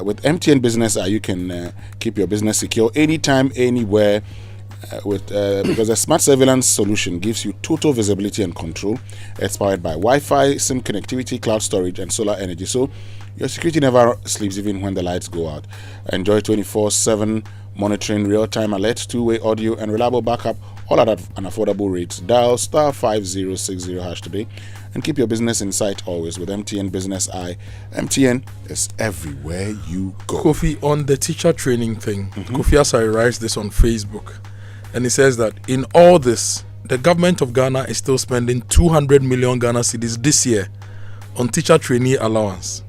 [SPEAKER 1] With MTN Business Eye, you can keep your business secure anytime, anywhere, because a smart surveillance solution gives you total visibility and control. It's powered by Wi-Fi, SIM connectivity, cloud storage, and solar energy. So your security never sleeps even when the lights go out. Enjoy 24/7 monitoring, real-time alerts, two-way audio, and reliable backup, all at an affordable rate. Dial *5060# today and keep your business in sight always with MTN Business Eye. MTN is everywhere you go.
[SPEAKER 11] Kofi, on the teacher training thing, Kofi Asari writes this on Facebook, and he says that in all this, the government of Ghana is still spending 200 million Ghana cedis this year on teacher trainee allowance,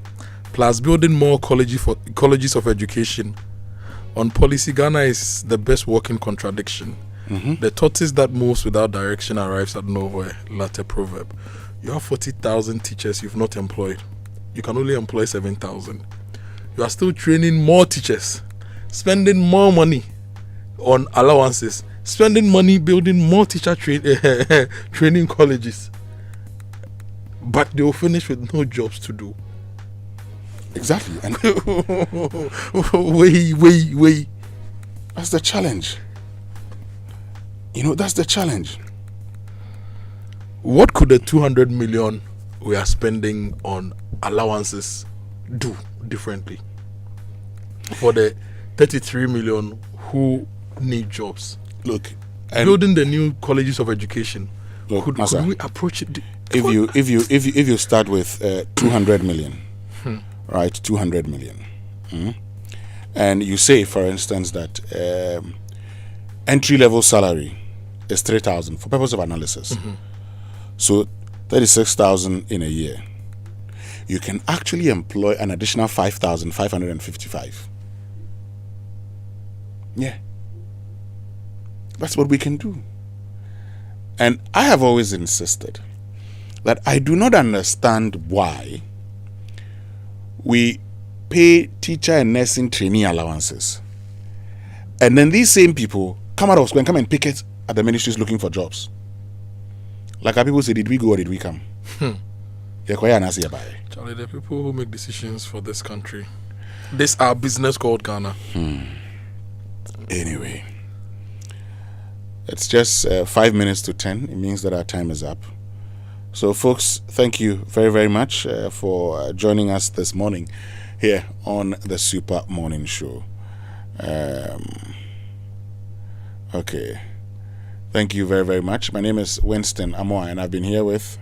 [SPEAKER 11] plus building more colleges of education. On policy, Ghana is the best working contradiction. The tortoise that moves without direction arrives at nowhere. Latter proverb. You have 40,000 teachers you've not employed. You can only employ 7,000. You are still training more teachers, spending more money on allowances, spending money building more teacher training colleges. But they will finish with no jobs to do.
[SPEAKER 1] Exactly. And
[SPEAKER 11] wait.
[SPEAKER 1] That's the challenge. That's the challenge.
[SPEAKER 11] What could the 200 million we are spending on allowances do differently for the 33 million who need jobs?
[SPEAKER 1] Look,
[SPEAKER 11] building the new colleges of education.
[SPEAKER 1] Look,
[SPEAKER 11] could we approach it?
[SPEAKER 1] If you start with 200 million, right? 200 million, and you say, for instance, that entry level salary is 3,000 for purpose of analysis. So 36,000 in a year. You can actually employ an additional 5,555. Yeah. That's what we can do. And I have always insisted that I do not understand why we pay teacher and nursing trainee allowances, and then these same people come out of school and come and picket at the ministries looking for jobs. Like our people say, did we go or did we come?
[SPEAKER 11] Charlie, the people who make decisions for this country, this our business called Ghana.
[SPEAKER 1] Anyway, it's just 5 minutes to 10. It means that our time is up. So, folks, thank you very, very much for joining us this morning here on the Super Morning Show. Okay. Thank you very, very much. My name is Winston Amoah, and I've been here with